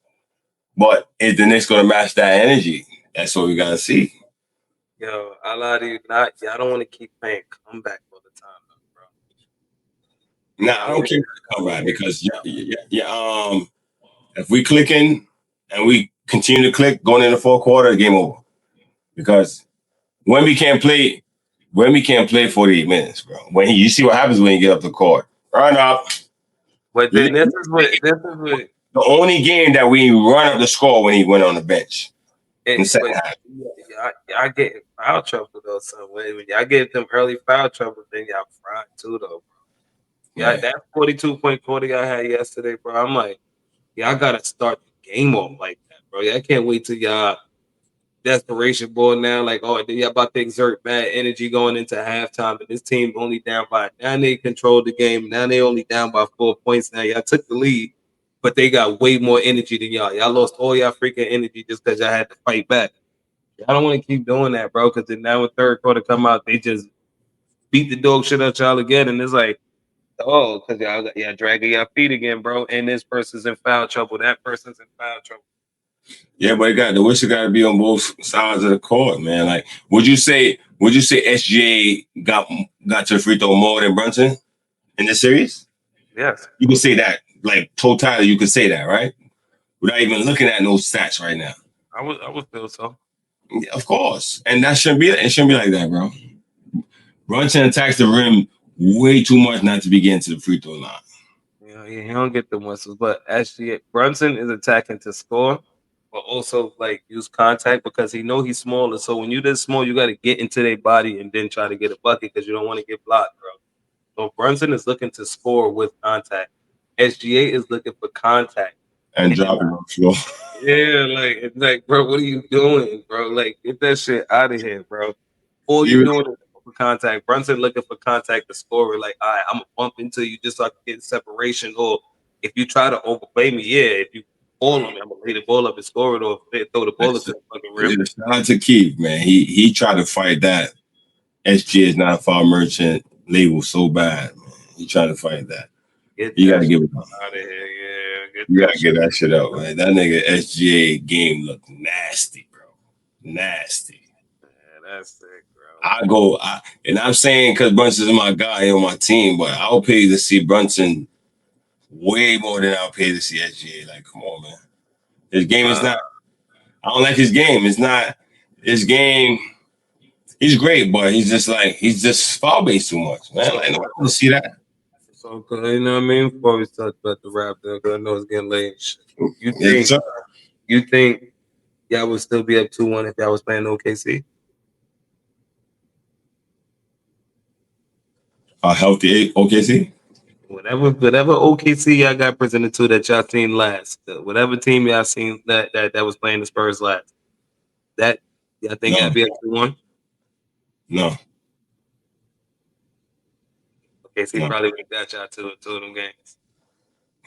But is the Knicks gonna match that energy? That's what we gotta see. Yo, I lie to you, y'all don't want to keep playing comeback all the time, bro. Nah, I don't care about comeback because if we clicking and we continue to click going in the fourth quarter, game over. Because Wemby can't play 48 minutes, bro. You see what happens when you get up the court. Run up. But then this is what the only game that we run up the score when he went on the bench. In the second half. Y'all get foul trouble though. So when y'all get them early foul trouble, then y'all fried too though, bro. Yeah, that 42-point quarter y'all had yesterday, bro. I'm like, y'all gotta start the game off like that, bro. Y'all can't wait till y'all desperation ball now. Like, oh, then y'all about to exert bad energy going into halftime, and this team only down by. Now they controlled the game. Now they only down by 4 points. Now y'all took the lead. But they got way more energy than y'all. Y'all lost all y'all freaking energy just because y'all had to fight back. I don't want to keep doing that, bro, because then now when third quarter come out, they just beat the dog shit out y'all again. And it's like, oh, because y'all dragging y'all feet again, bro. And this person's in foul trouble. That person's in foul trouble. Yeah, but the whistle got to be on both sides of the court, man. Like, would you say SGA got to the free throw more than Brunson in this series? Yes. You can say that. Like, totally, you could say that, right? Without even looking at no stats right now. I would feel so. Yeah, of course. And that shouldn't be like that, bro. Brunson attacks the rim way too much not to be getting to the free throw line. Yeah, he don't get the whistles, but actually Brunson is attacking to score, but also like use contact because he know he's smaller. So when you this small, you got to get into their body and then try to get a bucket because you don't want to get blocked, bro. So Brunson is looking to score with contact. SGA is looking for contact. and drop it on the floor. Yeah, like, bro, what are you doing, bro? Like, get that shit out of here, bro. All you doing is for contact. Brunson looking for contact to score. Like, all right, I'm gonna bump into you just so I can get separation. Or if you try to overplay me, yeah, if you fall on me, I'm gonna lay the ball up and score it, or throw the ball into the fucking rim. Shout out to Keith, man. He tried to fight that SGA is not a foul merchant label so bad, man. He tried to fight that. You gotta give it up. Out of here, yeah. You gotta get that shit out, man. That nigga SGA game looked nasty, bro. Nasty. Yeah, that's sick, bro. And I'm saying because Brunson's my guy on my team, but I'll pay to see Brunson way more than I'll pay to see SGA. Like, come on, man. His game is not. I don't like his game. It's not his game. He's great, but he's just foul based too much, man. Like, nobody want to see that. So, you know what I mean? Before we talk about the rap, because I know it's getting late. You think y'all would still be up 2-1 if y'all was playing OKC? A healthy OKC? Whatever OKC y'all got presented to that y'all seen last, whatever team y'all seen that was playing the Spurs last, that y'all think y'all be up 2-1? No. OKC probably would have got y'all two of them games.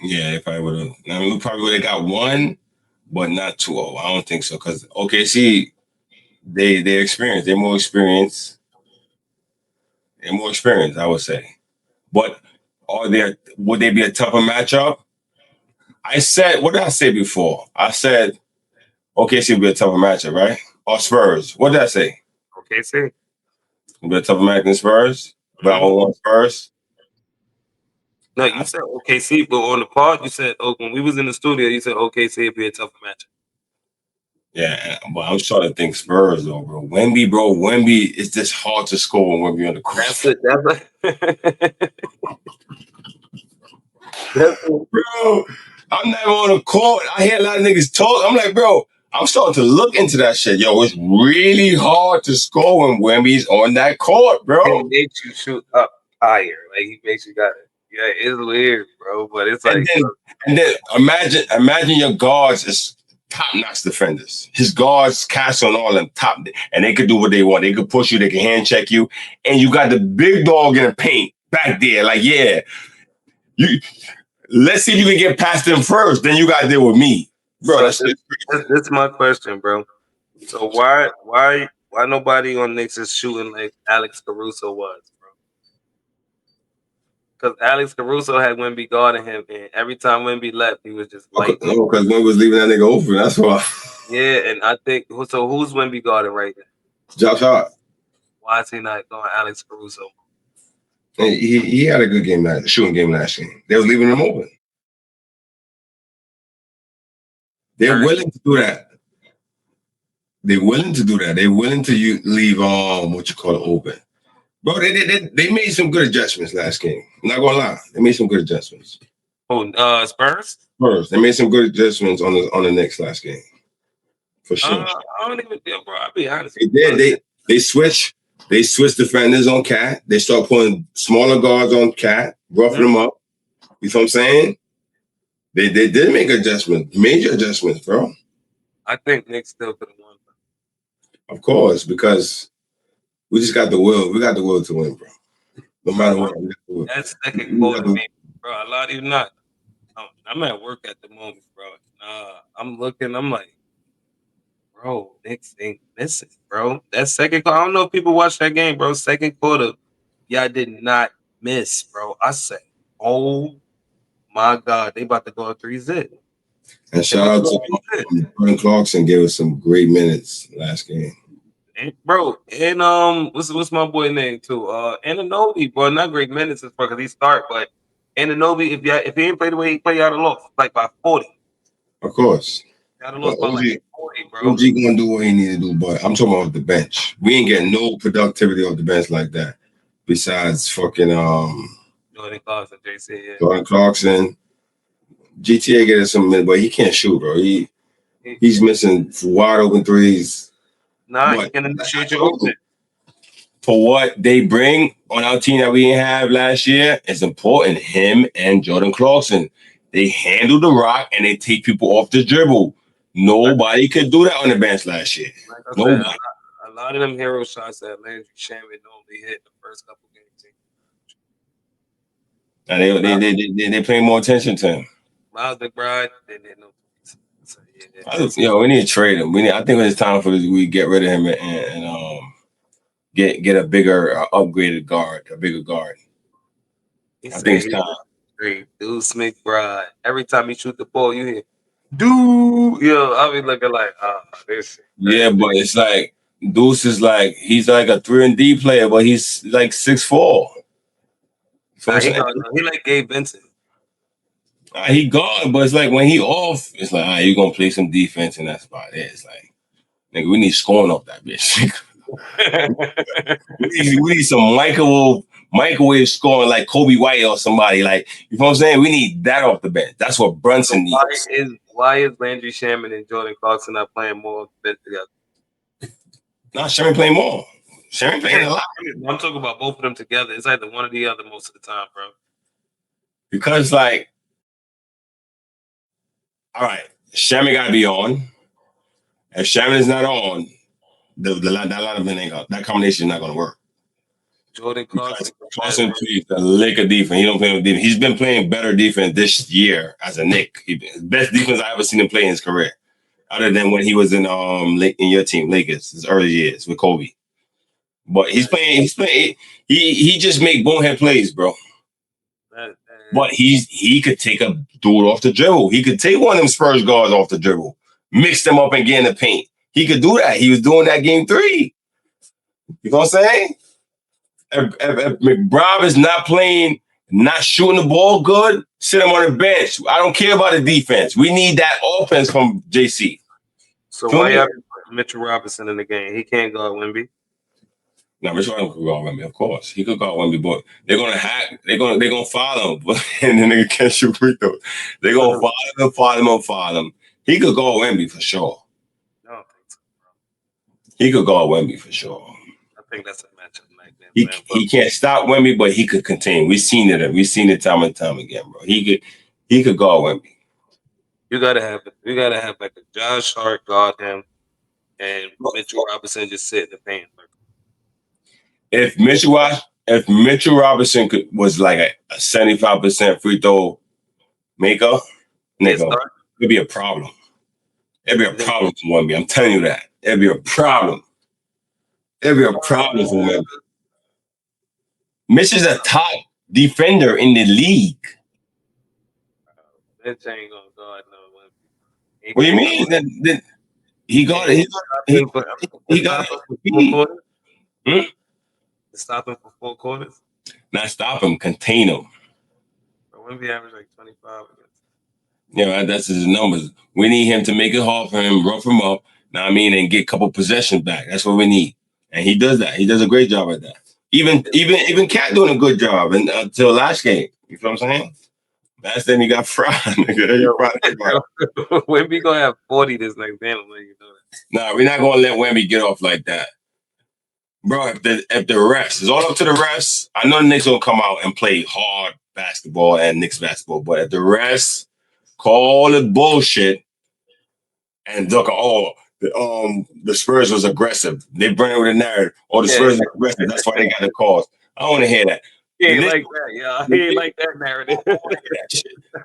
Yeah, they probably would have. I mean, we probably would have got one, but not 2-0. I don't think so because OKC, they're experienced. They're more experienced. I would say. But would they be a tougher matchup? I said, what did I say before? I said OKC would be a tougher matchup, right? Or Spurs. What did I say? OKC. Would be a tougher matchup than Spurs? But I want Spurs? No, you said OKC, but on the pod, you said, when we was in the studio, you said OKC would be a tougher matchup. Yeah, but I'm starting to think Spurs, though, bro. Wemby, it's just hard to score when Wemby on the court. Bro, I'm not on the court. I hear a lot of niggas talk. I'm like, bro, I'm starting to look into that shit. Yo, it's really hard to score when Wemby's on that court, bro. He makes you shoot up higher. Like, he makes you got it. Yeah, it's weird, bro. But it's like... And then imagine your guards is top-notch defenders. His guards cast on all them top, and they could do what they want. They could push you. They can hand check you. And you got the big dog in the paint back there. Like, yeah, let's see if you can get past them first. Then you got to deal with me, bro. This is my question, bro. So why nobody on Knicks is shooting like Alex Caruso was, bro? Because Alex Caruso had Wemby guarding him, and every time Wemby left, he was just like, no, because Wemby was leaving that nigga open. That's why. Yeah, and I think so. Who's Wemby guarding right now? Josh Hart. Why is he not going Alex Caruso? He had a good game shooting game last game. They was leaving him open. They're willing to do that. They're willing to do that. They're willing to leave open. Bro, they made some good adjustments last game. I'm not gonna lie. They made some good adjustments. Oh, Spurs? Spurs. They made some good adjustments on the Knicks last game. For sure. I don't even think, bro. I'll be honest. They did. They switched defenders on Cat. They start putting smaller guards on Cat, roughing them up. You know what I'm saying? They did make adjustments, major adjustments, bro. I think Knicks still could have won. Of course, because we just got the will. We got the will to win, bro. No matter what. That's second quarter, me, bro. I lie to you not. I'm at work at the moment, bro. I'm looking. I'm like, bro, Knicks ain't missing, bro. That second quarter. I don't know if people watched that game, bro. Second quarter, y'all did not miss, bro. I said, oh my God, they about to go 3-0. And shout out to Jordan Clarkson, gave us some great minutes last game. Bro, and what's my boy name too? Anunoby, bro, not great minutes because he start, but Anunoby, if he ain't played the way he played, y'all have lost like by 40. Of course. Y'all have lost by like 40, bro. OG gonna do what he need to do, but I'm talking about the bench. We ain't getting no productivity off the bench like that. Besides fucking Jordan Clarkson, JC. Yeah. Jordan Clarkson. GTA getting some minutes, but he can't shoot, bro. He's missing wide open threes. Nah, he can initiate your open. For what they bring on our team that we didn't have last year, it's important. Him and Jordan Clarkson. They handle the rock and they take people off the dribble. Nobody could do that on the bench last year. Like I Nobody. said, a lot of them hero shots that Landry Shamet normally hit the first couple games. And they pay more attention to him. Miles McBride, they didn't know. So, we need to trade him. I think it's time for we get rid of him and get a bigger upgraded guard, a bigger guard. I think it's time. Deuce McBride. Every time he shoot the ball, you hear, dude. I'll be looking like, this. Yeah, but it's like Deuce is like he's like a 3-and-D player, but he's like 6'4". He like Gabe Vincent. He guard, but it's like when he off, it's like, you're gonna play some defense, and that's about it. It's like, nigga, we need scoring off that bitch. we need some microwave scoring like Kobe White or somebody. Like, you know what I'm saying? We need that off the bench. That's what Brunson needs. Why is Landry Shamet and Jordan Clarkson not playing more off the bench together? No, Shamet playing more. Shamet playing a lot. I'm talking about both of them together. It's either one or the other most of the time, bro. Because, like, all right, Shamet got to be on. If Shamet is not on, that combination is not going to work. Jordan Clarkson plays the lick of defense. He don't play with defense. He's been playing better defense this year as a Knick. Best defense I ever seen him play in his career, other than when he was in your team, Lakers, his early years with Kobe. But he's playing. He just make bonehead plays, bro. But he could take a dude off the dribble. He could take one of them Spurs guards off the dribble, mix them up and get in the paint. He could do that. He was doing that game 3. You know what I'm saying? If McBride is not playing, not shooting the ball good, sit him on the bench. I don't care about the defense. We need that offense from JC. So why you have Mitchell Robinson in the game? He can't guard Wemby. No, Mitchell Robinson could guard Wemby, of course. He could guard Wemby, but they're gonna hack. They're gonna follow him, and then they can't shoot free throws. They're gonna follow him. He could guard Wemby for sure. I don't think so, bro. He could guard Wemby for sure. I think that's a matchup. He can't stop Wemby, but he could contain. We've seen it time and time again, bro. He could guard Wemby. You gotta have like a Josh Hart guard him, and Mitchell Robinson just sit in the paint. If Mitchell Robinson was like a 75% free throw maker, nigga, it'd be a problem. It'd be a problem for Wemby. I'm telling you that. It'd be a problem. It'd be a problem for Wemby. Mitch is a top defender in the league. Mitch ain't gonna guard no Wemby. What do you mean? Then he got it. He got it. Stop him for 4 quarters? Not stop him, contain him. Wemby averaged like 25 against. Yeah, that's his numbers. We need him to make it hard for him, rough him up, and get a couple possessions back. That's what we need. And he does that. He does a great job at that. Even Cat doing a good job until last game. You feel what I'm saying? Last time he got fried. Wemby gonna have 40 this next game. Nah, we're not gonna let Wemby get off like that. Bro, if the refs, it's all up to the refs. I know the Knicks will come out and play hard basketball and Knicks basketball, but if the refs call it bullshit and look, the Spurs was aggressive. They bring it with a narrative. The Spurs were aggressive. That's why they got the calls. I don't want to hear that. He ain't like that, yeah. He ain't like that narrative.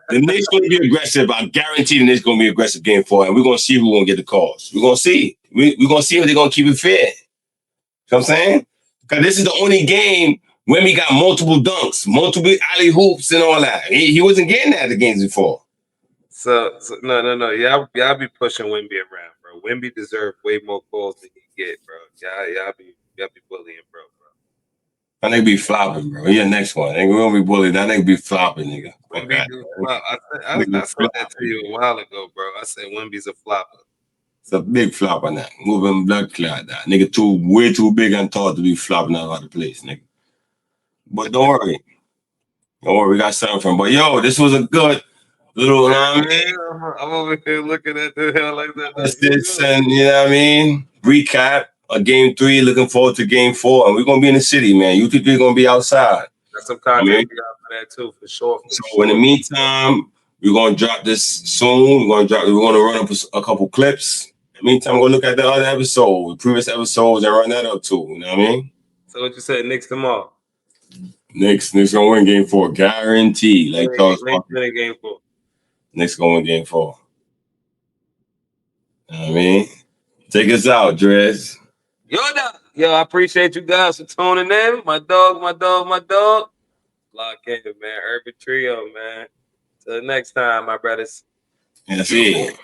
The Knicks going to be aggressive. I guarantee the Knicks going to be aggressive game 4, and we're going to see who's going to get the calls. We're going to see. We're going to see if they're going to keep it fair. You know what I'm saying? Because this is the only game when we got multiple dunks, multiple alley hoops and all that. He wasn't getting that the games before. So no. Y'all be pushing Wemby around, bro. Wemby deserves way more calls than he get, bro. Y'all be bullying, bro. That nigga be flopping, bro. He the next one. Nigga, we don't be bullied. That nigga be flopping, nigga. I said that to you a while ago, bro. I said Wemby's a flopper. It's a big flopper now. Moving blood clot that. Nigga way too big and tall to be flopping out of the place, nigga. But don't worry. We got something from. But yo, this was a good little, you know what I mean? I'm over here looking at the hell like that. And you know what I mean? Recap of game 3, looking forward to game 4. And we're gonna be in the city, man. You think we're gonna be outside. Got some content out for that too, for sure. So in the meantime, We're gonna drop this soon. We're gonna run up a couple clips. In the meantime, we're gonna look at the other episode, previous episodes, and run that up too. You know what I mean? So what you said, Knicks tomorrow? Knicks gonna win game 4, guarantee. Like Charles Knicks win game 4. Knicks gonna win game 4. You know what I mean? Take us out, Drez. Yo, I appreciate you guys for tuning in. My dog. Lock in, man. Urban Trio, man. Till next time, my brothers. That's it.